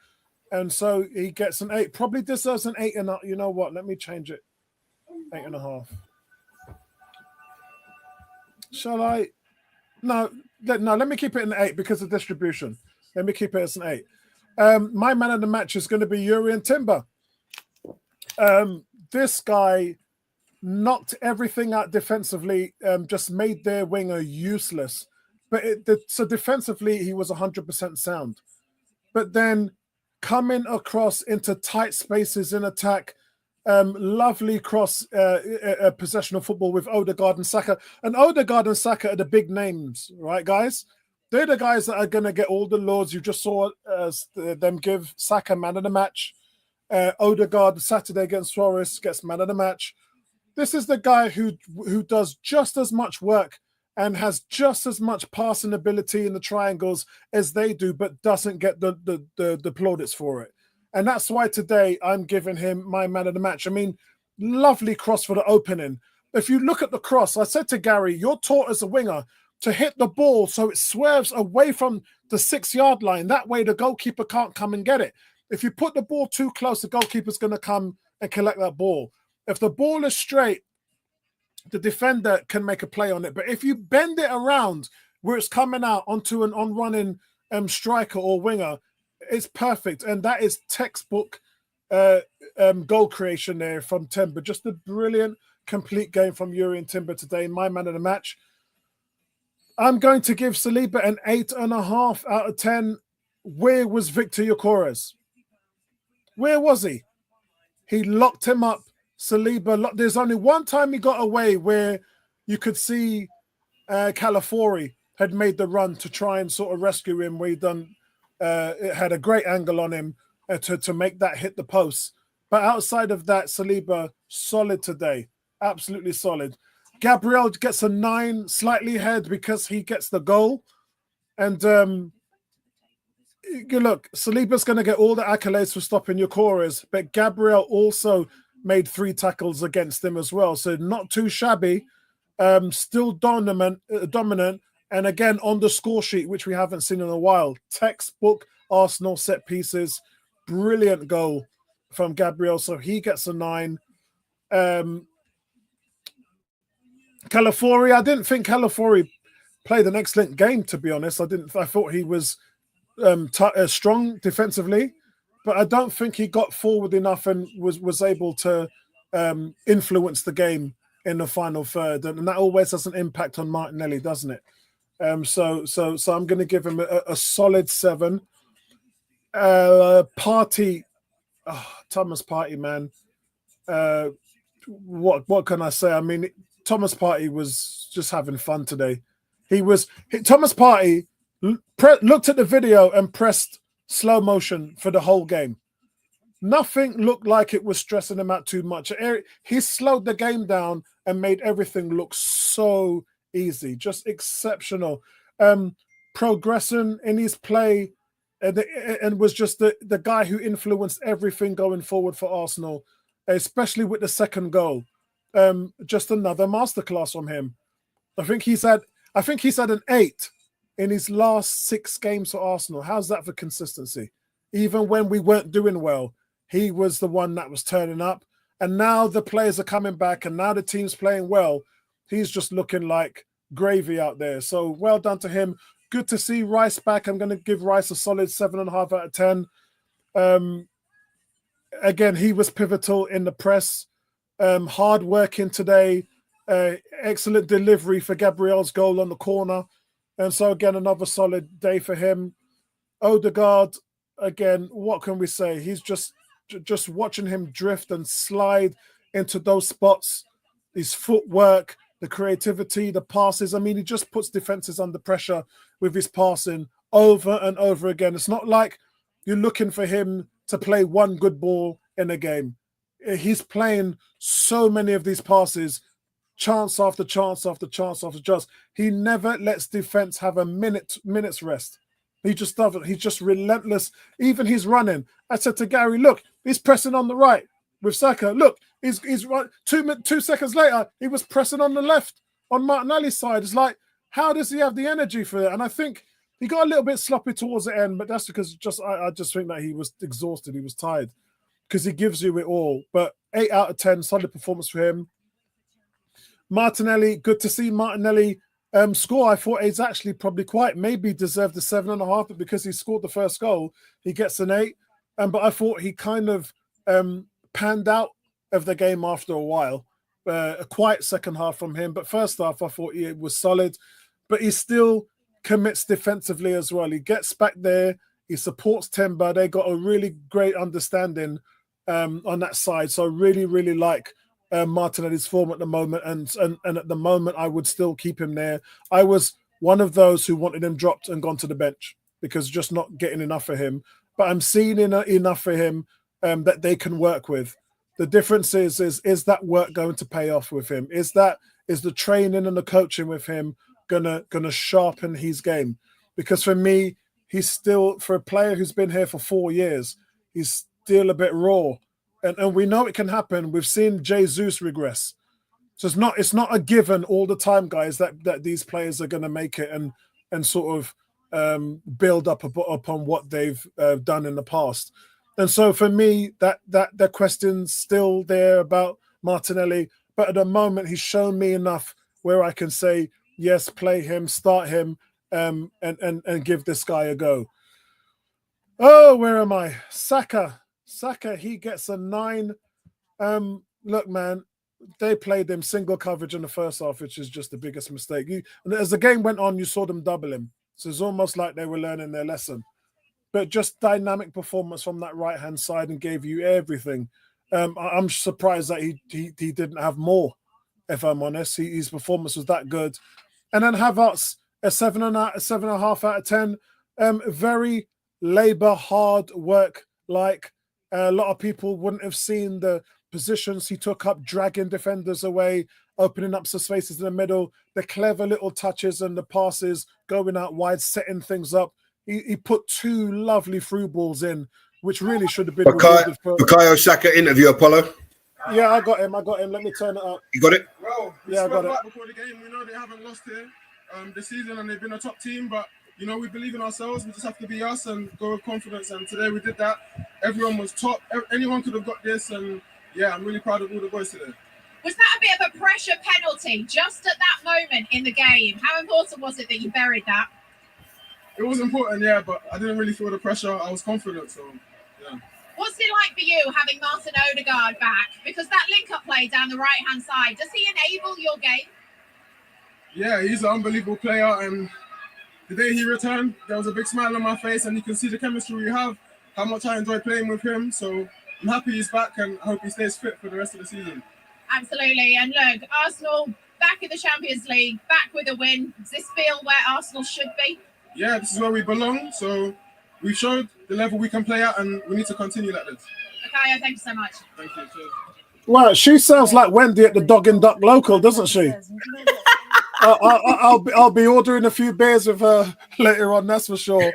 And so he gets an 8. Probably deserves an 8 and a, you know what? Let me change it. 8.5. Shall I? No, let me keep it an 8 because of distribution. Let me keep it as an 8. My man of the match is going to be Yuri Timber. This guy knocked everything out defensively, just made their winger useless. But so defensively, he was 100% sound. But then coming across into tight spaces in attack, lovely cross possession of football with Odegaard and Saka. And Odegaard and Saka are the big names, right, guys? They're the guys that are going to get all the laws. You just saw them give Saka man of the match. Odegaard Saturday against Suarez gets man of the match. This is the guy who does just as much work and has just as much passing ability in the triangles as they do, but doesn't get the plaudits for it. And that's why today I'm giving him my man of the match. I mean, lovely cross for the opening. If you look at the cross, I said to Gary, you're taught as a winger to hit the ball so it swerves away from the 6-yard line. That way the goalkeeper can't come and get it. If you put the ball too close, the goalkeeper's going to come and collect that ball. If the ball is straight, the defender can make a play on it. But if you bend it around where it's coming out onto an on-running striker or winger, it's perfect. And that is textbook goal creation there from Timber. Just a brilliant, complete game from Yuri and Timber today. My man of the match. I'm going to give Saliba an 8.5 out of 10. Where was Victor Gyökeres? Where was he? He locked him up. Saliba, there's only one time he got away where you could see Calafiori had made the run to try and sort of rescue him, where it had a great angle on him to make that hit the post. But outside of that, Saliba, solid today. Absolutely solid. Gabriel gets a 9, slightly ahead because he gets the goal. And look, Saliba's going to get all the accolades for stopping Gyökeres, but Gabriel also made 3 tackles against him as well. So not too shabby, still dominant, and again on the score sheet, which we haven't seen in a while. Textbook Arsenal set pieces. Brilliant goal from Gabriel. So he gets a 9. Calafiori, I didn't think Calafiori played an excellent game, to be honest. I thought he was strong defensively, but I don't think he got forward enough and was able to influence the game in the final third, and that always has an impact on Martinelli, doesn't it? So I'm going to give him a solid 7. Partey, Thomas Partey, man. What can I say? I mean, Thomas Partey was just having fun today. Thomas Partey looked at the video and pressed slow motion for the whole game. Nothing looked like it was stressing him out too much. He slowed the game down and made everything look so easy, just exceptional. Progressing in his play, and was just the guy who influenced everything going forward for Arsenal, especially with the second goal. Just another masterclass from him. I think he's had an 8 in his last 6 games for Arsenal. How's that for consistency? Even when we weren't doing well, he was the one that was turning up. And now the players are coming back, and now the team's playing well. He's just looking like gravy out there. So well done to him. Good to see Rice back. I'm going to give Rice a solid 7.5 out of 10. Again, he was pivotal in the press. Hard working today. Excellent delivery for Gabriel's goal on the corner. And so, again, another solid day for him. Odegaard, again, what can we say? He's just watching him drift and slide into those spots. His footwork, the creativity, the passes. I mean, he just puts defenses under pressure with his passing over and over again. It's not like you're looking for him to play one good ball in a game. He's playing so many of these passes, chance after chance after chance after chance. He never lets defense have a minute's rest. He just doesn't. He's just relentless. Even he's running. I said to Gary, look, he's pressing on the right with Saka. Look, he's right. 2 seconds later, he was pressing on the left on Martinelli's side. It's like, how does he have the energy for it? And I think he got a little bit sloppy towards the end, but that's because I just think that he was exhausted. He was tired because he gives you it all. But 8 out of 10, solid performance for him. Martinelli, good to see Martinelli score. I thought he's actually probably maybe deserved the 7.5, but because he scored the first goal, he gets an 8. But I thought he kind of panned out of the game after a while. A quiet second half from him, but first half I thought he was solid. But he still commits defensively as well. He gets back there. He supports Timber. They got a really great understanding on that side. So I really, really like Martinelli's form at the moment. And at the moment, I would still keep him there. I was one of those who wanted him dropped and gone to the bench because just not getting enough for him. But I'm seeing enough for him that they can work with. The difference is that work going to pay off with him? Is the training and the coaching with him gonna sharpen his game? Because for me, he's still, for a player who's been here for 4 years, he's still a bit raw. And we know it can happen. We've seen Jesus regress. So it's not a given all the time, guys, that these players are gonna make it and sort of build up upon what they've done in the past. And so for me, that the question's still there about Martinelli. But at the moment, he's shown me enough where I can say, yes, play him, start him, and give this guy a go. Oh, where am I? Saka, he gets a 9. Look, man, they played him single coverage in the first half, which is just the biggest mistake. And as the game went on, you saw them double him. So it's almost like they were learning their lesson. But just dynamic performance from that right-hand side and gave you everything. I'm surprised that he didn't have more, if I'm honest. His performance was that good. And then Havertz, a 7.5 out of 10. Very labour, hard work. Like a lot of people wouldn't have seen the positions he took up, dragging defenders away, opening up some spaces in the middle, the clever little touches and the passes, going out wide, setting things up. He put 2 lovely through balls in, which really should have been rewarded for. Bukayo Saka interview, Apollo. Yeah, I got him. Let me turn it up. You got it? Well, yeah, I got it. Before the game, we know they haven't lost here this season, and they've been a top team. But you know, we believe in ourselves. We just have to be us and go with confidence. And today we did that. Everyone was top. Anyone could have got this, and yeah, I'm really proud of all the boys today. Was that a bit of a pressure penalty just at that moment in the game? How important was it that you buried that? It was important, yeah, but I didn't really feel the pressure. I was confident, so yeah. What's it like for you having Martin Odegaard back? Because that link-up play down the right-hand side, does he enable your game? Yeah, he's an unbelievable player, and the day he returned, there was a big smile on my face, and you can see the chemistry we have, how much I enjoy playing with him. So I'm happy he's back, and I hope he stays fit for the rest of the season. Absolutely, and look, Arsenal back in the Champions League, back with a win. Does this feel where Arsenal should be? Yeah, this is where we belong. So we showed the level we can play at, and we need to continue like this. Okay, thank you so much. Thank you. Cheers. Wow, she sounds like Wendy at the Dog and Duck local, doesn't she? I'll be ordering a few beers with her later on, that's for sure.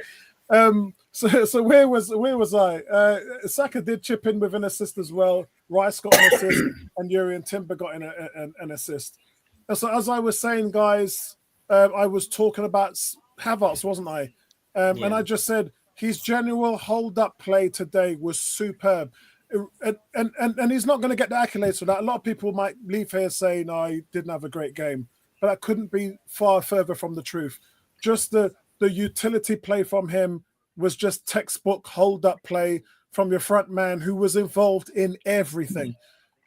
So where was I? Saka did chip in with an assist as well. Rice got an assist, and Yuri and Timber got an assist. And so as I was saying, guys, I was talking about Havertz, wasn't I? And I just said his general hold-up play today was superb. And he's not going to get the accolades for that. A lot of people might leave here saying, no, he didn't have a great game. But that couldn't be far further from the truth. Just the utility play from him was just textbook hold-up play from your front man who was involved in everything.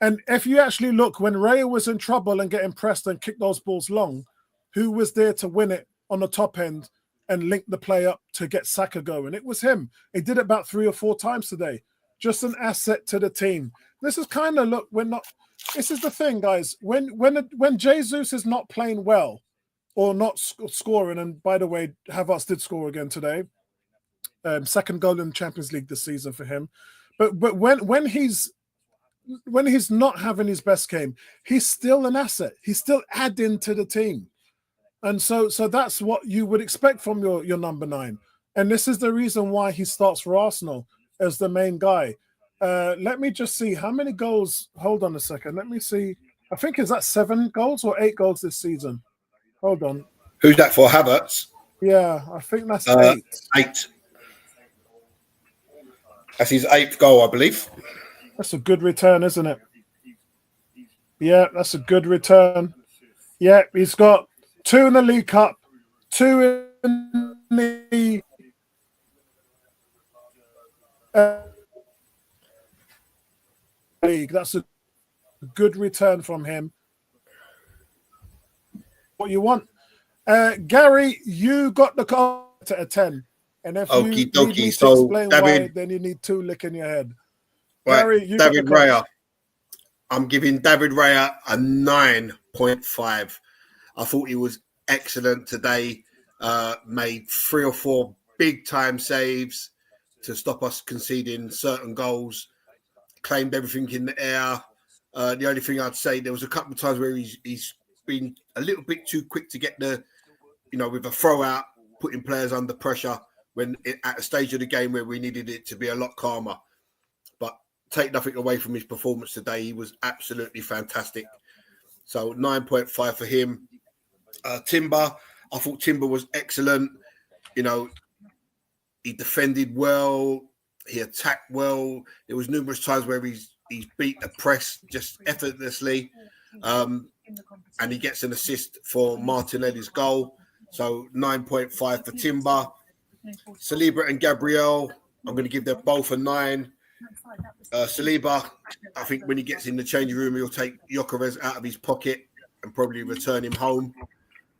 And if you actually look, when Raya was in trouble and getting pressed and kicked those balls long, who was there to win it on the top end and link the play up to get Saka going? It was him. He did it about 3 or 4 times today. Just an asset to the team. This is kind of, look, we're not, this is the thing, guys. When Jesus is not playing well or not scoring, and by the way, Havertz did score again today. Second goal in the Champions League this season for him. But when he's not having his best game, he's still an asset. He's still adding to the team. And so that's what you would expect from your number 9. And this is the reason why he starts for Arsenal as the main guy. Let me just see how many goals. Hold on a second. Let me see. I think is that 7 goals or 8 goals this season? Hold on. Who's that for? Havertz? Yeah, I think that's 8. 8. That's his 8th goal, I believe. That's a good return, isn't it? Yeah, that's a good return. Yeah, he's got 2 in the League Cup, 2 in the league. That's a good return from him. What you want? Gary, you got the call to a 10. And if you need me to explain why, then you need 2 licking your head. Right, Gary, you David Raya. I'm giving David Raya a 9.5. I thought he was excellent today. Made 3 or 4 big time saves to stop us conceding certain goals. Claimed everything in the air. The only thing I'd say, there was a couple of times where he's been a little bit too quick to get with a throw out, putting players under pressure at a stage of the game where we needed it to be a lot calmer. But take nothing away from his performance today. He was absolutely fantastic. So 9.5 for him. Timber, I thought Timber was excellent. He defended well. He attacked well. There was numerous times where he's beat the press just effortlessly. And he gets an assist for Martinelli's goal. So 9.5 for Timber. Saliba and Gabriel, I'm going to give them both a 9. Saliba, I think when he gets in the changing room, he'll take Gyökeres out of his pocket and probably return him home.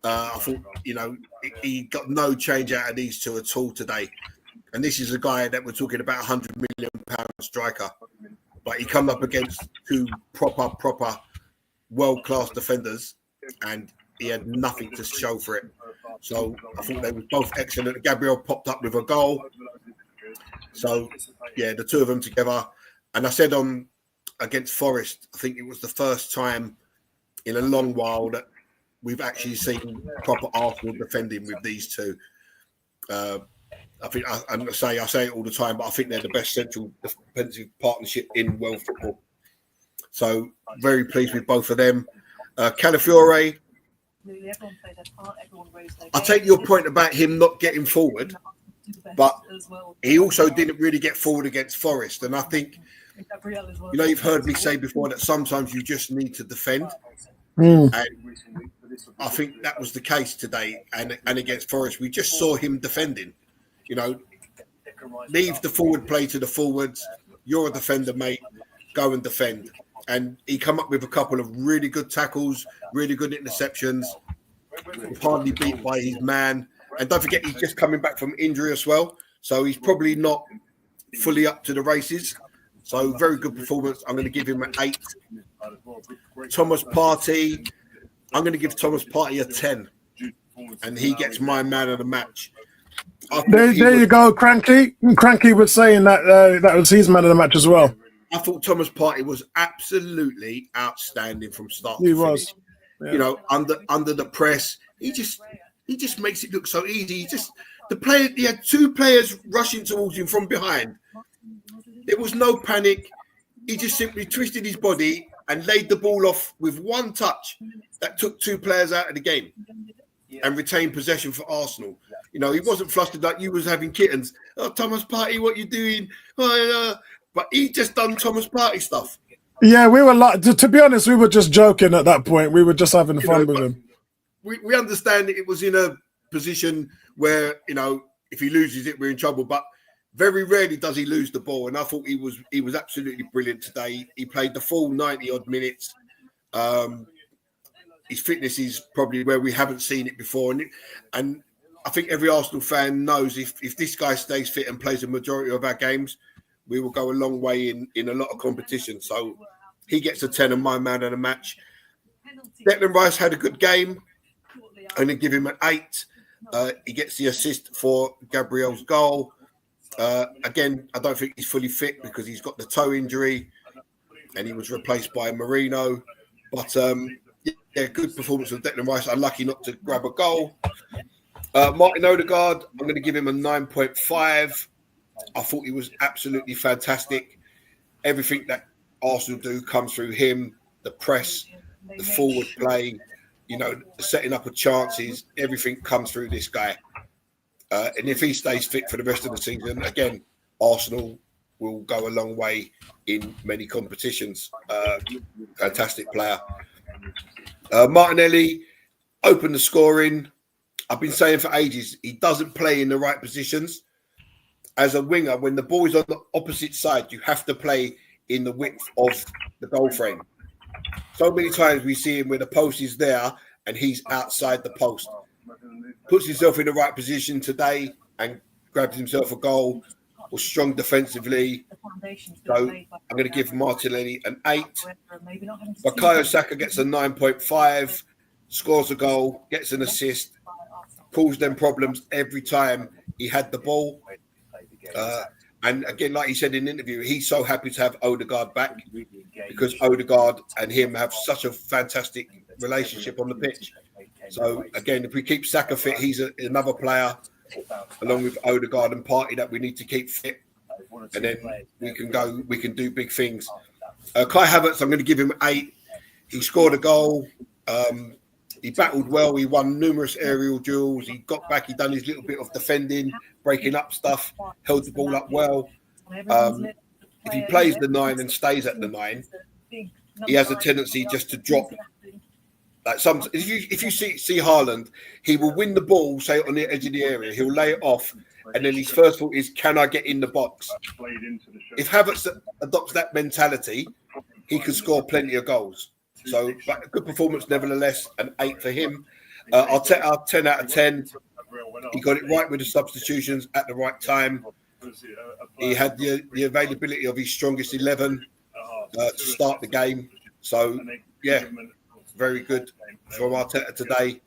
I thought, he got no change out of these two at all today. And this is a guy that we're talking about £100 million striker. But he come up against 2 proper world-class defenders, and he had nothing to show for it. So I think they were both excellent. Gabriel popped up with a goal. So, yeah, the 2 of them together. And I said against Forest, I think it was the first time in a long while that we've actually seen proper Arsenal defending with these 2. I think I say it all the time, but I think they're the best central defensive partnership in world football. So very pleased with both of them. Calafiore, I take your point about him not getting forward, but he also didn't really get forward against Forest. And I think, you've heard me say before that sometimes you just need to defend. And I think that was the case today. And against Forest, we just saw him defending. Leave the forward play to the forwards. You're a defender, mate. Go and defend. And he come up with a couple of really good tackles, really good interceptions. Hardly beat by his man. And don't forget, he's just coming back from injury as well. So he's probably not fully up to the races. So very good performance. I'm going to give him an 8. Thomas Partey, I'm going to give Thomas Partey a 10. And he gets my man of the match. There you go, Cranky. Cranky was saying that that was his man of the match as well. I thought Thomas Partey was absolutely outstanding from start to finish. Yeah. Under the press, he just makes it look so easy. He had 2 players rushing towards him from behind. There was no panic. He just simply twisted his body and laid the ball off with 1 touch that took 2 players out of the game and retained possession for Arsenal. He wasn't flustered like you was having kittens. Oh, Thomas Partey, what you doing? But he just done Thomas Partey stuff. Yeah, we were like, to be honest, we were just joking at that point. We were just having fun with him. We understand it was in a position where, if he loses it, we're in trouble. But very rarely does he lose the ball. And I thought he was absolutely brilliant today. He played the full 90-odd minutes. His fitness is probably where we haven't seen it before. And I think every Arsenal fan knows if this guy stays fit and plays the majority of our games, we will go a long way in a lot of competition. So he gets a 10 and my man of the match. Declan Rice had a good game. I'm going to give him an 8. He gets the assist for Gabriel's goal. Again, I don't think he's fully fit because he's got the toe injury and he was replaced by Marino. But, good performance of Declan Rice. Unlucky not to grab a goal. Martin Odegaard, I'm going to give him a 9.5. I thought he was absolutely fantastic. Everything that Arsenal do comes through him. The press, the forward play, the setting up of chances, everything comes through this guy. And if he stays fit for the rest of the season, again, Arsenal will go a long way in many competitions. Fantastic player. Martinelli opened the scoring. I've been saying for ages, he doesn't play in the right positions. As a winger, when the ball is on the opposite side, you have to play in the width of the goal frame. So many times we see him where the post is there and he's outside the post. Puts himself in the right position today and grabs himself a goal. Was strong defensively. So I'm going to give Martinelli an 8. Bukayo Saka gets a 9.5. Scores a goal, gets an assist, caused them problems every time he had the ball. And again, like he said in the interview, he's so happy to have Odegaard back because Odegaard and him have such a fantastic relationship on the pitch. So again, if we keep Saka fit, he's another player along with Odegaard and Partey that we need to keep fit. And then we can do big things. Kai Havertz, I'm going to give him 8. He scored a goal. He battled well. He won numerous aerial duels. He got back. He done his little bit of defending, breaking up stuff, held the ball up well. If he plays the 9 and stays at the 9, he has a tendency just to drop. Like if you see Haaland, he will win the ball, say on the edge of the area. He'll lay it off, and then his first thought is, "Can I get in the box?" If Havertz adopts that mentality, he could score plenty of goals. So, but a good performance nevertheless. An 8 for him. I'll take our 10 out of 10. He got it right with the substitutions at the right time. He had the availability of his strongest 11 to start the game. So, yeah, very good from Arteta today.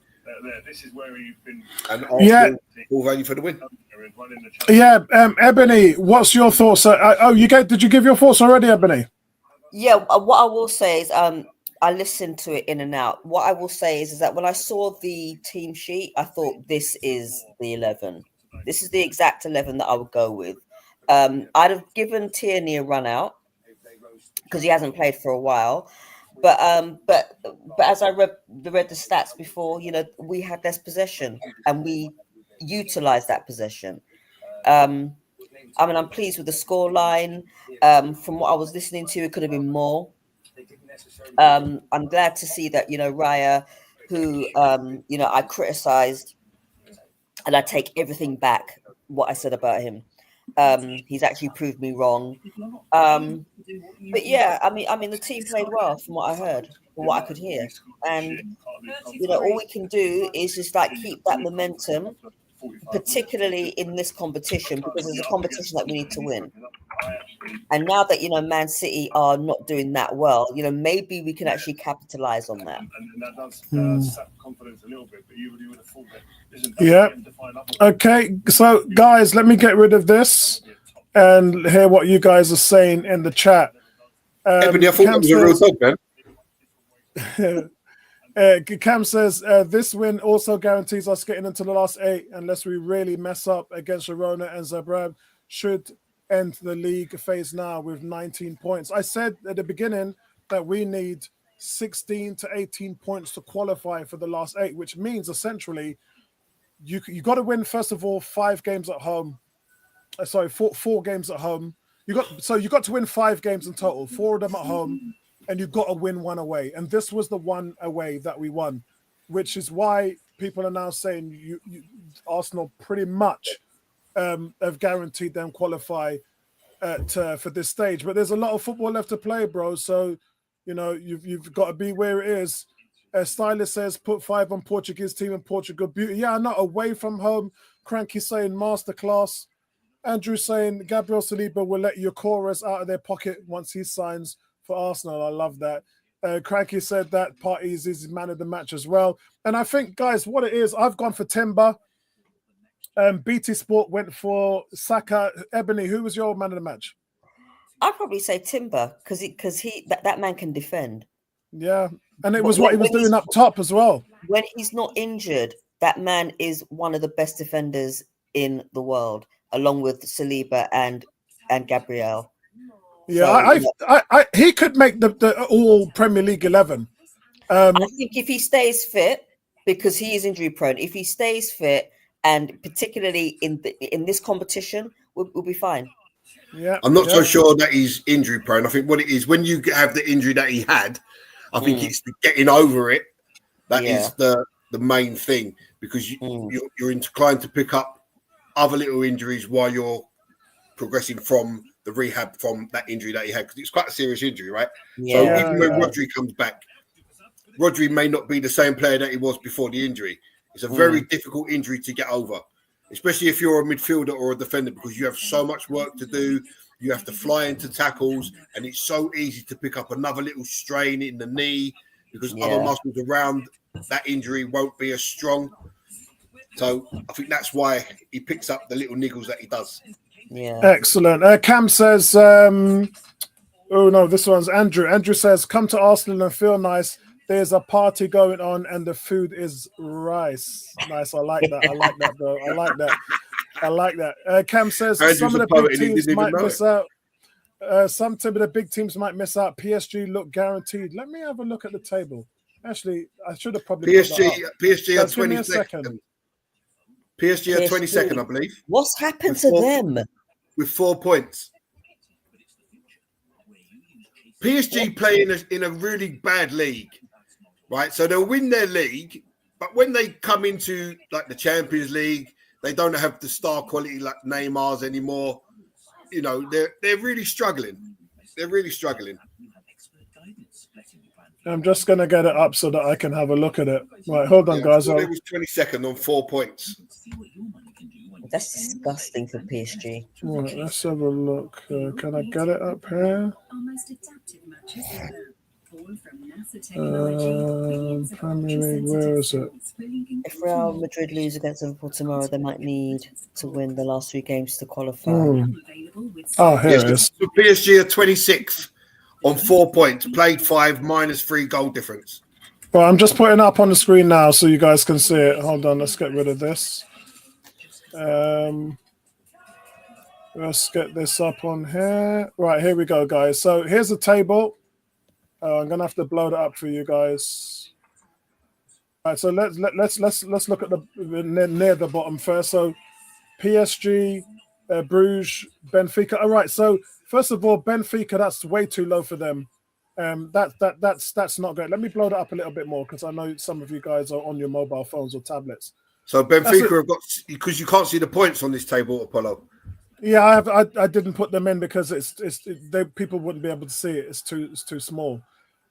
And Arsenal all value for the win. Yeah, Ebony, what's your thoughts? Did you give your thoughts already, Ebony? Yeah, what I will say is I listened to it in and out. What I will say is that when I saw the team sheet, I thought this is the 11. This is the exact 11 that I would go with. I'd have given Tierney a run out because he hasn't played for a while. But as I read the stats before, we had less possession and we utilized that possession. I'm pleased with the scoreline. From what I was listening to, it could have been more. I'm glad to see that, Raya, who, I criticized, and I take everything back what I said about him. He's actually proved me wrong. But yeah, the team played well from what I heard, from what I could hear. And, all we can do is just keep that momentum, particularly in this competition, because it's a competition that we need to win. And now that Man City are not doing that well, maybe we can actually capitalize on that. And that does sap confidence a little bit, but you would have thought that. Yeah. Okay, so guys, let me get rid of this and hear what you guys are saying in the chat. Ebony, I thought that was a real dog, man. Cam says this win also guarantees us getting into the last 8 unless we really mess up against Girona and Zagreb. Should end the league phase now with 19 points. I said at the beginning that we need 16 to 18 points to qualify for the last 8, which means essentially you got to win first of all 5 games at home. Four games at home. You got to win 5 games in total, 4 of them at home, and you got to win 1 away. And this was the 1 away that we won, which is why people are now saying Arsenal pretty much have guaranteed them qualify for this stage. But there's a lot of football left to play, bro. So, you've got to be where it is. Stylist says, put 5 on Portuguese team in Portugal. Beauty. Yeah, not away from home. Cranky saying masterclass. Andrew saying Gabriel Saliba will let Yokores out of their pocket once he signs for Arsenal. I love that. Cranky said that Partey is his man of the match as well. And I think, guys, what it is, I've gone for Timber. BT Sport went for Saka. Ebony, who was your man of the match? I'd probably say Timber because that man can defend. Yeah, and it was what he was doing up top as well. When he's not injured, That man is one of the best defenders in the world, along with Saliba and Gabriel. Yeah, he could make the all Premier League 11. I think if he stays fit, because he is injury prone, if he stays fit, and particularly in this competition, we'll be fine. Yeah, I'm not so sure that he's injury prone. I think what it is, when you have the injury that he had, I think it's the getting over it that is the main thing, because you're inclined to pick up other little injuries while you're progressing from the rehab from that injury that he had, because it's quite a serious injury, right? So even when Rodri comes back, Rodri may not be the same player that he was before the injury. It's a very difficult injury to get over, especially if you're a midfielder or a defender, because you have so much work to do. You have to fly into tackles, and it's so easy to pick up another little strain in the knee because other muscles around that injury won't be as strong. So I think that's why he picks up the little niggles that he does. Yeah. Excellent. Cam says, oh no, this one's Andrew. Andrew says, come to Arsenal and feel nice. There's a party going on and the food is rice. Nice. I like that. I like that, bro. I like that. I like that. Cam says some of the big teams might miss out. Some of the big teams might miss out. PSG look guaranteed. Let me have a look at the table. Actually, I should have probably PSG are 22nd. PSG are 22nd, I believe. What's happened to them? With 4 points. PSG play in a really bad league, right? So they'll win their league, but when they come into like the Champions League, they don't have the star quality like Neymar's anymore. You know, they're really struggling. They're really struggling. I'm just going to get it up so that I can have a look at it. Right, hold on, guys. It was 22nd on 4 points. That's disgusting for PSG. Right, let's have a look. Can I get it up here? Premier League, where is it? If Real Madrid lose against Liverpool tomorrow, they might need to win the last 3 games to qualify. Oh, here it is. So PSG are 26th on 4 points, played 5, -3 goal difference. Well, I'm just putting it up on the screen now so you guys can see it. Hold on, let's get rid of this. Let's get this up on here. Right, here we go, guys. So here's the table. I'm gonna have to blow it up for you guys. All right, so let's look at the near the bottom first. So PSG, Bruges, Benfica. All right. So first of all, Benfica, that's way too low for them. That's not great. Let me blow it up a little bit more because I know some of you guys are on your mobile phones or tablets. So Benfica have got, because you can't see the points on this table, Apollo. Yeah, I didn't put them in because people wouldn't be able to see it. It's too small.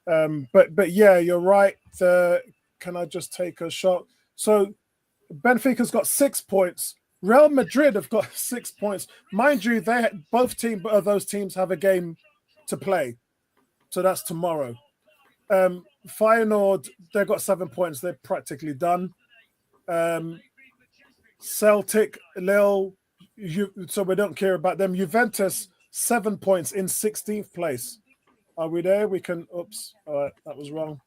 But yeah, you're right. Can I just take a shot? So Benfica's got 6 points. Real Madrid have got 6 points. Mind you, both those teams have a game to play. So that's tomorrow. Feyenoord, they've got 7 points. They're practically done. Celtic, Lille, so we don't care about them. Juventus, 7 points in 16th place. Are we there? We can. Oops. All right, that was wrong.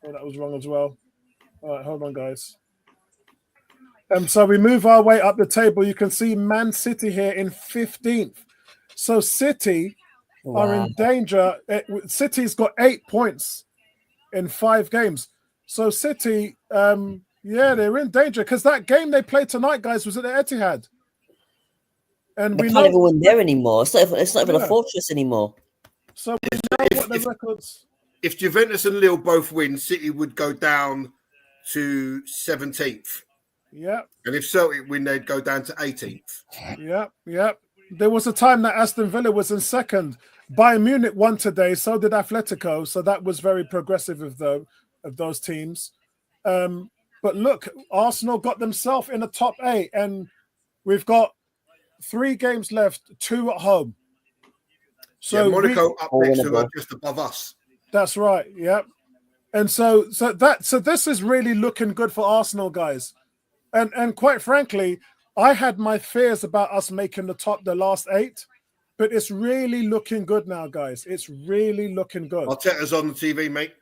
Oh, that was wrong as well. All right, hold on, guys. So we move our way up the table. You can see Man City here in 15th. So City are in danger. City's got 8 points in 5 games. So City, they're in danger because that game they played tonight, guys, was at the Etihad. And they can't even win there anymore. It's not even a fortress anymore. So we know what the records. If Juventus and Lille both win, City would go down to 17th. Yeah. And if Celtic win, they'd go down to 18th. Yeah. There was a time that Aston Villa was in second. Bayern Munich won today, so did Atletico. So that was very progressive of those teams. But look, Arsenal got themselves in the top 8, and we've got 3 games left, 2 at home. So Monaco up next, who are just above us. That's right. Yeah. And so this is really looking good for Arsenal, guys. And quite frankly, I had my fears about us making the last 8, but it's really looking good now, guys. It's really looking good. Arteta's on the TV, mate.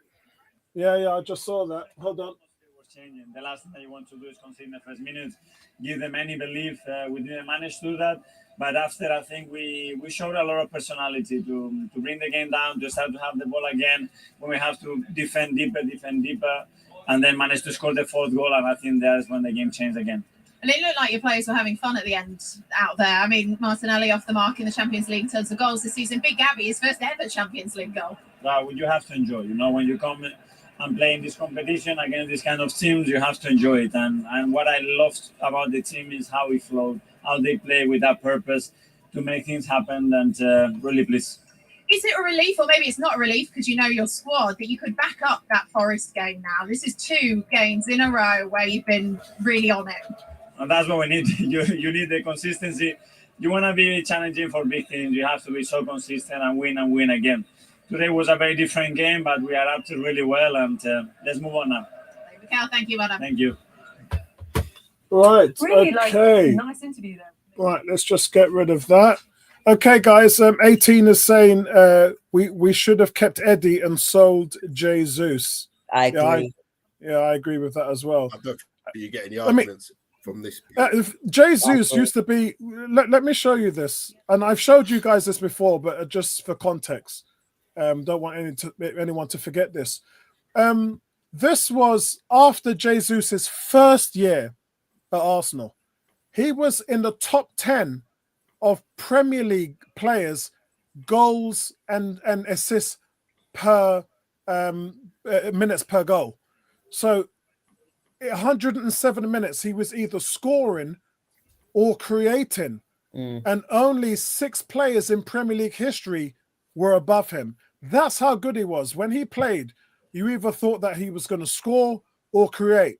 Yeah, I just saw that. Hold on. changing. The last thing that you want to do is concede in the first minute, give them any belief. We didn't manage to do that. But after, I think we showed a lot of personality to bring the game down, to start to have the ball again when we have to defend deeper, and then manage to score the fourth goal. And I think that's when the game changed again. And it looked like your players were having fun at the end out there. I mean, Martinelli off the mark in the Champions League in terms of goals this season. Big Gabby, his first ever Champions League goal. Well, you have to enjoy. When you come and play in this competition against this kind of teams, you have to enjoy it. And what I loved about the team is how we flowed, how they play with that purpose to make things happen, and really pleased. Is it a relief, or maybe it's not a relief because you know your squad, that you could back up that Forest game now? This is 2 games in a row where you've been really on it. And that's what we need. You need the consistency. You want to be challenging for big things. You have to be so consistent and win again. Today was a very different game, but we are up to really well. And let's move on now. Mikhail, thank you, madam. Thank you. Right. Really, okay. Nice interview there. Right. Let's just get rid of that. Okay, guys. 18 is saying we should have kept Eddie and sold Jesus. I agree. I agree with that as well. I don't think you get any arguments from this. Jesus used to be. Let me show you this, and I've showed you guys this before, but just for context, don't want anyone to forget this. This was after Jesus' first year at Arsenal. He was in the top 10 of Premier League players, goals and assists per minutes per goal. So 107 minutes, he was either scoring or creating, and only 6 players in Premier League history were above him. That's how good he was. When he played, you either thought that he was going to score or create.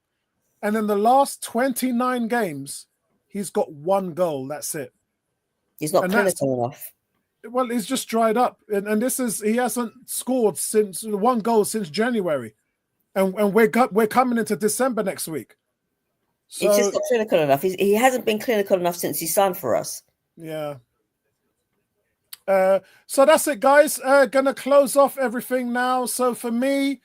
And in the last 29 games, he's got 1 goal. That's it. He's not clinical enough. Well, he's just dried up. And he hasn't scored since 1 goal since January. And we're coming into December next week. So, he's just not clinical enough. He hasn't been clinical enough since he signed for us. Yeah. So that's it, guys. Gonna close off everything now. So for me,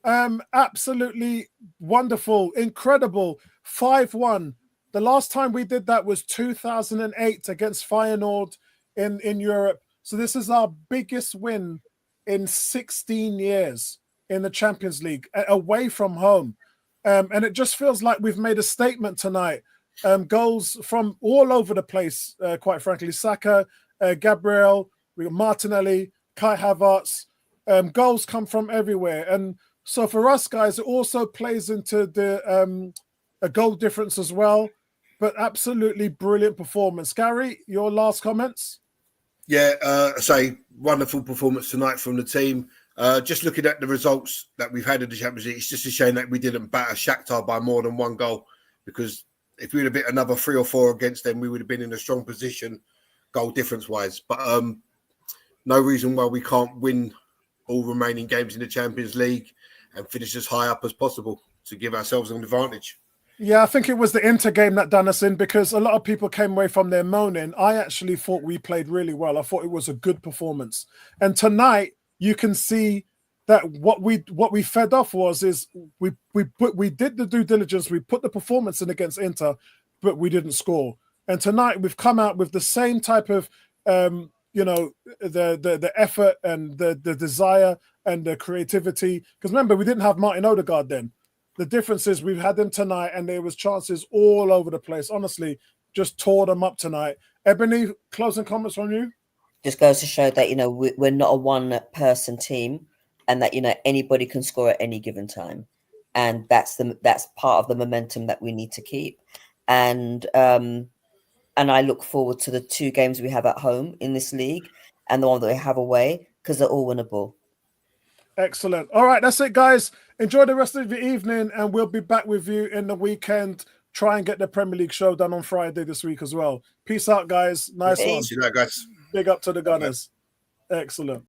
absolutely wonderful, incredible. 5-1. The last time we did that was 2008 against Feyenoord in Europe. So this is our biggest win in 16 years in the Champions League away from home. And it just feels like we've made a statement tonight. Goals from all over the place, quite frankly. Saka, Gabriel, we got Martinelli, Kai Havertz. Goals come from everywhere. And so for us, guys, it also plays into the a goal difference as well. But absolutely brilliant performance. Gary, your last comments? Yeah, say wonderful performance tonight from the team. Just looking at the results that we've had in the Champions League, it's just a shame that we didn't batter Shakhtar by more than 1 goal, because if we would have been another 3 or 4 against them, we would have been in a strong position goal difference-wise. But no reason why we can't win all remaining games in the Champions League and finish as high up as possible to give ourselves an advantage. Yeah, I think it was the Inter game that done us in, because a lot of people came away from there moaning. I actually thought we played really well. I thought it was a good performance. And tonight, you can see that what we fed off is we did the due diligence. We put the performance in against Inter, but we didn't score. And tonight we've come out with the same type of the effort and the desire and the creativity. Because remember, we didn't have Martin Odegaard then. The difference is we've had them tonight, and there was chances all over the place. Honestly, just tore them up tonight. Ebony, closing comments from you? Just goes to show that, we're not a one-person team, and that, anybody can score at any given time. And that's part of the momentum that we need to keep. And I look forward to the 2 games we have at home in this league and the one that we have away, because they're all winnable. Excellent. All right, that's it, guys. Enjoy the rest of your evening, and we'll be back with you in the weekend. Try and get the Premier League show done on Friday this week as well. Peace out, guys. Nice one. See you later, guys. Big up to the Gunners. Excellent.